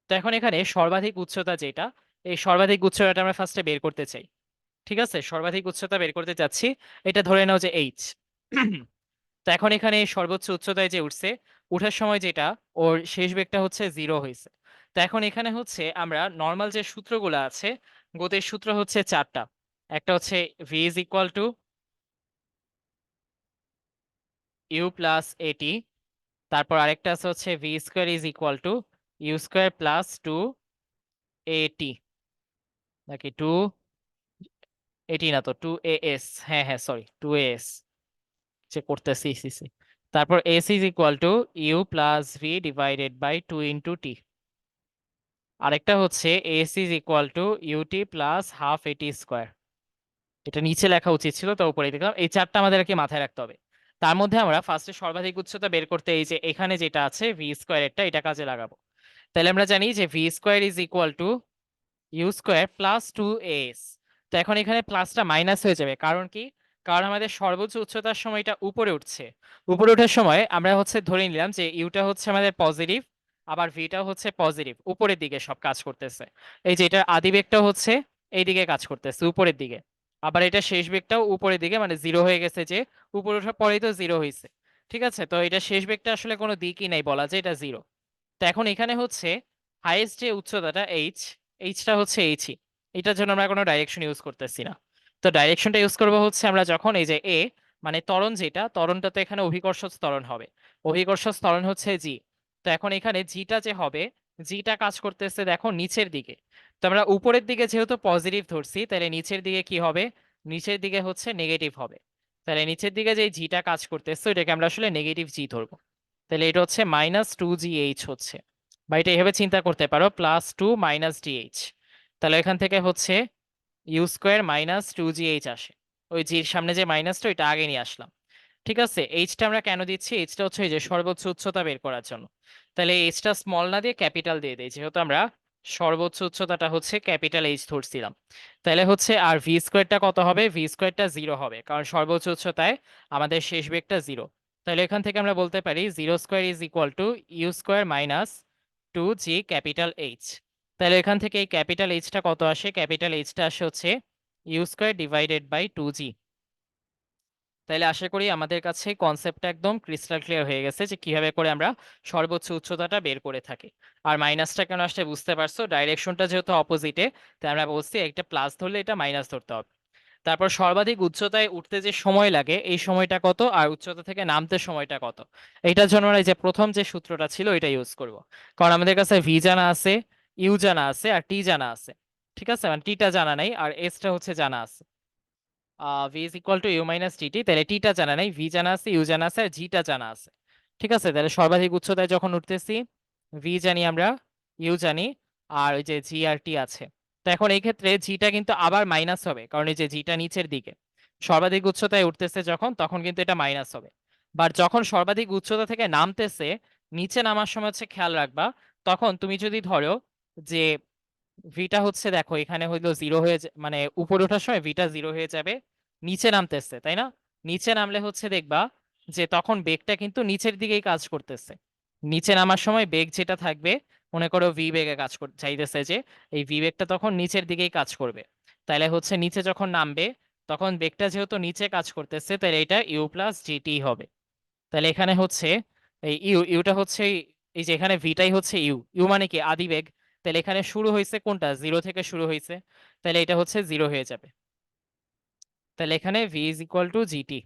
তো এখন এখানে সর্বাধিক উচ্চতা যেটা, এই সর্বাধিক উচ্চতাটা আমরা ফার্স্টে বের করতে চাই। ঠিক আছে, সর্বাধিক উচ্চতা বের করতে চাচ্ছি। এটা ধরে নাও যে এইচ। তো এখন এখানে সর্বোচ্চ উচ্চতায় যে উঠছে, উঠার সময় যেটা ওর শেষ বেগটা হচ্ছে 0 হইছে। তো এখন এখানে হচ্ছে আমরা নরমাল যে সূত্রগুলা আছে, গতির সূত্র হচ্ছে ৪ টা। একটা হচ্ছে v is equal to u plus at, তারপর আরেকটা আছে হচ্ছে v square is equal to u square plus 2at, নাকি 2at না তো 2as, হ্যাঁ হ্যাঁ সরি 2as, চেক করতেছি সিসি। তারপর s is equal to u plus v divided by 2 into t। আরেকটা হচ্ছে s is equal to ut plus half at square। এটা নিচে লেখা উচিত ছিল, তো উপরে দেখলাম। এই চারটা আমাদের আর কি মাথায় রাখতে হবে। তার মধ্যে আমরা ফার্স্টে সর্বাধিক উচ্চতা বের করতে এই যে এখানে যেটা আছে ভি স্কোয়ার এরটা, এটা কাজে লাগাবো। তাহলে আমরা জানি যে V square is equal to U square plus 2as। তো এখন এখানে প্লাসটা মাইনাস হয়ে যাবে, কারণ কি? কারণ আমাদের সর্বোচ্চ উচ্চতার সময়টা উপরে উঠছে। উপরে ওঠার সময় আমরা হচ্ছে ধরে নিলাম যে ইউটা হচ্ছে আমাদের পজিটিভ, আবার ভিটা হচ্ছে পজিটিভ, উপরের দিকে সব কাজ করতেছে। এই যে এটার আদি বেগটা হচ্ছে এই দিকে কাজ করতেছে, উপরের দিকে। আবার এটা শেষ বেগটাও উপরের দিকে, মানে জিরো হয়ে গেছে, যে উপরে ওঠার পরেই তো জিরো হয়েছে। ঠিক আছে, তো এটা শেষ বেগটা আসলে কোনো দিকই নাই, বলা যায় এটা জিরো। তো এখন এখানে হচ্ছে হাইয়েস্ট যে উচ্চতাটা এইচটা হচ্ছে এইচই। এটার জন্য আমরা কোনো ডাইরেকশন ইউজ করতেছি না। তো ডাইরেকশনটা ইউজ করবো হচ্ছে আমরা যখন এই যে এ, মানে ত্বরণ, যেটা ত্বরণটা তো এখানে অভিকর্ষ ত্বরণ হবে, অভিকর্ষ ত্বরণ হচ্ছে জি। তো এখন এখানে জিটা যে হবে, জিটা কাজ করতেছে দেখো নিচের দিকে। তো আমরা উপরের দিকে যেহেতু পজিটিভ ধরছি, তাহলে নিচের দিকে কি হবে? নিচের দিকে হচ্ছে নেগেটিভ হবে। তাহলে নিচের দিকে যে জিটা কাজ করতেছে এটাকে আমরা আসলে নেগেটিভ জি ধরবো। তাহলে এটা হচ্ছে -2gh হচ্ছে, বা এটা এভাবে চিন্তা করতে পারো +2 -dh। তাহলে এখান থেকে হচ্ছে ইউ স্কোয়ার -2gh আসে। ওই জির সামনে যে মাইনাসটা ওইটা আগে নিয়ে আসলাম। ঠিক আছে, এইচটা আমরা কেন দিচ্ছি? এইচটা হচ্ছে এই যে সর্বোচ্চ উচ্চতা বের করার জন্য। তাহলে এইচটা স্মল না দিয়ে ক্যাপিটাল দিয়ে দেই, যেহেতু আমরা সর্বোচ্চ উচ্চতাটা হচ্ছে ক্যাপিটাল এইচ ধরছিলাম। তাহলে হচ্ছে আর ভি স্কোয়ারটা কত হবে? ভি স্কোয়ারটা 0 হবে, কারণ সর্বোচ্চ উচ্চতায় আমাদের শেষ বেগটা 0। তাহলে এখান থেকে আমরা বলতে পারি 0 square is equal to U square -2g capital H. তাহলে এখান থেকে এই ক্যাপিটাল এইচটা কত আসে? ক্যাপিটাল এইচটা আসে হচ্ছে U square divided by 2g। তাইলে আশা করি আমাদের কাছে কনসেপ্টটা একদম ক্রিস্টাল ক্লিয়ার হয়ে গেছে যে কিভাবে করে আমরা সর্বোচ্চ উচ্চতাটা বের করে থাকি। আর মাইনাসটা কেন আসলে বুঝতে পারছো, ডাইরেকশনটা যেহেতু অপোজিটে, তাই আমরা বলছি একটা প্লাস ধরলে এটা মাইনাস ধরতে হবে। তারপর সর্বাধিক উচ্চতায় উঠতে যে সময় লাগে এই সময়টা কত, আর উচ্চতা থেকে নামতে সময়টা কত, এইটার জন্য আমরা এই যে প্রথম যে সূত্রটা ছিল এটা ইউজ করব। কারণ আমাদের কাছে ভি জানা আছে, ইউ জানা আছে, আর টি জানা আছে। ঠিক আছে, মানে টিটা জানা নাই আর এসটা হচ্ছে জানা আছে। V is equal to U minus টিটি, তাহলে টিটা জানা নাই, ভি জানা আছে, ইউ জানা আছে, আর জিটা জানা আছে। ঠিক আছে, তাহলে সর্বাধিক উচ্চতায় যখন উঠতেছি ভি জানি আমরা, ইউ জানি, আর ওই যে জি আর টি আছে। তো এখন এই ক্ষেত্রে জিটা কিন্তু আবার মাইনাস হবে, কারণ এই যে জিটা নিচের দিকে সর্বাধিক উচ্চতায় উঠতেছে যখন, তখন কিন্তু এটা মাইনাস হবে। বাট যখন সর্বাধিক উচ্চতা থেকে নামতেছে, নিচে নামার সময় হচ্ছে খেয়াল রাখবা, তখন তুমি যদি ধরো যে ভিটা হচ্ছে দেখো এখানে হইলো জিরো হয়ে মানে উপরে ওঠার সময় ভিটা জিরো হয়ে যাবে, নিচে নামতেছে তাই না? নিচে নামলে হচ্ছে দেখবা যে তখন বেগটা কিন্তু নিচের দিকেই কাজ করতেছে। নিচে নামার সময় বেগ যেটা থাকবে, মনে করো ভি বেগে কাজ করতে চাইতেছে, যে এই ভি বেগটা তখন নিচের দিকেই কাজ করবে। তাহলে হচ্ছে নিচে যখন নামবে, তখন বেগটা যেহেতু নিচে কাজ করতেছে, তাহলে এটা ইউ প্লাস জিটি হবে। তাহলে এখানে হচ্ছে এই ইউটা হচ্ছে এই যে এখানে ভিটাই হচ্ছে ইউ, ইউ মানে কি? আদিবেগ। তাহলে এখানে শুরু হয়েছে কোনটা? জিরো থেকে শুরু হয়েছে, তাহলে এটা হচ্ছে জিরো হয়ে যাবে। তাহলে এখানে v is equal to g t.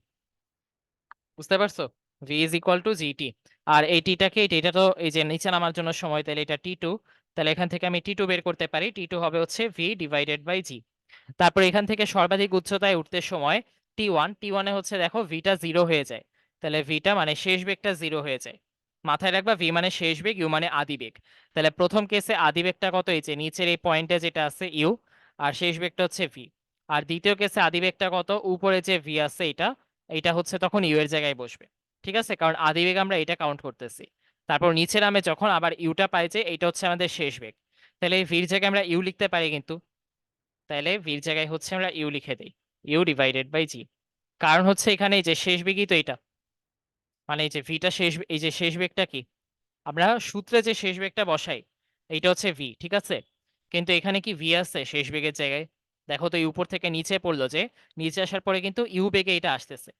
বুঝতে পারছো? V is equal to g t. আর এই টিটাকে, এটা তো এই যে নিচে নামার জন্য সময়, তাহলে এটা টি টু। তাহলে এখান থেকে আমি টি টু বের করতে পারি, টি টু হবে হচ্ছে ভি ডিভাইডেড বাই জি। তারপর এখান থেকে সর্বাধিক উচ্চতায় উঠতে সময় টি ওয়ানে হচ্ছে দেখো ভিটা জিরো হয়ে যায়। তাহলে ভিটা মানে শেষ বেগটা জিরো হয়ে যায়। মাথায় রাখবা ভি মানে শেষ বেগ, ইউ মানে আদি বেগ। তাহলে প্রথম কেসে আদি বেগটা কত? এই যে নিচের এই পয়েন্টে যেটা আছে ইউ, আর শেষ বেগটা হচ্ছে ভি। আর দ্বিতীয় কেসে আদি বেগটা কত? উপরে যে ভি আছে এটা, এটা হচ্ছে তখন ইউ এর জায়গায় বসবে। ঠিক আছে, কারণ আদি বেগ আমরা এটা কাউন্ট করতেছি। তারপর নিচে নামে যখন আবার ইউটা পাই, যে এইটা হচ্ছে আমাদের শেষ বেগ। তাহলে এই ভির জায়গায় আমরা ইউ লিখতে পারি কিন্তু। তাহলে ভির জায়গায় হচ্ছে আমরা ইউ লিখে দেই, ইউ ডিভাইডেড বাই জি। কারণ হচ্ছে এখানে এই যে শেষ বেগই তো এটা, মানে এই যে ভিটা শেষ, এই যে শেষ বেগটা কি, আমরা সূত্রে যে শেষ বেগটা বসাই এইটা হচ্ছে ভি। ঠিক আছে, কিন্তু এখানে কি ভি আছে শেষ বেগের জায়গায়? দেখো তো, এই উপর থেকে নিচে পড়লো, যে নিচে আসার পরে কিন্তু ইউ বেগে এটা আসতেছে,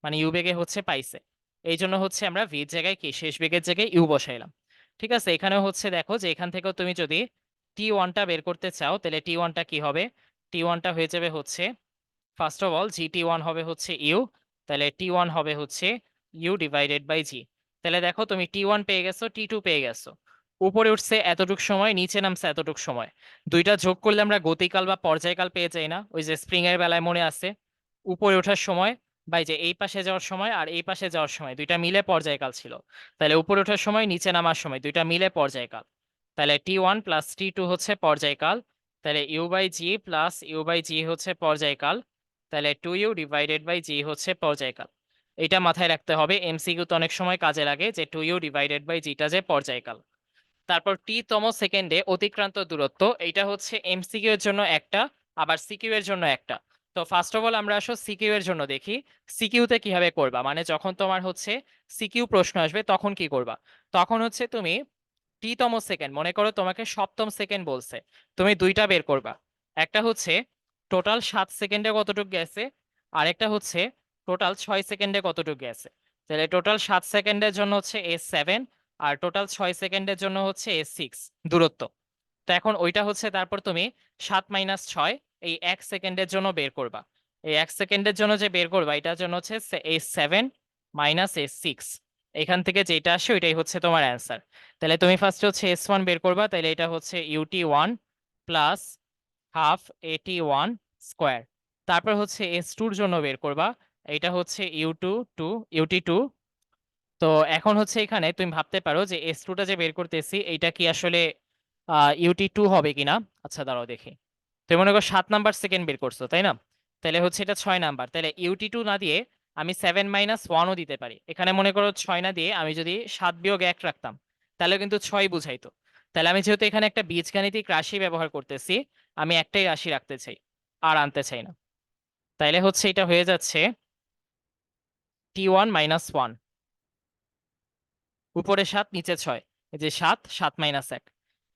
মানে ইউ বেগে হচ্ছে পাইছে। এই জন্য হচ্ছে আমরা ভি জায়গায় কি শেষ বেগের জায়গায় ইউ বসাইলাম। ঠিক আছে, এখানে হচ্ছে দেখো যে এখান থেকেও তুমি যদি T1টা বের করতে চাও তাহলে T1টা কি হবে, T1টা হয়ে যাবে হচ্ছে ফার্স্ট অফ অল GT1 হবে হচ্ছে ইউ, তাহলে T1 হবে হচ্ছে ইউ ডিভাইডেড বাই জি। তাহলে দেখো তুমি T1 পেয়ে গেছো, T2 পেয়ে গেছো, উপরে উঠছে এতটুক সময়, নিচে নামছে এতটুক সময়, দুইটা যোগ করলে আমরা গতিকাল বা পর্যায়কাল পেয়ে যাই না? ওই যে স্প্রিং এর বেলায় মনে আছে, উপরে ওঠার সময় বাই যে এই পাশে যাওয়ার সময় আর এই পাশে যাওয়ার সময় দুইটা মিলে পর্যায়কাল ছিল, তাহলে উপরে ওঠার সময় নিচে নামার সময় দুইটা মিলে পর্যায়কাল, তাহলে T1 প্লাস T2 হচ্ছে পর্যায়কাল, তাহলে u by g plus u by g হচ্ছে পর্যায়কাল, তাহলে 2u ডিভাইডেড বাই জি হচ্ছে পর্যায়কাল। এটা মাথায় রাখতে হবে, এমসিকিউ তো অনেক সময় কাজে লাগে যে 2u ডিভাইডেড বাই জিটা যে পর্যায়কাল। তারপর টি তম সেকেন্ডে অতিক্রান্ত দূরত্ব, এইটা হচ্ছে এমসিকিউ এর জন্য একটা, আবার সিকিউ এর জন্য একটা। তো ফার্স্ট অফ অল আমরা আসো সিকিউ এর জন্য দেখি, সিকিউতে কিভাবে করবা, মানে যখন তোমার হচ্ছে সিকিউ প্রশ্ন আসবে তখন কি করবা। তখন হচ্ছে তুমি টি তম সেকেন্ড, মনে করো তোমাকে সপ্তম সেকেন্ড বলছে, তুমি দুইটা বের করবা, একটা হচ্ছে টোটাল 7 সেকেন্ডে কতটুকু গেছে, আর একটা হচ্ছে টোটাল 6 সেকেন্ডে কতটুকু গেছে। তাহলে টোটাল 7 সেকেন্ডের জন্য হচ্ছে S7, আর টোটাল 6 সেকেন্ডের জন্য হচ্ছে S6 দূরত্ব। তো এখন ওইটা হচ্ছে তারপর তুমি 7 - 6 এই 1 সেকেন্ডের জন্য বের করবা, এই 1 সেকেন্ডের জন্য যে বের করবা এটার জন্য হচ্ছে S7 মাইনাস S6, এখান থেকে যেটা আসে ওইটাই হচ্ছে তোমার অ্যান্সার। তাহলে তুমি ফার্স্টে হচ্ছে S1 বের করবা, তাহলে এটা হচ্ছে UT1 plus half AT1 square. তারপর হচ্ছে S2 এর জন্য বের করবা, এটা হচ্ছে UT2, তো এখন হচ্ছে এখানে তুমি ভাবতে পারো যে S2টা যে বের করতেছি এইটা কি আসলে UT2 হবে কিনা। আচ্ছা দাঁড়াও দেখি, তুমি মনে করো 7 নাম্বার সেকেন্ড বের করছো তাই না, তাহলে হচ্ছে এটা 6 নাম্বার, তাহলে UT2 না দিয়ে আমি 7 - 1ও দিতে পারি, এখানে মনে করো 6 না দিয়ে আমি যদি 7 - 1 রাখতাম তাহলে কিন্তু 6 বুঝাইতো। তাহলে আমি যেহেতু এখানে একটা বীজগাণিতিক রাশি ব্যবহার করতেছি, আমি একটাই রাশি রাখতে চাই, আর আনতে চাই না। তাইলে হচ্ছে এটা হয়ে যাচ্ছে T1 - 1, উপরে 7 নিচে 6, এই যে 7 - 1,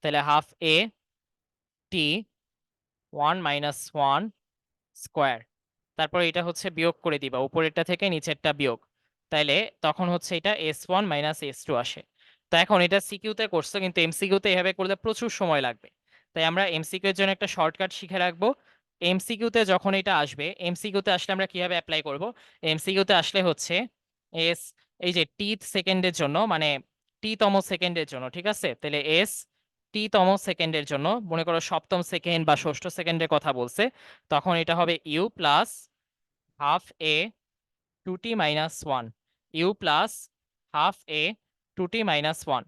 তাহলে হাফ AT1 - 1 স্কোয়ার। তারপর এটা হচ্ছে বিয়োগ করে দিবা, উপরেরটা থেকে নিচেরটা বিয়োগ, তাইলে তখন হচ্ছে এটা S1 - S2 আসে। তো এখন এটা সিকিউতে করছো, কিন্তু এমসিকিউতে এভাবে করলে প্রচুর সময় লাগবে, তাই আমরা এমসিকিউ এর জন্য একটা শর্টকাট শিখে রাখবো। এমসিকিউতে যখন এটা আসবে, এমসিকিউতে আসলে আমরা কিভাবে অ্যাপ্লাই করব, এমসিকিউতে আসলে হচ্ছে এস, এই যে টি সেকেন্ডের জন্য, মানে টি তম সেকেন্ডের জন্য, ঠিক আছে, তাহলে এস টি তম সেকেন্ডের জন্য, মনে করো সপ্তম সেকেন্ড বা ষষ্ঠ সেকেন্ডের কথা বলছে, তখন এটা হবে U plus half A 2t - 1, U plus half A 2t - 1।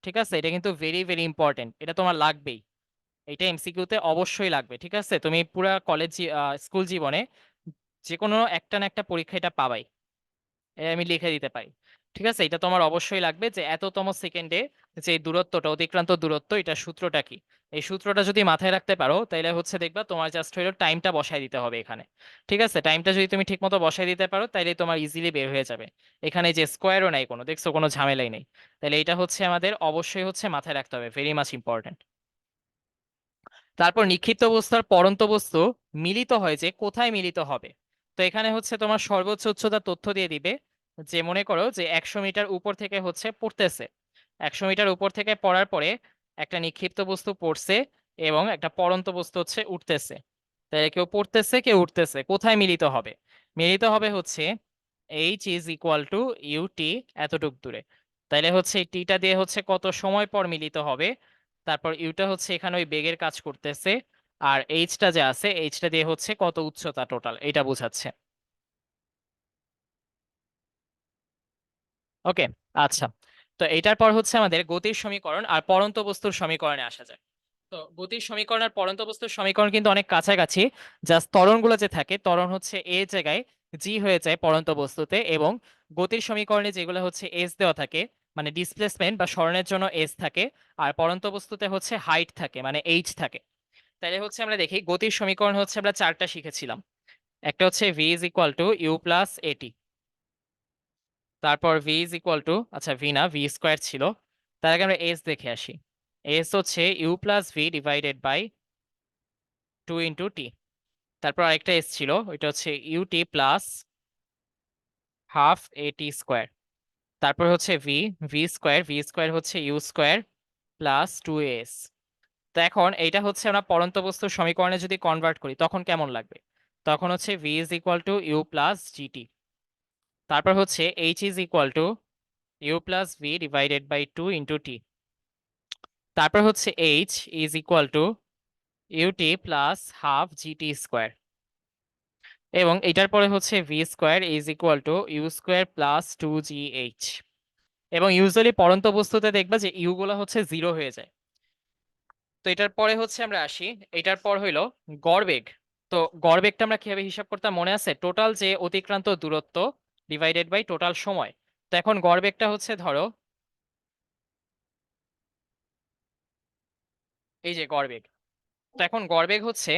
ঠিক আছে, এটা কিন্তু ভেরি ভেরি ইম্পর্টেন্ট, এটা তোমার লাগবেই, এটা এমসিকিউতে অবশ্যই লাগবে। ঠিক আছে, তুমি পুরা কলেজ স্কুল জীবনে যে কোনো একটা না একটা পরীক্ষা এটা পাবাই, আমি লিখে দিতে পারি। ঠিক আছে, এটা তোমার অবশ্যই লাগবে যে এততম সেকেন্ডে যে দূরত্বটা, অতিক্রান্ত দূরত্ব, এটা সূত্রটা কি। এই সূত্রটা যদি মাথায় রাখতে পারো তাহলে হচ্ছে দেখবা তোমার জাস্ট হলো টাইমটা বসায় দিতে হবে এখানে। ঠিক আছে, টাইমটা যদি তুমি ঠিক মতো বসায় দিতে পারো তাহলে তোমার ইজিলি বের হয়ে যাবে, এখানে যে স্কোয়ারও নাই কোনো, দেখছো কোনো ঝামেলাই নেই। তাহলে এটা হচ্ছে আমাদের অবশ্যই হচ্ছে মাথায় রাখতে হবে, ভেরি মাচ ইম্পর্টেন্ট। তারপর নিক্ষিপ্ত বস্তু আর পড়ন্ত বস্তু মিলিত হয় যে কোথায় মিলিত হবে। তো এখানে হচ্ছে তোমার সর্বোচ্চ উচ্চতার তথ্য দিয়ে দিবে, যে মনে করো যে 100 মিটার উপর থেকে হচ্ছে পড়তেছে, 100 মিটার উপর থেকে পড়ার পরে একটা নিক্ষিপ্ত বস্তু পড়ছে এবং একটা পড়ন্ত বস্তু হচ্ছে উঠতেছে, তাহলে কেউ পড়তেছে কেউ উঠতেছে, কোথায় মিলিত হবে, মিলিত হবে হচ্ছে H=UT এতটুক দূরে। তাইলে হচ্ছে এই টিটা দিয়ে হচ্ছে কত সময় পর মিলিত হবে, তারপর ইউটা হচ্ছে এখানে ওই বেগের কাজ করতেছে, আর এইচটা যে আছে এইচটা দিয়ে হচ্ছে কত উচ্চতা টোটাল এটা বোঝাচ্ছে। ওকে, আচ্ছা। তো এটার পর হচ্ছে আমাদের গতির সমীকরণ আর পড়ন্ত বস্তুর সমীকরণে আসা যায়। তো গতির সমীকরণ আর পড়ন্ত বস্তুর সমীকরণ কিন্তু অনেক কাছাকাছি, জাস্ট ত্বরণগুলো যে থাকে, ত্বরণ হচ্ছে এ জায়গায় জি হয়ে যায় পড়ন্ত বস্তুতে, এবং গতির সমীকরণে যেগুলো হচ্ছে এস দেওয়া থাকে, মানে ডিসপ্লেসমেন্ট বা সরণের জন্য এস থাকে, আর পড়ন্ত বস্তুতে হচ্ছে হাইট থাকে মানে এইচ থাকে। তাহলে হচ্ছে আমরা দেখি গতির সমীকরণ হচ্ছে আমরা চারটা শিখেছিলাম, একটা হচ্ছে V is equal to you plus AT, তারপর ভি ইজ ইকুয়াল টু, আচ্ছা ভি না ভি স্কোয়ার ছিল, তার আগে আমরা এস দেখে আসি। এস হচ্ছে U plus V divided by 2 × T. তারপর আরেকটা এস ছিল, ওইটা হচ্ছে UT plus half AT square. তারপর হচ্ছে ভি স্কোয়ার হচ্ছে ইউ স্কোয়ার প্লাস 2s। তো এখন এইটা হচ্ছে আমরা পরন্ত বস্তুর সমীকরণে যদি কনভার্ট করি তখন কেমন লাগবে? তখন হচ্ছে V is equal to you plus GT. তারপর হচ্ছে H is equal to you plus V divided by 2 × T. তারপর হচ্ছে H is equal to UT plus half GT square. এবং এটার পরে হচ্ছে V square is equal to U square plus 2gh। এবং usually পরন্ত বস্তুতে দেখবা যে ইউ গুলো হচ্ছে জিরো হয়ে যায়। তো এটার পরে হচ্ছে আমরা আসি, এটার পর হইলো গড়বেগ। তো গড়বেগটা আমরা কিভাবে হিসাব করতাম মনে আছে? টোটাল যে অতিক্রান্ত দূরত্ব ডিভাইডেড বাই টোটাল সময়। তো এখন গড়বেগটা হচ্ছে ধরো এই যে গড়বেগ। তো এখন গড়বেগ হচ্ছে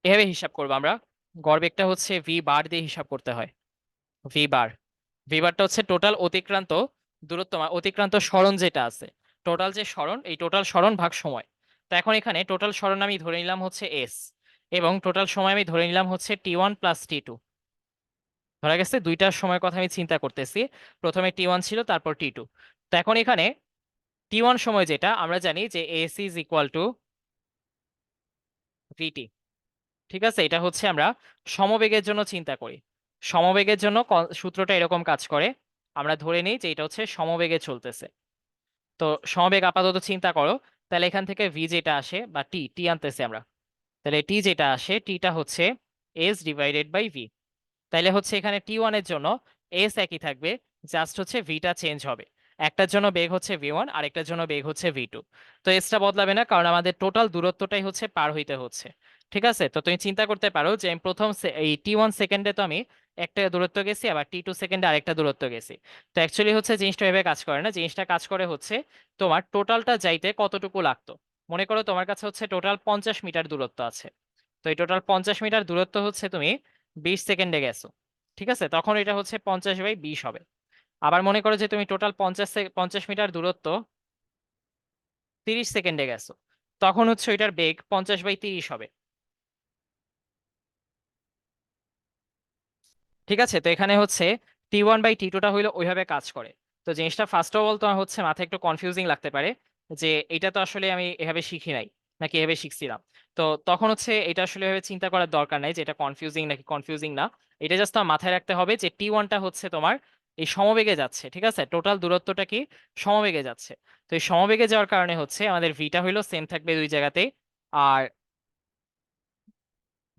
এভাবে হিসাব করবো আমরা। গড়বেগটা হচ্ছে ভি বার দিয়ে হিসাব করতে হয়। ভি বার, ভি বারটা হচ্ছে টোটাল অতিক্রান্ত দূরত্ব, অতিক্রান্ত সরণ যেটা আছে, টোটাল যে সরণ, এই টোটাল সরণ ভাগ সময়। তো এখন এখানে টোটাল সরণ আমি ধরে নিলাম হচ্ছে এস, এবং টোটাল সময় আমি ধরে নিলাম হচ্ছে টি1 প্লাস টি2। ধরা গেছে দুইটার সময় কথা আমি চিন্তা করতেছি, প্রথমে টি1 ছিল তারপর টি2। তো এখন এখানে টি1 সময় যেটা আমরা জানি যে এস ইজ ইকুয়াল টু ভিটি। ঠিক আছে, এটা হচ্ছে আমরা সমবেগের জন্য চিন্তা করি। সমবেগের জন্য সূত্রটা এরকম কাজ করে, আমরা ধরে নিই যে এটা হচ্ছে সমবেগে চলতেছে। তো সমবেগ আপাতত চিন্তা করো, তাহলে এখান থেকে ভি যেটা আসে বা টি টি আনতেছি আমরা, তাহলে টি যেটা আসে টিটা হচ্ছে এস ডিভাইডেড বাই ভি। তাইলে হচ্ছে এখানে টি1 এর জন্য এস একই থাকবে, জাস্ট হচ্ছে ভিটা চেঞ্জ হবে। একটার জন্য বেগ হচ্ছে ভি1, আরেকটার জন্য বেগ হচ্ছে ভি2। তো এসটা বদলাবে না, কারণ আমাদের টোটাল দূরত্বটাই হচ্ছে পার হইতে হচ্ছে। ঠিক আছে, তো তুমি চিন্তা করতে পারো যে আমি প্রথম এই টি1 সেকেন্ডে তো আমি একটা দূরত্ব গেছি, আবার টি2 সেকেন্ডে আরেকটা দূরত্ব গেছি। তো অ্যাকচুয়ালি হচ্ছে জিনিসটা এভাবে কাজ করে না, জিনিসটা কাজ করে হচ্ছে তোমার টোটালটা যাইতে কতটুকু লাগতো। মনে করো তোমার কাছে হচ্ছে টোটাল 50 মিটার দূরত্ব আছে। তো এই টোটাল 50 মিটার দূরত্ব হচ্ছে তুমি 20 সেকেন্ডে গেছো। ঠিক আছে, তখন এটা হচ্ছে 50/20 হবে। আবার মনে করো যে তুমি টোটাল 50 মিটার দূরত্ব 30 সেকেন্ডে গেছো, তখন হচ্ছে এটার বেগ 50/30 হবে। ঠিক আছে, তো এখানে হচ্ছে টি1/টি2টা হইলো ওইভাবে কাজ করে। তো জিনিসটা ফার্স্ট অফ অল তোমার হচ্ছে মাথায় একটু কনফিউজিং লাগতে পারে যে এটা তো আসলে আমি এভাবে শিখি নাই, নাকি এভাবে শিখছিলাম। তো তখন হচ্ছে এটা আসলে এভাবে চিন্তা করার দরকার নাই যে এটা কনফিউজিং নাকি কনফিউজিং না। এটা জাস্ট তোমার মাথায় রাখতে হবে যে টি1টা হচ্ছে তোমার এই সমবেগে যাচ্ছে। ঠিক আছে, টোটাল দূরত্বটা কি সমবেগে যাচ্ছে। তো এই সমবেগে যাওয়ার কারণে হচ্ছে আমাদের ভিটা হইলো সেম থাকবে দুই জায়গাতেই। আর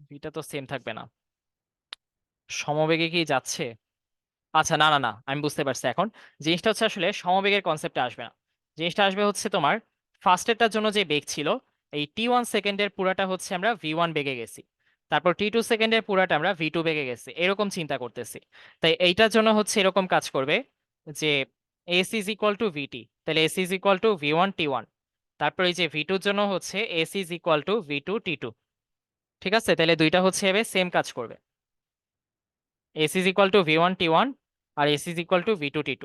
ভিটা তো সেম থাকবে না, সমবেগে কি যাচ্ছে? আচ্ছা, না না না, আমি বুঝতে পারছি এখন। জিনিসটা হচ্ছে আসলে সমবেগের কনসেপ্টে আসবে না, জিনিসটা আসবে হচ্ছে তোমার ফার্স্টেরটার জন্য যে বেগ ছিল, এই টি1 সেকেন্ডের পুরাটা হচ্ছে আমরা ভি1 বেগে গেছি, তারপর টি2 সেকেন্ডের পুরাটা আমরা ভি2 বেগে গেছি, এরকম চিন্তা করতেছি। তাই এইটার জন্য হচ্ছে এরকম কাজ করবে যে s is equal to v t, তাহলে এস ইজ ইকুয়াল টু ভি1 টি1। তারপর এই যে ভি2 জন্য হচ্ছে এস ইজ ইকুয়াল টু ভি2 টি2। ঠিক আছে, তাহলে দুইটা হচ্ছে এভাবে সেম কাজ করবে, এস ইজ ইকুয়াল টু ভি1 টি1 আর এস ইজ ইকুয়াল টু ভি2 টি2।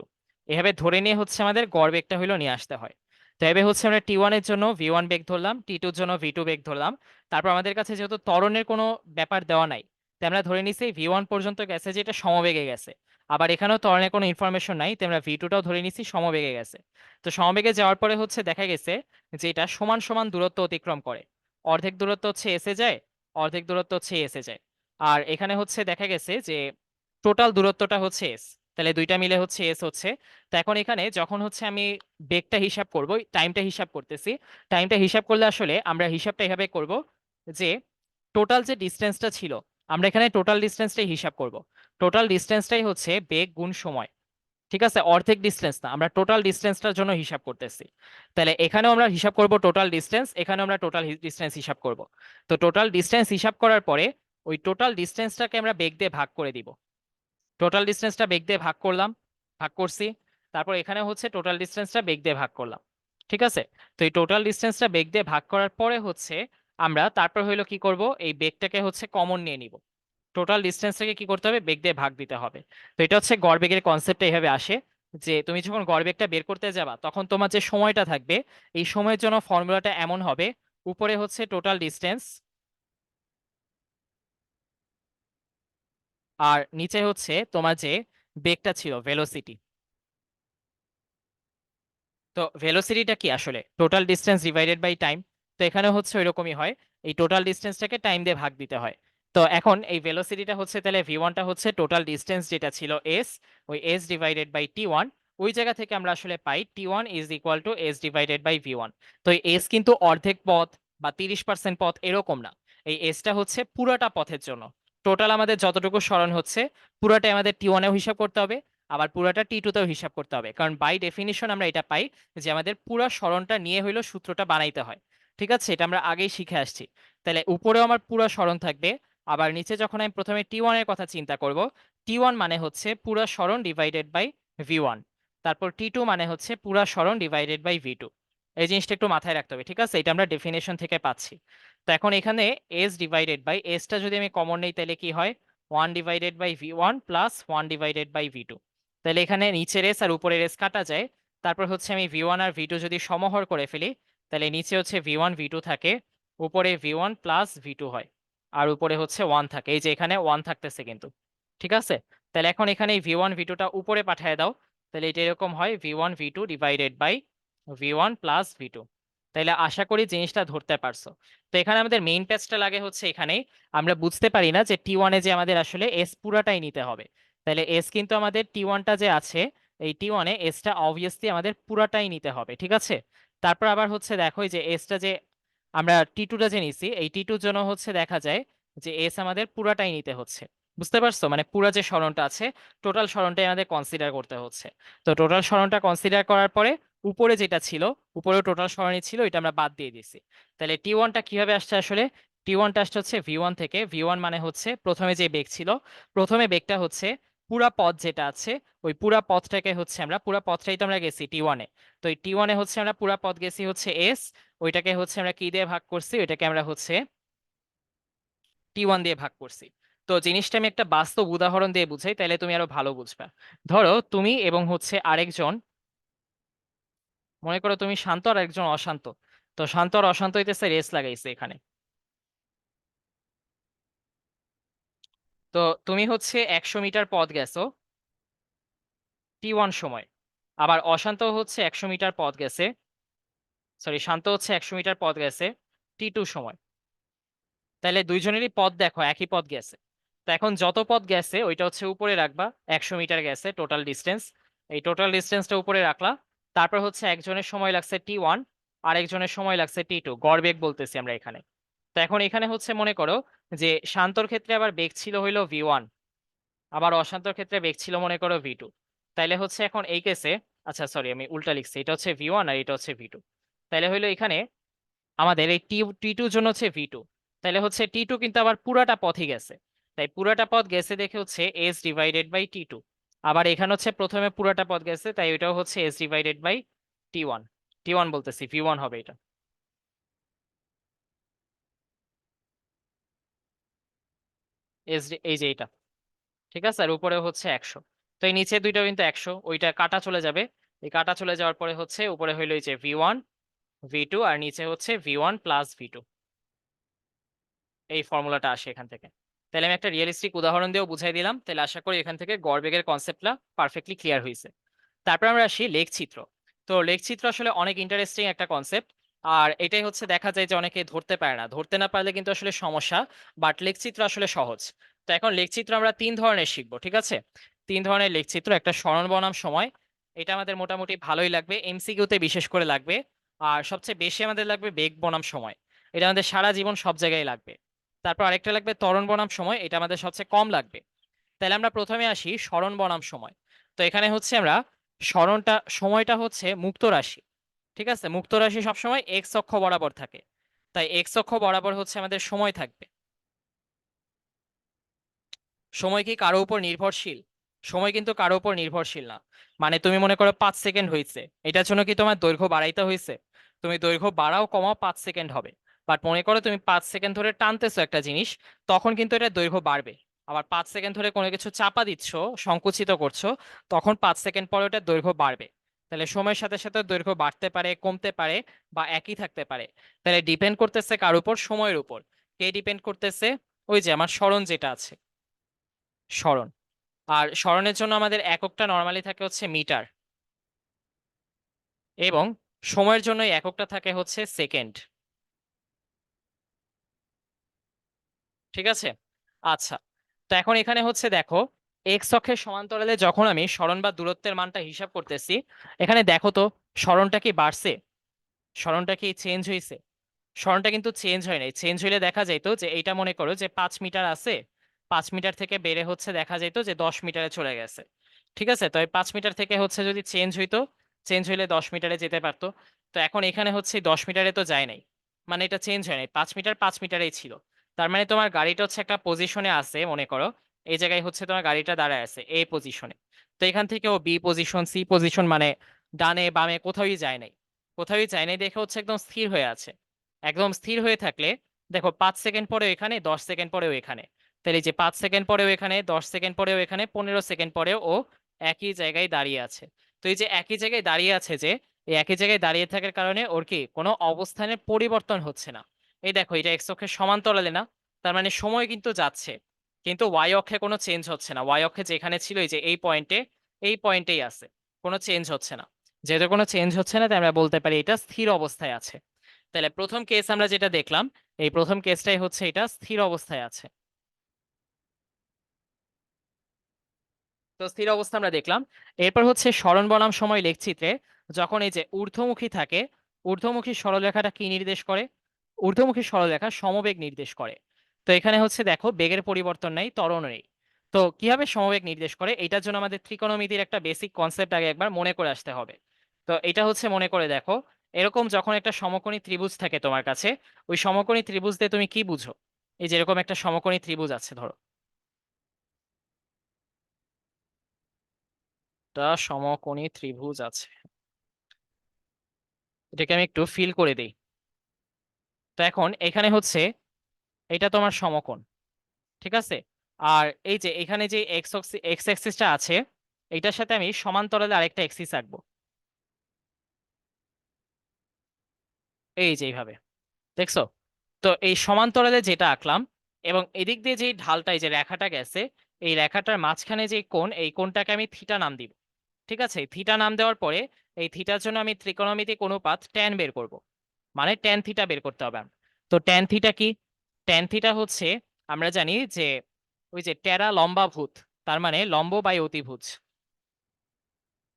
এভাবে ধরে নিয়ে হচ্ছে আমাদের গড় বেগটা হইলো নিয়ে আসতে হয়। তো এভাবে হচ্ছে আমরা টি1 এর জন্য ভি1 বেগ ধরলাম, টি2 এর জন্য ভি2 বেগ ধরলাম। তারপর আমাদের কাছে যেহেতু ত্বরণের কোনো ব্যাপার দেওয়া নাই, তাই আমরা ধরে নিছি ভি1 পর্যন্ত গেছে যেটা সমবেগে গেছে। আবার এখানেও ত্বরণের কোনো ইনফরমেশন নাই, তাই আমরা ভি2টাও ধরে নিছি সমবেগে গেছে। তো সমবেগে যাওয়ার পরে হচ্ছে দেখা গেছে যে এটা সমান সমান দূরত্ব অতিক্রম করে। অর্ধেক দূরত্ব হচ্ছে এসে যায়, অর্ধেক দূরত্ব হচ্ছে এসে যায়। আর এখানে হচ্ছে দেখা গেছে যে টোটাল দূরত্বটা হচ্ছে এস, তাহলে দুইটা মিলে হচ্ছে এস হচ্ছে। তো এখন এখানে যখন হচ্ছে আমি বেগটা হিসাব করব, টাইমটা হিসাব করতেছি, টাইমটা হিসাব করলে আসলে আমরা হিসাবটা এভাবে করব যে টোটাল যে ডিস্টেন্সটা ছিল, আমরা এখানে টোটাল ডিস্টেন্সটাই হিসাব করব। টোটাল ডিস্টেন্সটাই হচ্ছে বেগ গুণ সময়। ঠিক আছে, অর্ধেক ডিস্টেন্স না, আমরা টোটাল ডিস্টেন্সটার জন্য হিসাব করতেছি। তাহলে এখানেও আমরা হিসাব করব টোটাল ডিস্টেন্স, এখানেও আমরা টোটাল ডিস্টেন্স হিসাব করব। তো টোটাল ডিস্টেন্স হিসাব করার পরে ওই টোটাল ডিস্টেন্সটাকে আমরা বেগ দিয়ে ভাগ করে দিব। টোটাল ডিস্টেন্সটা বেগ দিয়ে ভাগ করলাম, ভাগ করছি। তারপর এখানে হচ্ছে টোটাল ডিস্টেন্সটা বেগ দিয়ে ভাগ করলাম। ঠিক আছে, তো এই টোটাল ডিস্টেন্সটা বেগ দিয়ে ভাগ করার পরে হচ্ছে আমরা তারপর হইলো কি করব, এই বেগটাকে হচ্ছে কমন নিয়ে নিব। টোটাল ডিস্টেন্সটাকে কি করতে হবে, বেগ দিয়ে ভাগ দিতে হবে। তো এটা হচ্ছে গড় বেগের কনসেপ্টটা এইভাবে আসে যে তুমি যখন গড় বেগটা বের করতে যাবা তখন তোমার যে সময়টা থাকবে, এই সময়ের জন্য ফর্মুলাটা এমন হবে, উপরে হচ্ছে টোটাল ডিস্টেন্স আর নিচে হচ্ছে তোমার যে বেগটা ছিল ভেলোসিটি। তো ভেলোসিটিটা কি আসলে total distance divided by time. তো এখানে হচ্ছে ওইরকমই হয়, এই টোটাল ডিস্টেন্সটাকে টাইম দিয়ে ভাগ দিতে হয়। তো এখন এই ভেলোসিটিটা হচ্ছে তাহলে ভি ওয়ানটা হচ্ছে টোটাল ডিস্টেন্স যেটা ছিল এস, ওই s divided by T one. ওই জায়গা থেকে আমরা আসলে পাই t one is equal to s divided by V one. তো এই এস কিন্তু অর্ধেক পথ বা 30% পথ এরকম না, এই এসটা হচ্ছে পুরাটা পথের জন্য। টোটাল আমাদের যতটুকু সরণ হচ্ছে পুরাটাই আমাদের টি ওয়ানেও হিসাব করতে হবে, আবার পুরাটা টি টু তেও হিসাব করতে হবে, কারণ বাই ডেফিনিশন আমরা এটা পাই যে আমাদের পুরো সরণটা নিয়ে হইলো সূত্রটা বানাইতে হয়। ঠিক আছে, এটা আমরা আগেই শিখে আসছি। তাহলে উপরেও আমার পুরো সরণ থাকবে, আবার নিচে যখন আমি প্রথমে টি ওয়ান এর কথা চিন্তা করব, টি ওয়ান মানে হচ্ছে পুরো সরণ ডিভাইডেড বাই ভি ওয়ান, তারপর টি টু মানে হচ্ছে পুরো সরণ ডিভাইডেড বাই ভি টু। এই জিনিসটা একটু মাথায় রাখতে হবে, ঠিক আছে, এটা আমরা ডেফিনেশন থেকে পাচ্ছি। তো এখন এখানে এস ডিভাইডেড বাই এসটা যদি আমি কমন নেই তাহলে কি হয়, one divided by V one plus one divided by V two. তাহলে এখানে নিচের এস আর উপরের এস কাটা যায়। তারপর হচ্ছে আমি ভি ওয়ান আর ভি টু যদি সমহর করে ফেলি, তাহলে নিচে হচ্ছে ভি ওয়ান ভি টু থাকে, উপরে V one plus V two হয়, আর উপরে হচ্ছে ওয়ান থাকে, এই যে এখানে ওয়ান থাকতেছে কিন্তু। ঠিক আছে, তাহলে এখন এখানে ভি ওয়ান ভি টুটা উপরে পাঠিয়ে দাও, তাহলে এটা এরকম হয় V one V two divided by V one plus V two. তাহলে আশা করি জিনিসটা ধরতে পারছো। তো এখানে আমাদের মেইন পেজটা লাগে হচ্ছে এখানেই, আমরা বুঝতে পারি না যে টি ওয়ানে যে আমাদের আসলে এস পুরাটাই নিতে হবে। তাহলে এস কিন্তু আমাদের টি ওয়ানটা যে আছে, এই টি ওয়ানে এসটা অবভিয়াসলি আমাদের পুরাটাই নিতে হবে, ঠিক আছে। তারপর আবার হচ্ছে দেখো এই যে এসটা যে আমরা টি টুটা যে নিছি, এই টি টুর জন্য হচ্ছে দেখা যায় যে এস আমাদের পুরাটাই নিতে হচ্ছে। বুঝতে পারছো, মানে পুরা যে সরণটা আছে টোটাল সরণটাই আমাদের কনসিডার করতে হচ্ছে। তো টোটাল সরণটা কনসিডার করার পরে উপরে যেটা ছিল, উপরেও টোটাল সরণই ছিল, এটা আমরা বাদ দিয়ে দিছি। তাহলে টি ওয়ানটা কিভাবে আসছে আসলে, টি ওয়ানটা আসছে হচ্ছে ভি ওয়ান থেকে। ভি ওয়ান মানে হচ্ছে প্রথমে যে বেগ ছিল, প্রথমে বেগটা হচ্ছে পুরা পথ যেটা আছে, ওই পুরা পথটাকে হচ্ছে আমরা, পুরা পথটাই তো আমরা গেছি টি ওয়ানে। তো এই টি ওয়ানে হচ্ছে আমরা পুরা পথ গেছি হচ্ছে এস, ওইটাকে হচ্ছে আমরা কি দিয়ে ভাগ করছি, ওইটাকে আমরা হচ্ছে টি ওয়ান দিয়ে ভাগ করছি। তো জিনিসটা আমি একটা বাস্তব উদাহরণ দিয়ে বুঝাই, তাহলে তুমি আরো ভালো বুঝবা। ধরো তুমি এবং হচ্ছে আরেকজন, মনে করো তুমি শান্ত আর একজন অশান্ত। তো শান্ত আর অশান্ত হইতেছে রেস লাগাইছে এখানে। তো তুমি হচ্ছে 100 মিটার পথ গেছো টি ওয়ান সময়, আবার অশান্ত হচ্ছে 100 মিটার পথ গেছে, সরি শান্ত হচ্ছে 100 মিটার পথ গেছে টি টু সময়। তাহলে দুইজনেরই পথ দেখো একই পথ গেছে। তো এখন যত পথ গেছে ওইটা হচ্ছে উপরে রাখবা, 100 মিটার গেছে টোটাল ডিস্টেন্স, এই টোটাল ডিস্টেন্সটা উপরে রাখলা। তারপর হচ্ছে একজনের সময় লাগছে টি ওয়ান, আর একজনের সময় লাগছে টি টু, গড় বেগ বলতেছি আমরা এখানে। তো এখন এখানে হচ্ছে মনে করো যে শান্তর ক্ষেত্রে আবার বেগ ছিল হইলো ভি ওয়ান, আবার অশান্তর ক্ষেত্রে বেগ ছিল মনে করো ভি টু। তাইলে হচ্ছে এখন এই কেসে, আচ্ছা সরি আমি উল্টা লিখছি, এটা হচ্ছে ভি ওয়ান আর এটা হচ্ছে ভি টু। তাইলে হইলো এখানে আমাদের এই টি টি টুর জন্য হচ্ছে ভি টু। তাহলে হচ্ছে টি টু কিন্তু আবার পুরাটা পথই গেছে, তাই পুরাটা পথ গেছে দেখে হচ্ছে S divided by T two. আবার এখানে হচ্ছে প্রথমে পুরাটা পথ গেছে, তাই ওইটাও হচ্ছে S divided by T one. T one বলতেছি, ভি ওয়ান হবে এটা। এস, এই যে এটা, ঠিক আছে, আর উপরে হচ্ছে 100। তো এই নিচে দুইটা কিন্তু 100, ওইটা কাটা চলে যাবে। এই কাটা চলে যাওয়ার পরে হচ্ছে উপরে হইলো এই যে ভি ওয়ান ভি টু, আর নিচে হচ্ছে V one plus V two. এই ফর্মুলাটা আসে এখান থেকে। তাহলে আমি একটা রিয়েলিস্টিক উদাহরণ দিয়েও বুঝাই দিলাম, তাহলে আশা করি এখান থেকে গড় বেগের কনসেপ্টটা পারফেক্টলি ক্লিয়ার হয়েছে। তারপর আমরা আসি লেখচিত্র। তো লেখচিত্র আসলে অনেক ইন্টারেস্টিং একটা কনসেপ্ট, আর এটাই হচ্ছে দেখা যায় যে অনেকে ধরতে পারে না, ধরতে না পারলে কিন্তু আসলে সমস্যা। বাট লেখচিত্র আসলে সহজ। তো এখন লেখচিত্র আমরা তিন ধরনের শিখবো, ঠিক আছে। তিন ধরনের লেখচিত্র, একটা সরণ বনাম সময়, এটা আমাদের মোটামুটি ভালোই লাগবে, এমসিকিউতে বিশেষ করে লাগবে। আর সবচেয়ে বেশি আমাদের লাগবে বেগ বনাম সময়, এটা আমাদের সারা জীবন সব জায়গায় লাগবে। তারপর আরেকটা লাগবে ত্বরণ বনাম সময়, এটা আমাদের সবচেয়ে কম লাগবে। তাহলে আমরা প্রথমে আসি সরণ বনাম সময়। তো এখানে হচ্ছে আমরা সরণটা, সময়টা হচ্ছে মুক্ত রাশি, ঠিক আছে, মুক্ত রাশি সবসময় এক্স অক্ষ বরাবর থাকে, তাই এক্স অক্ষ বরাবর হচ্ছে আমাদের সময় থাকবে। সময় কি কারো উপর নির্ভরশীল? সময় কিন্তু কারো উপর নির্ভরশীল না। মানে তুমি মনে করো 5 সেকেন্ড হয়েছে, এটার জন্য কি তোমার দৈর্ঘ্য বাড়াইতে হয়েছে? তুমি দৈর্ঘ্য বাড়াও কমাও 5 সেকেন্ড হবে। বাট মনে করো তুমি 5 সেকেন্ড ধরে টানতেছো একটা জিনিস, তখন কিন্তু এটা দৈর্ঘ্য বাড়বে। আবার 5 সেকেন্ড ধরে কোনো কিছু চাপা দিচ্ছ, সংকুচিত করছো, তখন 5 সেকেন্ড পরে ওটা দৈর্ঘ্য বাড়বে। তাহলে সময়ের সাথে সাথে দৈর্ঘ্য বাড়তে পারে, কমতে পারে, বা একই থাকতে পারে। তাহলে ডিপেন্ড করতেছে কার উপর, সময়ের উপর। কে ডিপেন্ড করতেছে? ওই যে আমার স্মরণ যেটা আছে, স্মরণ। আর স্মরণের জন্য আমাদের এককটা নর্মালি থাকে হচ্ছে মিটার। এবং সময়ের জন্য এই এককটা থাকে হচ্ছে সেকেন্ড। ঠিক আছে। আচ্ছা, তো এখন এখানে হচ্ছে দেখো, এক্স অক্ষের সমান্তরালে যখন আমি সরণ বা দূরত্বের মানটা হিসাব করতেছি, এখানে দেখো তো সরণটা কি বাড়ছে, সরণটা কি চেঞ্জ হয়েছে? সরণটা কিন্তু চেঞ্জ হয় নাই। চেঞ্জ হইলে দেখা যাইতো যে এইটা মনে করো যে 5 মিটার আছে, 5 মিটার থেকে বেড়ে হচ্ছে দেখা যাইতো যে 10 মিটারে চলে গেছে। ঠিক আছে, তো এই 5 মিটার থেকে হচ্ছে যদি চেঞ্জ হইতো, চেঞ্জ হইলে 10 মিটারে যেতে পারতো। তো এখন এখানে হচ্ছে 10 মিটারে তো যায় নাই, মানে এটা চেঞ্জ হয় নাই, 5 মিটার 5 মিটারেই ছিল। তার মানে তোমার গাড়িটা হচ্ছে একটা পজিশনে আছে, মনে করো এই জায়গায় হচ্ছে তোমার গাড়িটা দাঁড়ায় আছে এ পজিশনে। তো এখান থেকে ও বি পজিশন, সি পজিশন, মানে ডানে বামে কোথাওই যায় নাই। কোথাওই যায় নাই দেখে হচ্ছে একদম স্থির হয়ে আছে। একদম স্থির হয়ে থাকলে দেখো 5 সেকেন্ড পরেও এখানে, 10 সেকেন্ড পরেও এখানে, তাহলে এই যে 5 সেকেন্ড পরেও এখানে, 10 সেকেন্ড পরেও এখানে, 15 সেকেন্ড পরেও ও একই জায়গায় দাঁড়িয়ে আছে। তো এই যে একই জায়গায় দাঁড়িয়ে আছে, যে এই একই জায়গায় দাঁড়িয়ে থাকার কারণে ওর কি কোনো অবস্থানের পরিবর্তন হচ্ছে না। এই দেখো এটা এক্স অক্ষের সমান্তরালে না, তার মানে সময় কিন্তু যাচ্ছে, কিন্তু ওয়াই অক্ষে কোনো চেঞ্জ হচ্ছে না। ওয়াই অক্ষে যেখানে ছিল এই যে এই পয়েন্টে, এই পয়েন্টেই আছে, কোনো চেঞ্জ হচ্ছে না। যেহেতু কোনো চেঞ্জ হচ্ছে না, তাই আমরা বলতে পারি এটা স্থির অবস্থায় আছে। তাহলে প্রথম কেস আমরা যেটা দেখলাম, এই প্রথম কেসটাই হচ্ছে এটা স্থির অবস্থায় আছে। তো স্থির অবস্থা আমরা দেখলাম। এরপর হচ্ছে সরণ বনাম সময় লেখচিত্রে যখন এই যে ঊর্ধ্বমুখী থাকে, ঊর্ধ্বমুখী সরলরেখাটা কি নির্দেশ করে? ঊর্ধ্বমুখী সরলরেখা সমবেগ নির্দেশ করে। তো এখানে হচ্ছে দেখো বেগের পরিবর্তন নেই, ত্বরণ নেই। তো কিভাবে সমবেগ নির্দেশ করে, এটার জন্য আমাদের ত্রিকোণমিতির একটা বেসিক কনসেপ্ট আগে একবার মনে করে আসতে হবে। তো এটা হচ্ছে মনে করে দেখো, এরকম যখন একটা সমকোণী ত্রিভুজ থাকে তোমার কাছে, ওই সমকোণী ত্রিভুজ দিয়ে তুমি কি বুঝো? এই যেরকম একটা সমকোণী ত্রিভুজ আছে ধরো, একটা সমকোণী ত্রিভুজ আছে, এটাকে আমি একটু ফিল করে দিই। তো এখন এখানে হচ্ছে এটা তোমার সমকোণ, ঠিক আছে। আর এই যে এখানে যে এক্স এক্স অ্যাক্সিসটা আছে, এটার সাথে আমি সমান্তরালে আরেকটা অ্যাক্সিস আঁকবো, এই যে এইভাবে, দেখছো? তো এই সমান্তরালে যেটা আঁকলাম, এবং এদিক দিয়ে যে ঢালটা, এই যে রেখাটা গেছে, এই রেখাটার মাঝখানে যে কোণ, এই কোণটাকে আমি থিটা নাম দিব। ঠিক আছে, থিটা নাম দেওয়ার পরে এই থিটার জন্য আমি ত্রিকোণমিতিক অনুপাত ট্যান বের করব, মানে ট্যান থিটা বের করতে হবে আমার। তো ট্যান থিটা কি? ট্যান থিটা হচ্ছে, আমরা জানি যে ওই যে টেরা লম্বাভূত, তার মানে লম্ব বাই অতিভুজ,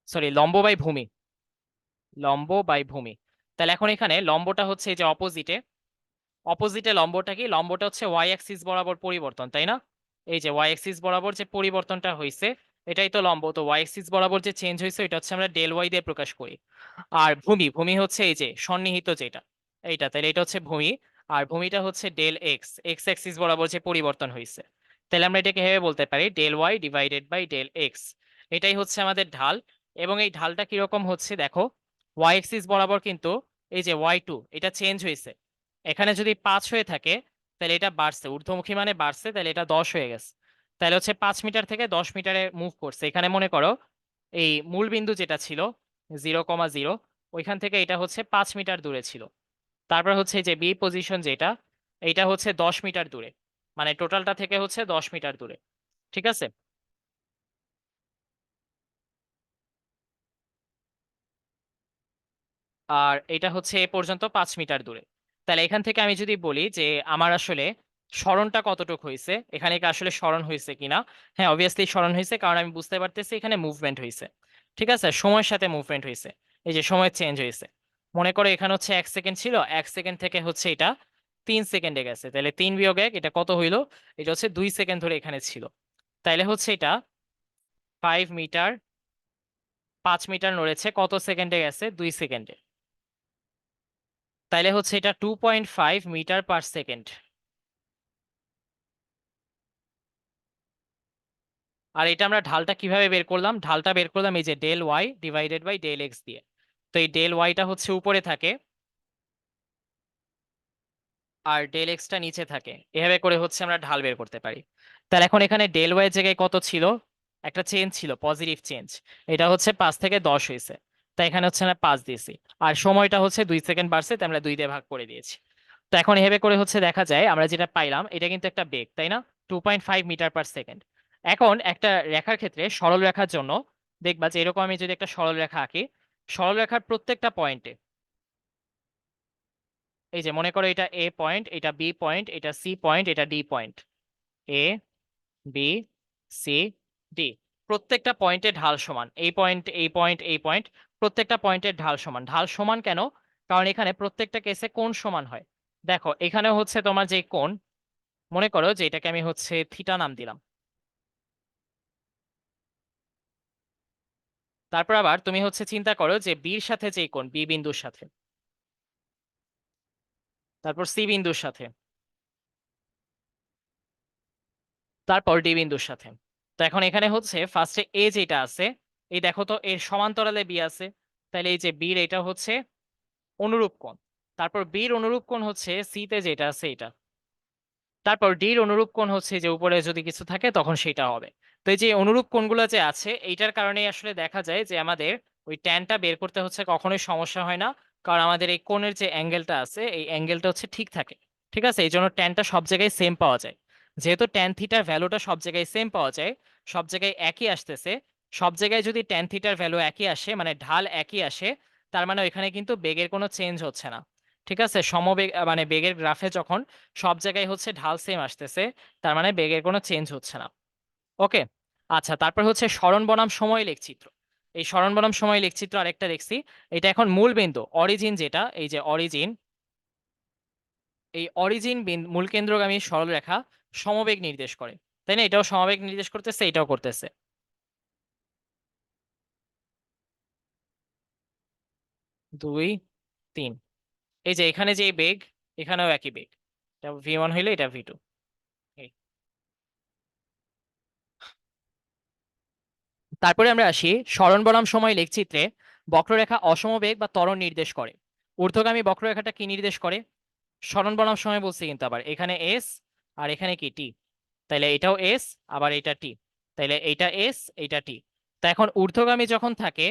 সরি লম্ব বাই ভূমি, লম্ব বাই ভূমি। তাহলে এখন এখানে লম্বটা হচ্ছে এই যে অপোজিটে, অপোজিটে লম্বটা কি? লম্বটা হচ্ছে ওয়াই অ্যাক্সিস বরাবর পরিবর্তন, তাই না? এই যে ওয়াই অ্যাক্সিস বরাবর যে পরিবর্তনটা হয়েছে, এটাই তো লম্ব। তো ওয়াই অ্যাক্সিস বরাবর যে চেঞ্জ হয়েছে, এটা হচ্ছে আমরা ডেল ওয়াই দিয়ে প্রকাশ করি। আর ভূমি, ভূমি হচ্ছে এই যে সন্নিহিত যেটা, এইটা, তাহলে এটা হচ্ছে ভূমি। আর ভূমিটা হচ্ছে ডেল এক্স, এক্স অ্যাক্সিস বরাবর যে পরিবর্তন হয়েছে। তাহলে আমরা এটাকে ভেবে বলতে পারি del Y divided by del X. এটাই হচ্ছে আমাদের ঢাল। এবং এই ঢালটা কিরকম হচ্ছে দেখো, ওয়াই অ্যাক্সিস বরাবর কিন্তু এই যে ওয়াই টু, এটা চেঞ্জ হয়েছে। এখানে যদি 5 হয়ে থাকে, তাহলে এটা বাড়ছে, ঊর্ধ্বমুখী মানে বাড়ছে, তাহলে এটা 10 হয়ে গেছে। তাহলে হচ্ছে 5 মিটার থেকে 10 মিটারে মুভ করছে। এখানে মনে করো এই মূল বিন্দু যেটা ছিল 0,0, ওইখান থেকে এটা হচ্ছে 5 মিটার দূরে ছিল। তারপর হচ্ছে যে বি পজিশন যেটা, এইটা হচ্ছে 10 মিটার দূরে, মানে টোটালটা থেকে হচ্ছে 10 মিটার দূরে। ঠিক আছে। আর এটা হচ্ছে এ পর্যন্ত 5 মিটার দূরে। তাহলে এখান থেকে আমি যদি বলি যে আমার আসলে সরণটা কতটুকু হয়েছে, এখানে কি আসলে সরণ হয়েছে কিনা? হ্যাঁ, অবভিয়াসলি সরণ হয়েছে, কারণ আমি বুঝতে পারতেছি এখানে মুভমেন্ট হয়েছে। ঠিক আছে, সময়ের সাথে মুভমেন্ট হয়েছে, এই যে সময় চেঞ্জ হয়েছে। মনে করো এখানে হচ্ছে 1 সেকেন্ড ছিল, 1 সেকেন্ড থেকে হচ্ছে এটা 3 সেকেন্ডে গেছে, তাহলে 3 - 1 এটা কত হইলো? এটা হচ্ছে 2 সেকেন্ড ধরে এখানে ছিল। তাইলে হচ্ছে এটা 5 মিটার, 5 মিটার নড়েছে, কত সেকেন্ডে গেছে? 2 সেকেন্ডে। তাইলে হচ্ছে এটা 2.5 মিটার পার সেকেন্ড। আর এটা আমরা ঢালটা কিভাবে বের করলাম? ঢালটা বের করলাম এই যে del Y divided by del X দিয়ে। তো এই ডেল ওয়াইটা হচ্ছে উপরে থাকে, আর ডেল এক্সটা নিচে থাকে, এভাবে করে হচ্ছে আমরা ঢাল বের করতে পারি। তাহলে এখন এখানে ডেল ওয়াই এর জায়গায় কত ছিল? একটা চেঞ্জ ছিল, পজিটিভ চেঞ্জ। এটা হচ্ছে 5 থেকে 10 হয়েছে, তাই এখানে হচ্ছে আমরা 5 দিয়েছি। আর সময়টা হচ্ছে 2 সেকেন্ড বাড়ছে, তাই আমরা 2 দিয়ে ভাগ করে দিয়েছি। তো এখন এভাবে করে হচ্ছে দেখা যায় আমরা যেটা পাইলাম, এটা কিন্তু একটা বেগ, তাই না? 2.5 মিটার পার সেকেন্ড। এখন একটা রেখার ক্ষেত্রে, সরল রেখার জন্য দেখবা যে এরকম আমি যদি একটা সরল রেখা আঁকি, সরলরেখার প্রত্যেকটা পয়েন্টে, এই যে মনে করো এটা এ পয়েন্ট, এটা বি পয়েন্ট, এটা সি পয়েন্ট, এটা D point, A B C D, প্রত্যেকটা পয়েন্টের ঢাল সমান, এই পয়েন্ট এই পয়েন্ট এই পয়েন্ট, প্রত্যেকটা পয়েন্টের ঢাল সমান। ঢাল সমান কেন? কারণ এখানে প্রত্যেকটা কেসে কোণ সমান হয়। দেখো এখানে হচ্ছে তোমার যে কোণ, মনে করো যে এটাকে আমি হচ্ছে থিটা নাম দিলাম। তারপর আবার তুমি হচ্ছে চিন্তা করো যে বির সাথে যে কোণ, বি বিন্দুর সাথে, তারপর সি বিন্দুর সাথে, তারপর ডি বিন্দুর সাথে। তো এখন এখানে হচ্ছে ফার্স্টে এ যেটা আছে, এই দেখো তো এর সমান্তরালে বি আছে, তাহলে এই যে বির এটা হচ্ছে অনুরূপ কোণ। তারপর বির অনুরূপ কোণ হচ্ছে সি তে যেটা আছে এটা। তারপর ডির অনুরূপ কোণ হচ্ছে যে উপরে যদি কিছু থাকে তখন সেটা হবে। তো এই যে অনুরূপ কোণগুলো যে আছে এইটার কারণেই আসলে দেখা যায় যে আমাদের ওই ট্যানটা বের করতে হচ্ছে কখনোই সমস্যা হয় না। কারণ আমাদের এই কোণের যে অ্যাঙ্গেলটা আছে এই অ্যাঙ্গেলটা হচ্ছে ঠিক থাকে। ঠিক আছে, এই জন্য ট্যানটা সব জায়গায় সেম পাওয়া যায়। যেহেতু ট্যান থিটার ভ্যালুটা সব জায়গায় সেম পাওয়া যায়, সব জায়গায় একই আসতেছে, সব জায়গায় যদি ট্যান থিটার ভ্যালু একই আসে মানে ঢাল একই আসে, তার মানে ওইখানে কিন্তু বেগের কোনো চেঞ্জ হচ্ছে না। ঠিক আছে, সমবেগ মানে বেগের গ্রাফে যখন সব জায়গায় হচ্ছে ঢাল সেম আসতেছে, তার মানে বেগের কোনো চেঞ্জ হচ্ছে না। ওকে। আচ্ছা, তারপর হচ্ছে সরণ বনাম সময় লেখচিত্র। এই সরণ বনাম সময় লেখচিত্র আরেকটা দেখছি। এটা এখন মূল বিন্দু অরিজিন, যেটা এই যে অরিজিন, এই অরিজিন মূল কেন্দ্রগামী সরলরেখা সমবেগ নির্দেশ করে, তাই না? এটাও সমবেগ নির্দেশ করতেছে, এটাও করতেছে। 2 3, এই যে এখানে যে বেগ, এখানেও একই বেগ, এটা v1 হইলে এটা v2। তারপরে আমরা আসি সরণ বনাম সময় লেখচিত্রে। বক্ররেখা অসমবেগ বা ত্বরণ নির্দেশ করে। ঊর্ধ্বগামী বক্ররেখাটা কি নির্দেশ করে? সরণ বনাম সময় বলছি কিন্তু আবার এখানে এস আর এখানে কি টি, তাইলে এটাও এস আবার এটা টি, তাইলে এইটা এস এইটা টি। তা এখন ঊর্ধ্বগামী যখন থাকে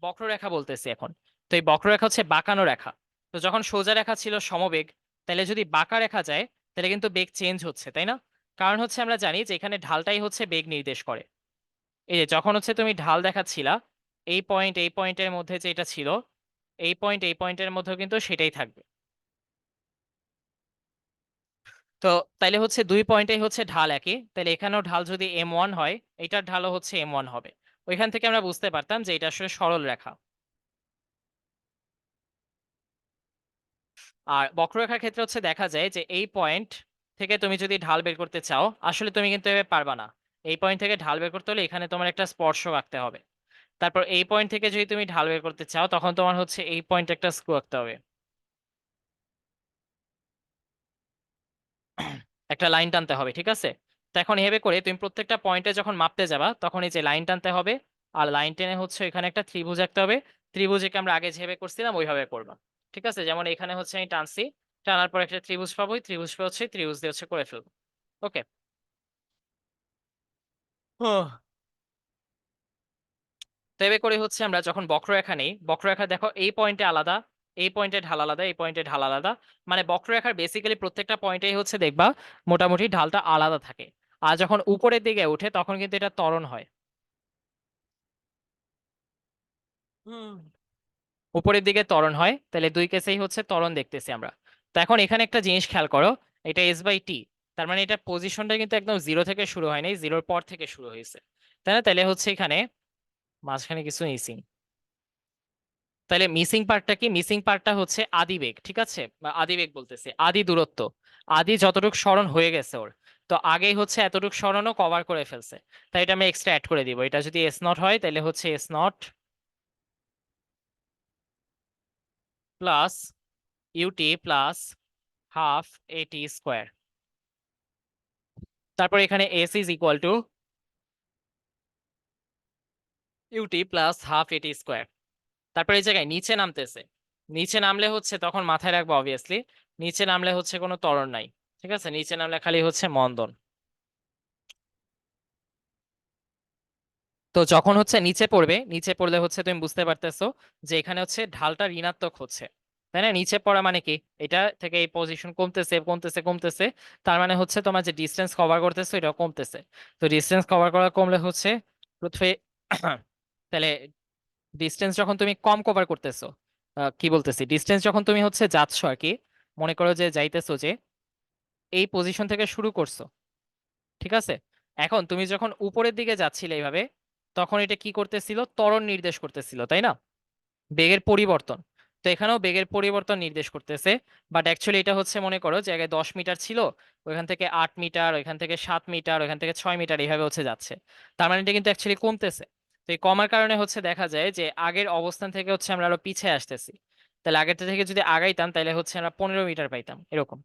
বক্ররেখা বলতেছি এখন, তো এই বক্ররেখা হচ্ছে বাঁকানো রেখা। তো যখন সোজা রেখা ছিল সমবেগ, তাহলে যদি বাঁকা রেখা যায় তাহলে কিন্তু বেগ চেঞ্জ হচ্ছে, তাই না? কারণ হচ্ছে আমরা জানি যে এখানে ঢালটাই হচ্ছে বেগ নির্দেশ করে। এই যে যখন হচ্ছে তুমি ঢাল দেখাচ্ছিলা, এই পয়েন্ট এই পয়েন্টের মধ্যে যেটা ছিল, এই পয়েন্ট এই পয়েন্টের মধ্যেও কিন্তু সেটাই থাকবে। তো তাইলে হচ্ছে দুই পয়েন্টেই হচ্ছে ঢাল একই, তাহলে এখানেও ঢাল যদি m1 হয়, এটার ঢালও হচ্ছে m1 হবে। ওইখান থেকে আমরা বুঝতে পারতাম যে এটা আসলে সরল রেখা। আর বক্ররেখার ক্ষেত্রে হচ্ছে দেখা যায় যে এই পয়েন্ট থেকে তুমি যদি ঢাল বের করতে চাও, আসলে তুমি কিন্তু এভাবে পারবা না। এই পয়েন্ট থেকে ঢাল বের করতে হলে এখানে তোমার একটা স্পর্শক আঁকতে হবে। তারপর এই পয়েন্ট থেকে যদি তুমি ঢাল বের করতে চাও তখন তোমার হচ্ছে এই পয়েন্ট একটা স্ক্রু আঁকতে হবে, একটা লাইন টানতে হবে। ঠিক আছে, তো এখন এভাবে করে তুমি প্রত্যেকটা পয়েন্টে যখন মাপতে যাবা তখন এই যে লাইন টানতে হবে, আর লাইন টেনে হচ্ছে এখানে একটা ত্রিভুজ আঁকতে হবে। ত্রিভুজকে আমরা আগে যেভাবে করছিলাম ওইভাবে করবা। ঠিক আছে, যেমন এখানে হচ্ছে আমি টানছি, টানার পর একটা ত্রিভুজ পাবো, ওই ত্রিভুজ পে হচ্ছে ত্রিভুজ দিয়ে হচ্ছে করে ফেলবো। ওকে। তো এভাবে করে হচ্ছে আমরা যখন বক্ররেখা নেই, বক্ররেখা দেখো এই পয়েন্টে আলাদা, এই পয়েন্টে ঢাল আলাদা, এই পয়েন্টে ঢাল আলাদা, মানে বক্ররেখার বেসিক্যালি প্রত্যেকটা পয়েন্টেই হচ্ছে দেখবা মোটামুটি ঢালটা আলাদা থাকে। আর যখন উপরের দিকে ওঠে তখন কিন্তু এটা ত্বরণ হয়। হুম। উপরের দিকে ত্বরণ হয়, তাহলে দুই কেসেই হচ্ছে ত্বরণ দেখতেছি আমরা। তো এখন এখানে একটা জিনিস খেয়াল করো, এটা এস বাই টি, তার মানে এটা পজিশনটা কিন্তু একদম জিরো থেকে শুরু হয়নি, জিরোর পর থেকে শুরু হয়েছে, তাই না? তাহলে হচ্ছে এখানে মাঝখানে কিছু মিসিং। তাহলে মিসিং পার্টটা কি? মিসিং পার্টটা হচ্ছে আদিবেগ। ঠিক আছে, বা আদিবেগ বলতেছে আদি দূরত্ব, আদি যতটুক সরণ হয়ে গেছে ওর, তো আগেই হচ্ছে এতটুক সরণও কভার করে ফেলছে। তাই এটা আমি এক্সট্রা অ্যাড করে দিব, এটা যদি এস নট হয় তাহলে হচ্ছে S naught plus UT plus half AT square. তারপর এখানে S is equal to UT plus half AT square. তারপর এই জায়গায় নিচে নামতেছে, নিচে নামলে হচ্ছে তখন মাথায় রাখবো অবভিয়াসলি, নিচে নামলে হচ্ছে কোনো ত্বরণ নাই। ঠিক আছে, নিচে নামলে খালি হচ্ছে মন্দন। তো যখন হচ্ছে নিচে পড়বে, নিচে পড়লে হচ্ছে তুমি বুঝতে পারতেছো যে এখানে হচ্ছে ঢালটা ঋণাত্মক হচ্ছে, তাই না? নিচে পড়া মানে কি, এটা থেকে এই পজিশন কমতেছে কমতেছে কমতেছে, তার মানে হচ্ছে তোমার যে ডিস্টেন্স কভার করতেছে এটা কমতেছে। তো ডিস্টেন্স কভার করা কমলে হচ্ছে প্রথমে তাহলে ডিস্টেন্স যখন তুমি কম কভার করতেছো, কি বলতেছি, ডিস্টেন্স যখন তুমি হচ্ছে যাচ্ছ আর কি, মনে করো যে যাইতেছো যে এই পজিশন থেকে শুরু করছো, ঠিক আছে? এখন তুমি যখন উপরের দিকে যাচ্ছিলে এইভাবে, তখন এটা কি করতেছিল, ত্বরণ নির্দেশ করতেছিল, তাই না? বেগের পরিবর্তন। তো এখানেও বেগের পরিবর্তন নির্দেশ করতেছে। বাট অ্যাকচুয়ালি এটা হচ্ছে, মনে করো জায়গায় 10 মিটার ছিল, ওইখান থেকে 8 মিটার, ওইখান থেকে 7 মিটার, ওইখান থেকে 6 মিটার, এইভাবে হচ্ছে যাচ্ছে। তার মানে এটা কিন্তু অ্যাকচুয়ালি কমতেছে। তো এই কমার কারণে হচ্ছে দেখা যায় যে আগের অবস্থান থেকে হচ্ছে আমরা আরো পিছিয়ে আসতেছি। তাহলে আগেরটা থেকে যদি আগাইতাম তাহলে হচ্ছে আমরা 15 মিটার পাইতাম এরকম।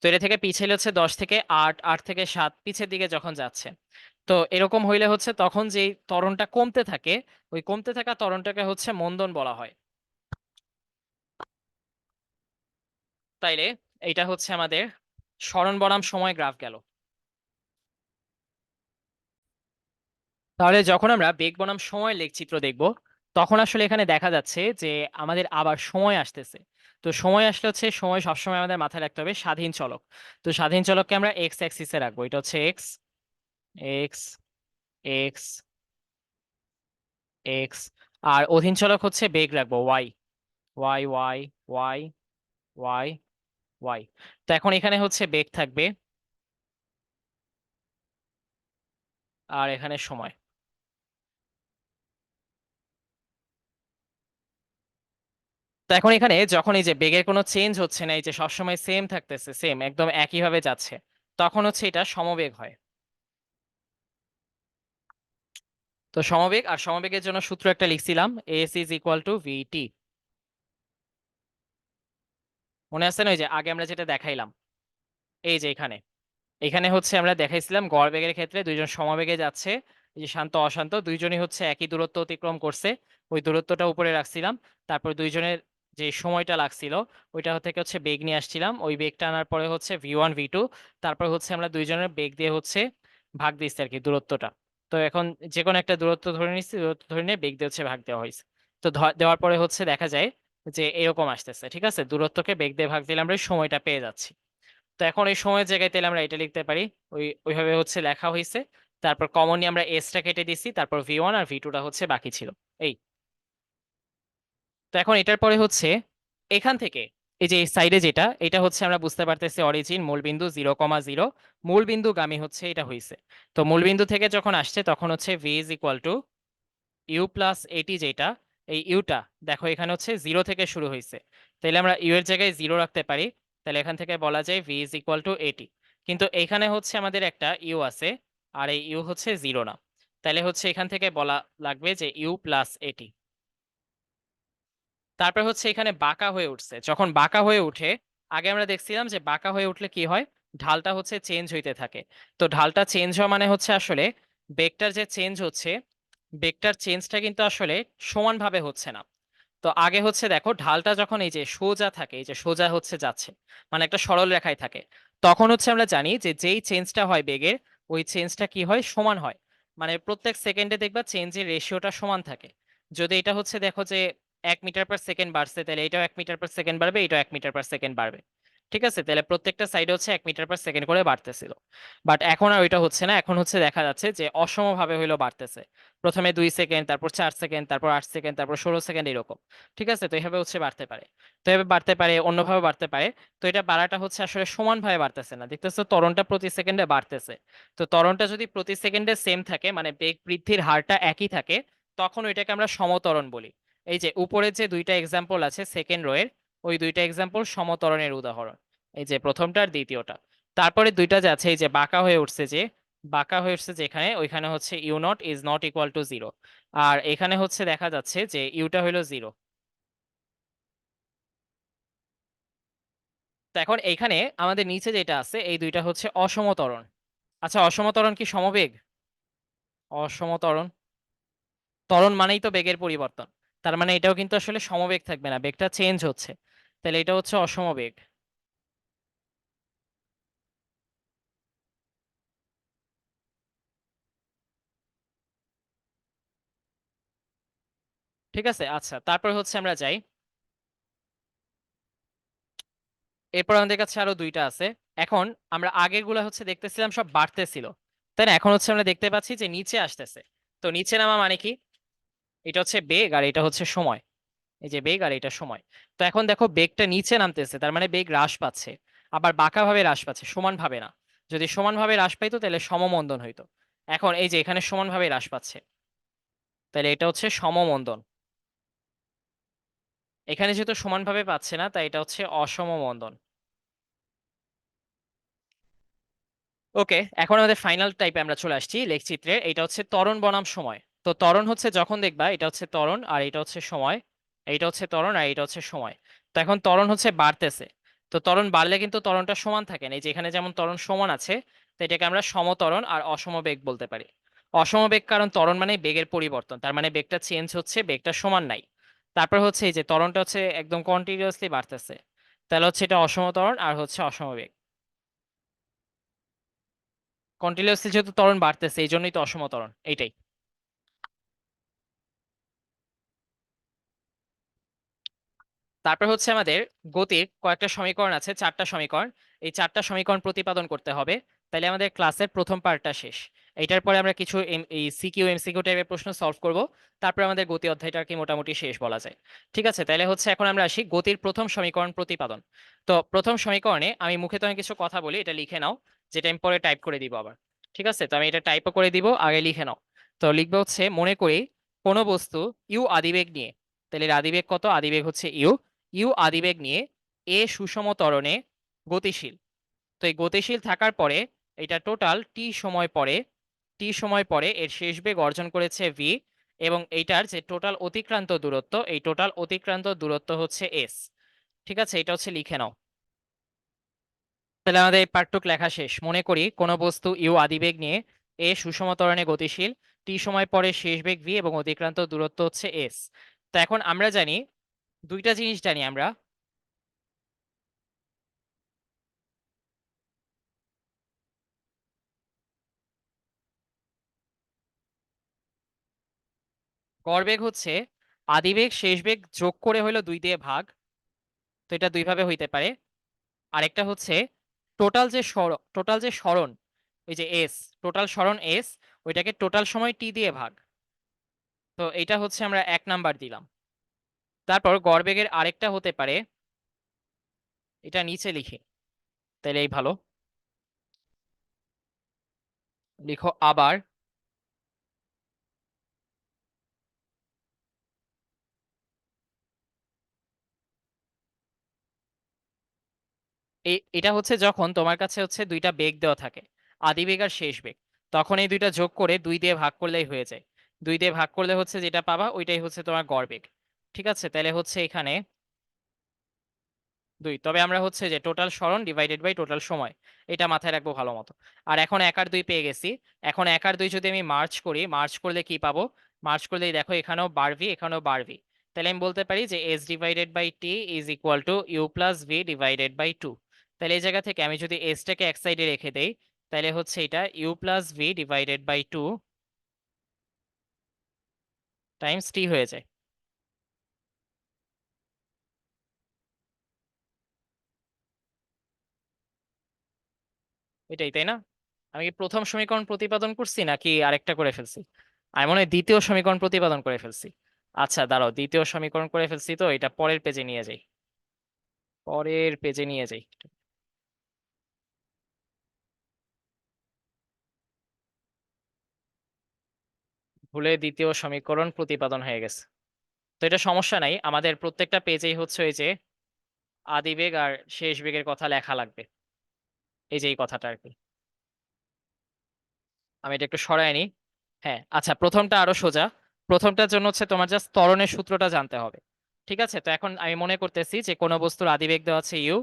তো এটা থেকে পিছাইলে হচ্ছে 10 থেকে 8, 8 থেকে 7 পিছের দিকে যখন যাচ্ছে। তো এরকম হইলে হচ্ছে তখন যেই ত্বরণটা কমতে থাকে, ওই কমতে থাকা ত্বরণটাকে হচ্ছে মন্দন বলা হয়। তাইলে এটা হচ্ছে আমাদের সরণ বনাম সময় গ্রাফ গেল। তাহলে যখন আমরা বেগ বনাম সময় লেখচিত্র দেখব, তখন আসলে এখানে দেখা যাচ্ছে যে আমাদের আবার সময় আসতেছে। তো সময় আসলে হচ্ছে, সময় সবসময় আমাদের মাথায় রাখতে হবে স্বাধীন চলক। তো স্বাধীন চলককে আমরা এক্স অ্যাক্সিসে রাখবো, এটা হচ্ছে এক্স, এক্স, এক্স, এক্স। আর অধীন চলক হচ্ছে বেগ রাখবো Y, Y, Y, Y, Y, Y. তো এখন এখানে হচ্ছে বেগ থাকবে, আর এখানে সময়। তো এখন এখানে যখন এই যে বেগের কোনো চেঞ্জ হচ্ছে না, এই যে সবসময় সেম থাকতেছে, সেম একদম একই ভাবে যাচ্ছে, তখন হচ্ছে এটা সমবেগ হয়। তো সমবেগ আর সমবেগের জন্য সূত্র একটা লিখছিলাম, এস ইজ ইকুয়াল টু ভিটি। মনে আছে না, ওই যে আগে আমরা যেটা দেখাইলাম, এই যে এখানে, এখানে হচ্ছে আমরা দেখাইছিলাম গড় বেগের ক্ষেত্রে দুইজন সমবেগে যাচ্ছে, এই যে শান্ত অশান্ত দুইজনই হচ্ছে একই দূরত্ব অতিক্রম করছে, ওই দূরত্বটা উপরে রাখছিলাম। তারপর দুইজনের যে সময়টা লাগছিল, ওইটা থেকে হচ্ছে বেগ নিয়ে আসছিলাম, ওই বেগটা আনার পরে হচ্ছে ভি 1 ভি 2, তারপর হচ্ছে আমরা দুইজনের বেগ দিয়ে হচ্ছে ভাগ দিচ্ছি আর কি দূরত্বটা। তো এখন যে কোনো একটা দূরত্ব ধরে নিচ্ছি, দূরত্ব ধরে নিয়ে বেগ দিয়ে হচ্ছে ভাগ দেওয়া হয়েছে। তো দেওয়ার পরে হচ্ছে দেখা যায় যে এরকম আসতেছে, ঠিক আছে, দূরত্বকে বেগ দিয়ে ভাগ দিলে আমরা এই সময়টা পেয়ে যাচ্ছি। তো এখন এই সময়ের জায়গায় তাহলে আমরা এটা লিখতে পারি, ওইভাবে হচ্ছে লেখা হয়েছে। তারপর কমনলি আমরা এসটা কেটে দিছি, তারপর ভি 1 আর ভি 2টা হচ্ছে বাকি ছিল। এই, তো এখন এটার পরে হচ্ছে এখান থেকে এই যে এই সাইডে যেটা, এটা হচ্ছে আমরা বুঝতে পারতেছি অরিজিন মূলবিন্দু 0,0, মূলবিন্দু গামী হচ্ছে এটা হয়েছে। তো মূলবিন্দু থেকে যখন আসছে তখন হচ্ছে V is equal to you plus AT, যেটা এই ইউটা দেখো এখানে হচ্ছে 0 থেকে শুরু হয়েছে, তাহলে আমরা ইউ এর জায়গায় 0 রাখতে পারি। তাহলে এখান থেকে বলা যায় ভি ইজ ইকুয়াল টু এটি। কিন্তু এখানে হচ্ছে আমাদের একটা ইউ আছে, আর এই ইউ হচ্ছে 0 না। তাহলে হচ্ছে এখান থেকে বলা লাগবে যে ইউ প্লাস এটি। তারপর হচ্ছে এখানে বাঁকা হয়ে উঠছে, যখন বাঁকা হয়ে উঠে, আগে আমরা দেখছিলাম যে বাঁকা হয়ে উঠলে কি হয়, ঢালটা হচ্ছে চেঞ্জ হইতে থাকে। তো ঢালটা চেঞ্জ হওয়া মানে হচ্ছে আসলে বেগটার যে চেঞ্জ হচ্ছে, বেগটার চেঞ্জটা কিন্তু আসলে সমানভাবে হচ্ছে না। তো আগে হচ্ছে দেখো ঢালটা যখন এই যে সোজা থাকে, এই যে সোজা হচ্ছে যাচ্ছে, মানে একটা সরল রেখায় থাকে, তখন হচ্ছে আমরা জানি যে যেই চেঞ্জটা হয় বেগের, ওই চেঞ্জটা কি হয়, সমান হয়। মানে প্রত্যেক সেকেন্ডে দেখবা চেঞ্জের রেশিওটা সমান থাকে। যদি এটা হচ্ছে দেখো যে 1 মিটার পার সেকেন্ড বাড়ছে, তাহলে এটাও 1 মিটার পার সেকেন্ড বাড়বে, এটাও 1 মিটার পার সেকেন্ড বাড়বে। ঠিক আছে, তাহলে প্রত্যেকটা সাইডে হচ্ছে 1 মিটার পার সেকেন্ড করে বাড়তেছিল। বাট এখন আর ওইটা হচ্ছে না, এখন হচ্ছে দেখা যাচ্ছে যে অসমভাবে হইলো বাড়তেছে। প্রথমে 2 সেকেন্ড, তারপর 4 সেকেন্ড, তারপর 8 সেকেন্ড, তারপর 16 সেকেন্ড, এরকম। ঠিক আছে, তো এইভাবে হচ্ছে বাড়তে পারে। তো এভাবে বাড়তে পারে, অন্যভাবে বাড়তে পারে। তো এটা বাড়াটা হচ্ছে আসলে সমানভাবে বাড়তেছে না, দেখতেছো ত্বরণটা প্রতি সেকেন্ডে বাড়তেছে। তো ত্বরণটা যদি প্রতি সেকেন্ডে সেম থাকে, মানে বেগ বৃদ্ধির হারটা একই থাকে, তখন ওইটাকে আমরা সমত্বরণ বলি। এই যে উপরে যে দুইটা এক্সাম্পল আছে সেকেন্ড রো এর, ওই দুইটা এক্সাম্পল সমত্বরণের উদাহরণ, এই যে প্রথমটা আর দ্বিতীয়টা। তারপরে দুইটা যে আছে, এই যে বাঁকা হয়ে উঠছে, যে বাঁকা হয়ে উঠছে যেখানে, ওইখানে হচ্ছে U naught is not equal to 0। আর এখানে হচ্ছে দেখা যাচ্ছে যে ইউটা হইলো 0। তো এখন এইখানে আমাদের নিচে যেটা আছে, এই দুইটা হচ্ছে অসমত্বরণ। আচ্ছা, অসমত্বরণ কি সমবেগ? অসমত্বরণ, ত্বরণ মানেই তো বেগের পরিবর্তন। তার মানে এটাও কিন্তু আসলে সমবেগ থাকবে না, বেগটা চেঞ্জ হচ্ছে। তাহলে এটা হচ্ছে অসমবেগ। ঠিক আছে, আচ্ছা, তারপর হচ্ছে আমরা যাই। এরপর আমাদের কাছে আরো দুইটা আছে। এখন আমরা আগের গুলা হচ্ছে দেখতেছিলাম সব বাড়তেছিল, তাই না? এখন হচ্ছে আমরা দেখতে পাচ্ছি যে নিচে আসতেছে। তো নিচে নামা মানে কি? এটা হচ্ছে বেগ আর এটা হচ্ছে সময়। এই যে বেগ আর এটা সময়। তো এখন দেখো বেগটা নিচে নামতেছে, তার মানে বেগ হ্রাস পাচ্ছে। আবার বাঁকাভাবে হ্রাস পাচ্ছে, সমানভাবে না। যদি সমানভাবে হ্রাস পাইতো তাহলে সমমন্দন হইতো। এখন এই যে এখানে সমানভাবে হ্রাস পাচ্ছে, তাহলে এটা হচ্ছে সমমন্দন। এখানে যেহেতু সমানভাবে পাচ্ছে না, তাই এটা হচ্ছে অসমমন্দন। ওকে, এখন আমাদের ফাইনাল টাইপে আমরা চলে আসছি লেখচিত্রে। এটা হচ্ছে ত্বরণ বনাম সময়। তো ত্বরণ হচ্ছে যখন দেখবা এটা হচ্ছে ত্বরণ আর এটা হচ্ছে সময়, এইটা হচ্ছে ত্বরণ আর এটা হচ্ছে সময়। তো এখন ত্বরণ হচ্ছে বাড়তেছে। তো ত্বরণ বাড়লে কিন্তু ত্বরণটা সমান থাকে না। এই যে এখানে যেমন ত্বরণ সমান আছে, তো এটাকে আমরা সমত্বরণ আর অসমবেগ বলতে পারি। অসমবেগ কারণ ত্বরণ মানে বেগের পরিবর্তন, তার মানে বেগটা চেঞ্জ হচ্ছে, বেগটা সমান নাই। তারপর হচ্ছে এই যে ত্বরণটা হচ্ছে একদম কন্টিনিউয়াসলি বাড়তেছে, তাহলে হচ্ছে এটা অসমত্বরণ আর হচ্ছে অসমবেগ। কন্টিনিউয়াসলি যেহেতু ত্বরণ বাড়তেছে এই জন্যই তো অসম ত্বরণ, এইটাই। তারপর হচ্ছে আমাদের গতির কয়েকটা সমীকরণ আছে, চারটা সমীকরণ। এই চারটা সমীকরণ প্রতিপাদন করতে হবে। তাহলে আমাদের ক্লাসের প্রথম পার্টটা শেষ। এইটার পরে আমরা কিছু এই সিকিউ এমসিকিউ টাইপের প্রশ্ন সলভ করব। তারপর আমাদের গতি অধ্যায়টা কি মোটামুটি শেষ বলা যায়। ঠিক আছে, তাহলে হচ্ছে এখন আমরা আসি গতির প্রথম সমীকরণ প্রতিপাদন। তো প্রথম সমীকরণে আমি মুখে তোমায় কিছু কথা বলি, এটা লিখে নাও, যেটা আমি পরে টাইপ করে দিব আবার। ঠিক আছে, তো আমি এটা টাইপও করে দিব, আগে লিখে নাও। তো লিখবে হচ্ছে, মনে করি কোনো বস্তু ইউ আদিবেগ নিয়ে। তাহলে এর আদিবেগ কত? আদিবেগ হচ্ছে ইউ। ইউ আদিবেগ নিয়ে এ সুষম ত্বরণে গতিশীল। তো এই গতিশীল থাকার পরে এটা টোটাল টি সময় পরে এর শেষ বেগ অর্জন করেছে ভি। এবং এইটার যে টোটাল অতিক্রান্ত দূরত্ব, এই টোটাল অতিক্রান্ত দূরত্ব হচ্ছে এস। ঠিক আছে, এটা হচ্ছে লিখে নাও। তাহলে আমাদের এই পার্টটুক লেখা শেষ। মনে করি কোনো বস্তু ইউ আদিবেগ নিয়ে এ সুষম ত্বরণে গতিশীল, টি সময় পরে শেষ বেগ ভি এবং অতিক্রান্ত দূরত্ব হচ্ছে এস। তো এখন আমরা জানি, দুইটা জিনিস জানি আমরা। গড়বেগ হচ্ছে আদিবেগ শেষ বেগ যোগ করে হইলো 2 দিয়ে ভাগ। তো এটা দুই ভাবে হইতে পারে। আরেকটা হচ্ছে টোটাল যে সরণ, ওই যে এস, টোটাল সরণ এস, ওইটাকে টোটাল সময় টি দিয়ে ভাগ। তো এটা হচ্ছে আমরা 1 নাম্বার দিলাম। তারপর গড়বেগের আরেকটা হতে পারে, এটা নিচে লিখি, তাহলে এই ভালো। লিখো আবার। এটা হচ্ছে যখন তোমার কাছে হচ্ছে দুইটা বেগ দেওয়া থাকে, আদিবেগ আর শেষ বেগ, তখন এই দুইটা যোগ করে 2 দিয়ে ভাগ করলেই হয়ে যায়। 2 দিয়ে ভাগ করলে হচ্ছে যেটা পাবা ওইটাই হচ্ছে তোমার গড়বেগ। ঠিক আছে, তাহলে হচ্ছে এখানে 2। তবে আমরা হচ্ছে যে টোটাল সরণ ডিভাইডেড বাই টোটাল সময়, এটা মাথায় রাখবো ভালো মতো। আর এখন 1 আর 2 পেয়ে গেছি। এখন 1 আর 2 যদি আমি মার্চ করি, মার্চ করলে কি পাবো? মার্চ করলেই দেখো এখানেও বাড়বি এখানেও বাড়বি। তাহলে আমি বলতে পারি যে S divided by T is equal to you plus V divided by 2। তাহলে এই জায়গা থেকে আমি যদি এসটাকে এক সাইডে রেখে দেই, তাহলে হচ্ছে এটা u plus V divided by 2 times t হয়ে যায়। এটাই, তাই না? আমি কি প্রথম সমীকরণ প্রতিপাদন করছি নাকি আরেকটা করে ফেলছি? আমি মনে হয় দ্বিতীয় সমীকরণ প্রতিপাদন করে ফেলছি। আচ্ছা দাঁড়াও, দ্বিতীয় সমীকরণ করে ফেলছি, তো এটা পরের পেজে নিয়ে যাই। পরের পেজে নিয়ে যাই। ভুলে দ্বিতীয় সমীকরণ প্রতিপাদন হয়ে গেছে। তো এটা সমস্যা নাই, আমাদের প্রত্যেকটা পেজেই হচ্ছে ওই যে আদিবেগ আর শেষ বেগের কথা লেখা লাগবে। এই যে এই কথাটা আর কি। আমি এটা একটু সরাই নিই। হ্যাঁ, আচ্ছা, প্রথমটা আরো সোজা। প্রথমটার জন্য হচ্ছে তোমার জাস্ট ত্বরণের সূত্রটা জানতে হবে। ঠিক আছে, তো এখন আমি মনে করতেছি যে কোনো বস্তুর আদিবেগ দেওয়া আছে ইউ,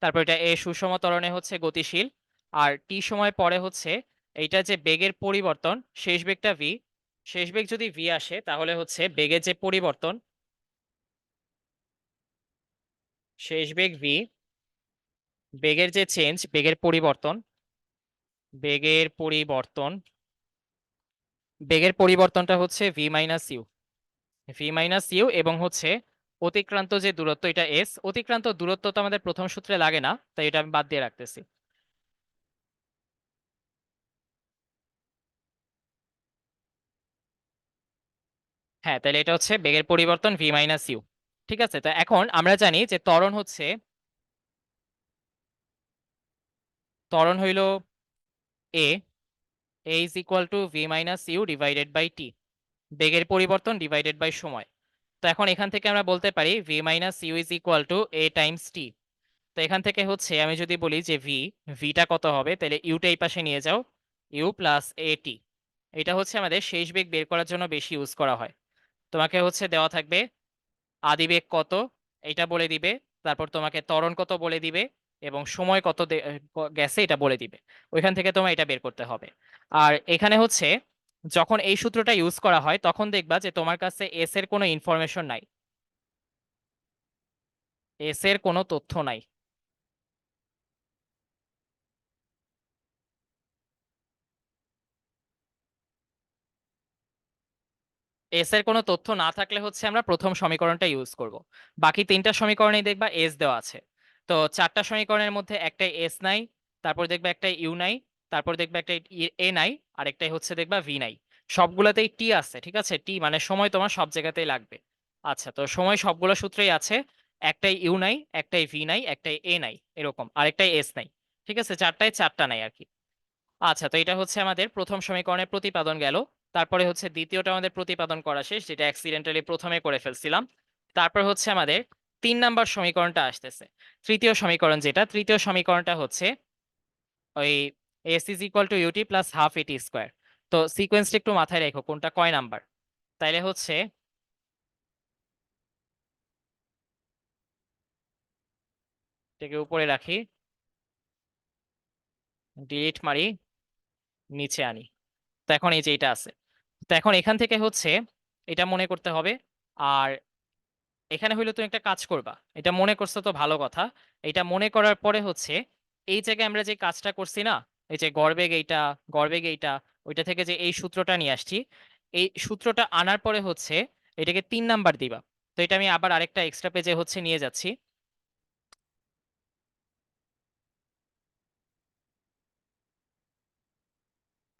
তারপর এটা এ সুষম ত্বরণে হচ্ছে গতিশীল, আর টি সময় পরে হচ্ছে এইটা যে বেগের পরিবর্তন, শেষ বেগটা ভি। শেষ বেগ যদি ভি আসে তাহলে হচ্ছে বেগের যে পরিবর্তন, শেষ বেগ ভি, বেগের যে চেঞ্জ, বেগের পরিবর্তন বেগের পরিবর্তনটা হচ্ছে ভি মাইনাস ইউ এবং হচ্ছে অতিক্রান্ত যে দূরত্ব এটা এস। অতিক্রান্ত দূরত্ব তো আমাদের প্রথম সূত্রে লাগে না, তাই এটা আমি বাদ দিয়ে রাখতেছি। হ্যাঁ, তাহলে এটা হচ্ছে বেগের পরিবর্তন ভি মাইনাস ইউ। ঠিক আছে, তো এখন আমরা জানি যে ত্বরণ হইল a is equal to V minus u divided by t, বেগের পরিবর্তন ডিভাইডেড বাই সময়। তো এখন এখান থেকে আমরা বলতে পারি v minus u is equal to a times t. তো এখান থেকে হচ্ছে আমি যদি বলি যে ভিটা কত হবে, তাহলে ইউটা এই পাশে নিয়ে যাও, ইউ প্লাস এ টি। এটা হচ্ছে আমাদের শেষ বেগ বের করার জন্য বেশি ইউজ করা হয়। তোমাকে হচ্ছে দেওয়া থাকবে আদিবেগ কত এটা বলে দিবে, তারপর তোমাকে ত্বরণ কত বলে দিবে, এবং সময় কত গেছে এটা বলে দিবে। ওইখান থেকে তোমার এটা বের করতে হবে। আর এখানে হচ্ছে যখন এই সূত্রটা ইউজ করা হয় তখন দেখবা যে তোমার কাছে এস এর কোনো ইনফরমেশন নাই, এস এর কোনো তথ্য নাই। এস এর কোনো তথ্য না থাকলে হচ্ছে আমরা প্রথম সমীকরণটা ইউজ করব। বাকি তিনটা সমীকরণেই দেখবা এস দেওয়া আছে। তো চারটা সমীকরণের মধ্যে একটাই এস নাই, তারপর দেখবা একটা ইউ নাই, তারপর দেখবা একটা এ নাই, আর একটাই হচ্ছে দেখবা ভি নাই। সবগুলোতেই টি আছে, ঠিক আছে, টি মানে সময় তোমার সব জায়গাতেই লাগবে। আচ্ছা, তো সময় সবগুলো সূত্রেই আছে, একটাই ইউ নাই, একটাই ভি নাই, একটাই এ নাই, এরকম আরেকটাই এস নাই। ঠিক আছে, চারটায় চারটা নাই আর কি। আচ্ছা, তো এটা হচ্ছে আমাদের প্রথম সমীকরণের প্রতিপাদন গেল। তারপরে হচ্ছে দ্বিতীয়টা আমাদের প্রতিপাদন করা শেষ, যেটা অ্যাক্সিডেন্টালি প্রথমে করে ফেলছিলাম। তারপর হচ্ছে আমাদের 3 নাম্বার সমীকরণটা আসতেছে। তৃতীয় সমীকরণটা হচ্ছে ওই S is equal to UT plus half AT square. তো সিকোয়েন্সটা একটু মাথায় রেখো কোনটা কয় নাম্বার। তাইলে হচ্ছে এটাকে উপরে রাখি, ডিলিট মারি, নিচে আনি। তো এখন এই যে এটা আছে। তো এখন এখান থেকে হচ্ছে এটা মনে করতে হবে। আর এখানে হইলে তুমি একটা কাজ করবা, এটা মনে করছো তো ভালো কথা। এটা মনে করার পরে হচ্ছে এই জায়গায় আমরা যে কাজটা করছি না, এই যে গড়বেগ এইটা ওইটা থেকে যে এই সূত্রটা নিয়ে আসছি, এই সূত্রটা আনার পরে হচ্ছে এটাকে 3 নাম্বার দিবা। তো এটা আমি আবার আরেকটা এক্সট্রা পেজে হচ্ছে নিয়ে যাচ্ছি।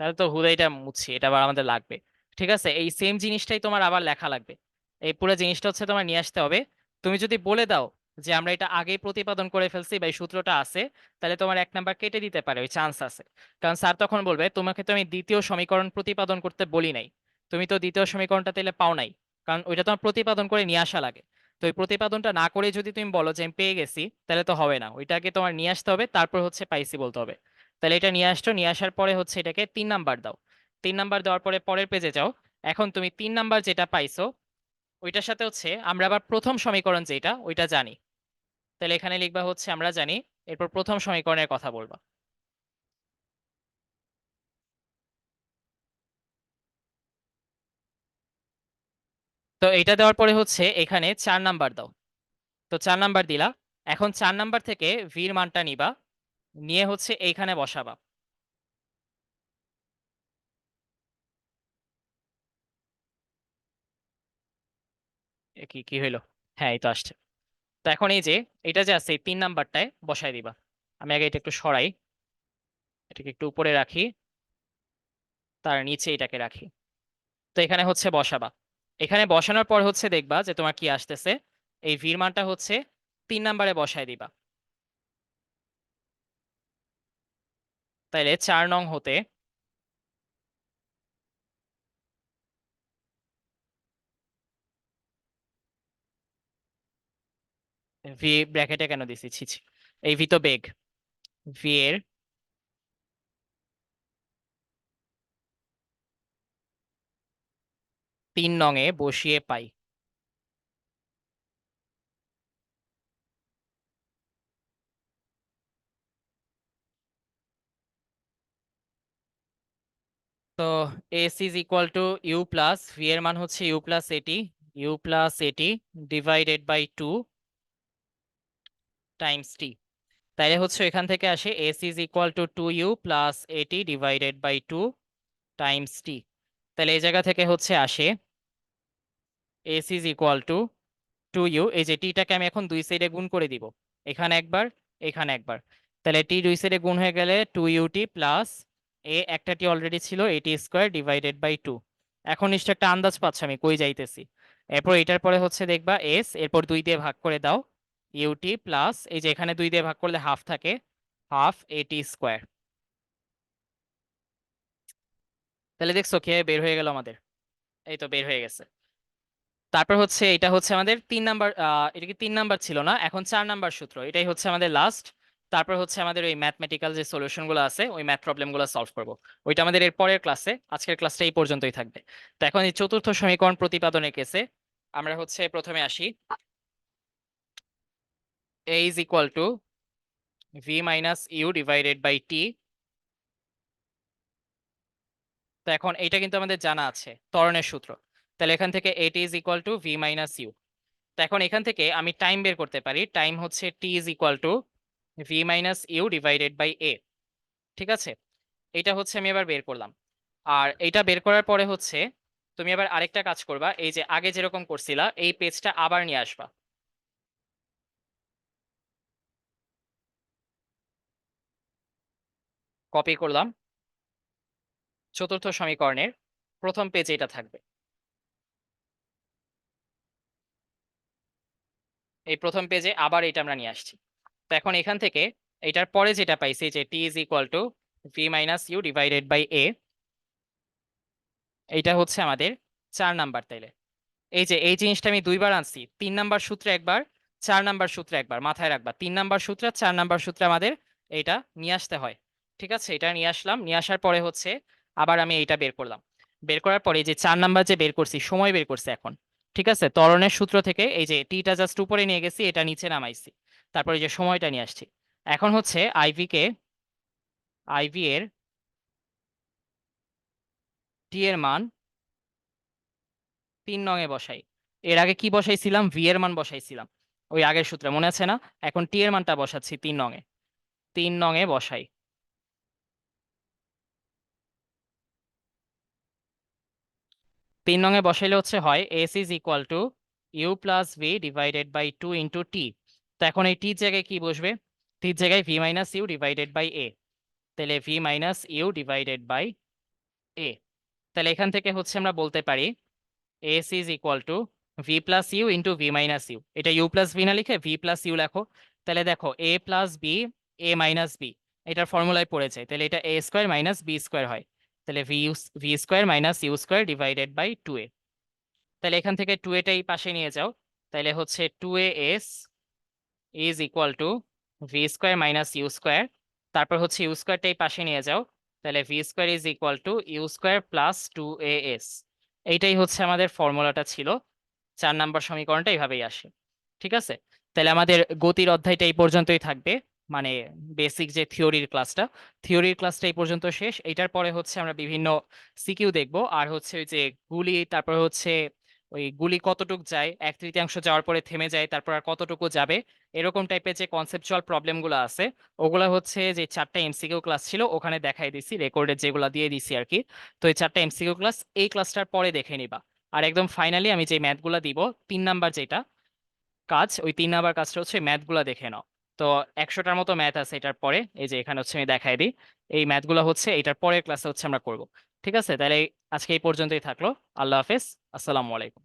তাহলে তো হুদাইটা মুছছি, এটা আবার আমাদের লাগবে। ঠিক আছে, এই সেম জিনিসটাই তোমার আবার লেখা লাগবে। এই পুরো জিনিসটা হচ্ছে তোমার নিয়ে আসতে হবে। তুমি যদি বলে দাও যে আমরা এটা আগেই প্রতিপাদন করে ফেলছি বা এই সূত্রটা আছে, তাহলে তোমার 1 নাম্বার কেটে দিতে পারে, ওই চান্স আছে। কারণ স্যার তখন বলবে তোমাকে তো আমি দ্বিতীয় সমীকরণ প্রতিপাদন করতে বলি নাই, তুমি তো দ্বিতীয় সমীকরণটা তাহলে পাও নাই। কারণ ওইটা তোমার প্রতিপাদন করে নিয়ে আসা লাগে। তো এই প্রতিপাদনটা না করে যদি তুমি বলো যে আমি পেয়ে গেছি, তাহলে তো হবে না, ওইটাকে তোমার নিয়ে আসতে হবে, তারপর হচ্ছে পাইছি বলতে হবে। তাহলে এটা নিয়ে আসছো, নিয়ে আসার পরে হচ্ছে এটাকে 3 নাম্বার দাও। 3 নাম্বার দেওয়ার পরে পরের পেজে যাও। এখন তুমি 3 নাম্বার যেটা পাইছো ওইটার সাথে হচ্ছে আমরা আবার প্রথম সমীকরণ যেটা ওইটা জানি। তাহলে এখানে লিখবা হচ্ছে আমরা জানি, এরপর প্রথম সমীকরণের কথা বলবা। তো এটা দেওয়ার পরে হচ্ছে এখানে 4 নাম্বার দাও। তো 4 নাম্বার দিলা। এখন 4 নাম্বার থেকে ভির মানটা নিবা, নিয়ে হচ্ছে এইখানে বসাবা। কি কি হইলো? হ্যাঁ, এই তো আসছে। তো এখন এই যে এটা যে আছে এই 3 নাম্বারটায় বসায় দিবা। আমি আগে এটা একটু সরাই, এটাকে একটু উপরে রাখি, তার নিচে এটাকে রাখি। তো এখানে হচ্ছে বসাবা। এখানে বসানোর পর হচ্ছে দেখবা যে তোমার কি আসতেছে। এই ভির মানটা হচ্ছে 3 নাম্বারে বসায় দিবা। তাইলে 4 নং হতে ভি ব্র্যাকেটে কেন দিছি, ছি ছি, এই ভি তো বেগ, ভি এর 3 নং এ বসিয়ে পাই। তো S is equal to you plus V এর মান হচ্ছে U plus AT divided by 2 times T. তাইলে হচ্ছে এখান থেকে আসে S is equal to 2u plus AT divided by 2 times T. তাহলে এই জায়গা থেকে হচ্ছে আসে S is equal to 2u, এই যে টিটাকে আমি এখন দুই সাইডে গুণ করে দিব, এখানে একবার, এখানে একবার। তাহলে টি দুই সাইডে গুণ হয়ে গেলে 2ut প্লাস এ একটা টি অলরেডি ছিল এটি স্কোয়ার ডিভাইডেড বাই 2। এখন নিশ্চয় একটা আন্দাজ পাচ্ছ আমি কই যাইতেছি। এরপর এটার পরে হচ্ছে দেখবা এস, এরপর 2 দিয়ে ভাগ করে দাও, ইউটি প্লাস এই যে এখানে 2 দিয়ে ভাগ করলে হাফ থাকে, হাফ এটি স্কোয়ার। তাহলে দেখছো খেয়ে বের হয়ে গেল আমাদের, এই তো বের হয়ে গেছে। তারপর হচ্ছে এটা হচ্ছে আমাদের 3 নাম্বার, এটা কি 3 নাম্বার ছিল না, এখন 4 নাম্বার সূত্র, এটাই হচ্ছে আমাদের লাস্ট। তারপর হচ্ছে আমাদের ওই ম্যাথমেটিক্যাল যে সলিউশন গুলো আছে ওই ম্যাথ প্রবলেম গুলো সলভ করবো, ওইটা আমাদের এর পরের ক্লাসে, আজকের ক্লাসটা এই পর্যন্তই থাকবে। তো এখন এই চতুর্থ সমীকরণ প্রতিপাদনের কেসে আমরা হচ্ছে প্রথমে আসি, a is equal to V minus u divided by t. তো এখন এইটা কিন্তু আমাদের জানা আছে ত্বরণের সূত্র, তাহলে এখান থেকে AT is equal to V minus U. তো এখন এখান থেকে আমি টাইম বের করতে পারি, টাইম হচ্ছে t is equal to V minus u divided by a. ঠিক আছে, এটা হচ্ছে আমি এবার বের করলাম। আর এইটা বের করার পরে হচ্ছে তুমি এবার আরেকটা কাজ করবা, এই যে আগে যেরকম করছিলা এই পেজটা আবার নিয়ে আসবা। কপি করলাম, চতুর্থ সমীকরণের প্রথম পেজে এটা থাকবে, এই প্রথম পেজে আবার এটা আমরা নিয়ে আসছি। তো এখন এখান থেকে এটার পরে যেটা পাইছি যে t is equal to V minus u divided by a, এইটা হচ্ছে আমাদের 4 নাম্বার। তাইলে এই যে এই জিনিসটা আমি দুইবার আনছি, 3 নাম্বার সূত্রে একবার, 4 নাম্বার সূত্রে একবার, মাথায় রাখবা 3 নাম্বার সূত্রে 4 নাম্বার সূত্রে আমাদের এটা নিয়ে আসতে হয়। ঠিক আছে, এটা নিয়ে আসলাম, নিয়ে আসার পরে হচ্ছে আবার আমি এইটা বের করলাম। বের করার পরে এই যে 4 নাম্বার যে বের করছি, সময় বের করছি এখন। ঠিক আছে, ত্বরণের সূত্র থেকে এই যে টিটা জাস্ট উপরে নিয়ে গেছি, এটা নিচে নামাইছি, তারপরে এই যে সময়টা নিয়ে আসছি। এখন হচ্ছে আইভি এর টি এর মান 3 নং এ বসাই। এর আগে কি বসাইছিলাম, ভি এর মান বসাইছিলাম ওই আগের সূত্রে, মনে আছে না? এখন টি এর মানটা বসাচ্ছি 3 নং এ, 3 নং এ বসাই। 3 নং এ বসাইলে হচ্ছে হয় s is equal to you plus V divided by 2 into t. তো এখন এই টির জায়গায় কি বসবে, টির জায়গায় v minus u divided by a, তাহলে v minus u divided by a. তাহলে এখান থেকে হচ্ছে আমরা বলতে পারি s is equal to v plus u into v minus u, এটা ইউ প্লাস ভি না লিখে ভি প্লাস ইউ লেখো। তাহলে দেখো a plus B, A minus B, এটার ফর্মুলায় পড়ে যায়, তাহলে এটা A square minus B square হয়। তাহলে V square minus U square divided by 2a। তাহলে এখান থেকে 2a-টাই পাশে নিয়ে যাও, তাহলে হচ্ছে 2as is equal to V square minus U square, তারপর হচ্ছে ইউ স্কোয়ারটাই পাশে নিয়ে যাও, তাহলে V square is equal to U square plus 2as। এইটাই হচ্ছে আমাদের ফর্মুলাটা ছিল। 4 নাম্বার সমীকরণটা এইভাবেই আসে। ঠিক আছে, তাহলে আমাদের গতির অধ্যায়টা এই পর্যন্তই থাকবে, মানে বেসিক যে থিওরির ক্লাসটা এই পর্যন্ত শেষ। এটার পরে হচ্ছে আমরা বিভিন্ন সিকিউ দেখব, আর হচ্ছে ওই যে গুলি, তারপর হচ্ছে ওই গুলি কতটুক যায়, 1/3 যাওয়ার পরে থেমে যায়, তারপর আর কতটুকু যাবে, এরকম টাইপের যে কনসেপচুয়াল প্রবলেমগুলো আছে ওগুলা হচ্ছে যে 4টা এমসিকিউ ক্লাস ছিল ওখানে দেখাই দিছি, রেকর্ডে যেগুলো দিয়ে দিছি আর কি। তো এই 4টা এমসিকিউ ক্লাস এই ক্লাসটার পরে দেখে নিবা। আর একদম ফাইনালি আমি যে ম্যাথগুলা দিব, 3 নাম্বার যেটা কাজ, ওই 3 নাম্বার কাজটা হচ্ছে ম্যাথগুলা দেখে নাও। তো 100টার মতো ম্যাথ আছে এটার পরে, এই যে এখানে হচ্ছে আমি দেখাই দিই, এই ম্যাথগুলো হচ্ছে এটার পরের ক্লাসে হচ্ছে আমরা করব। ঠিক আছে, তাহলে আজকে এই পর্যন্তই থাকলো। আল্লাহ হাফেজ, আসসালামু আলাইকুম।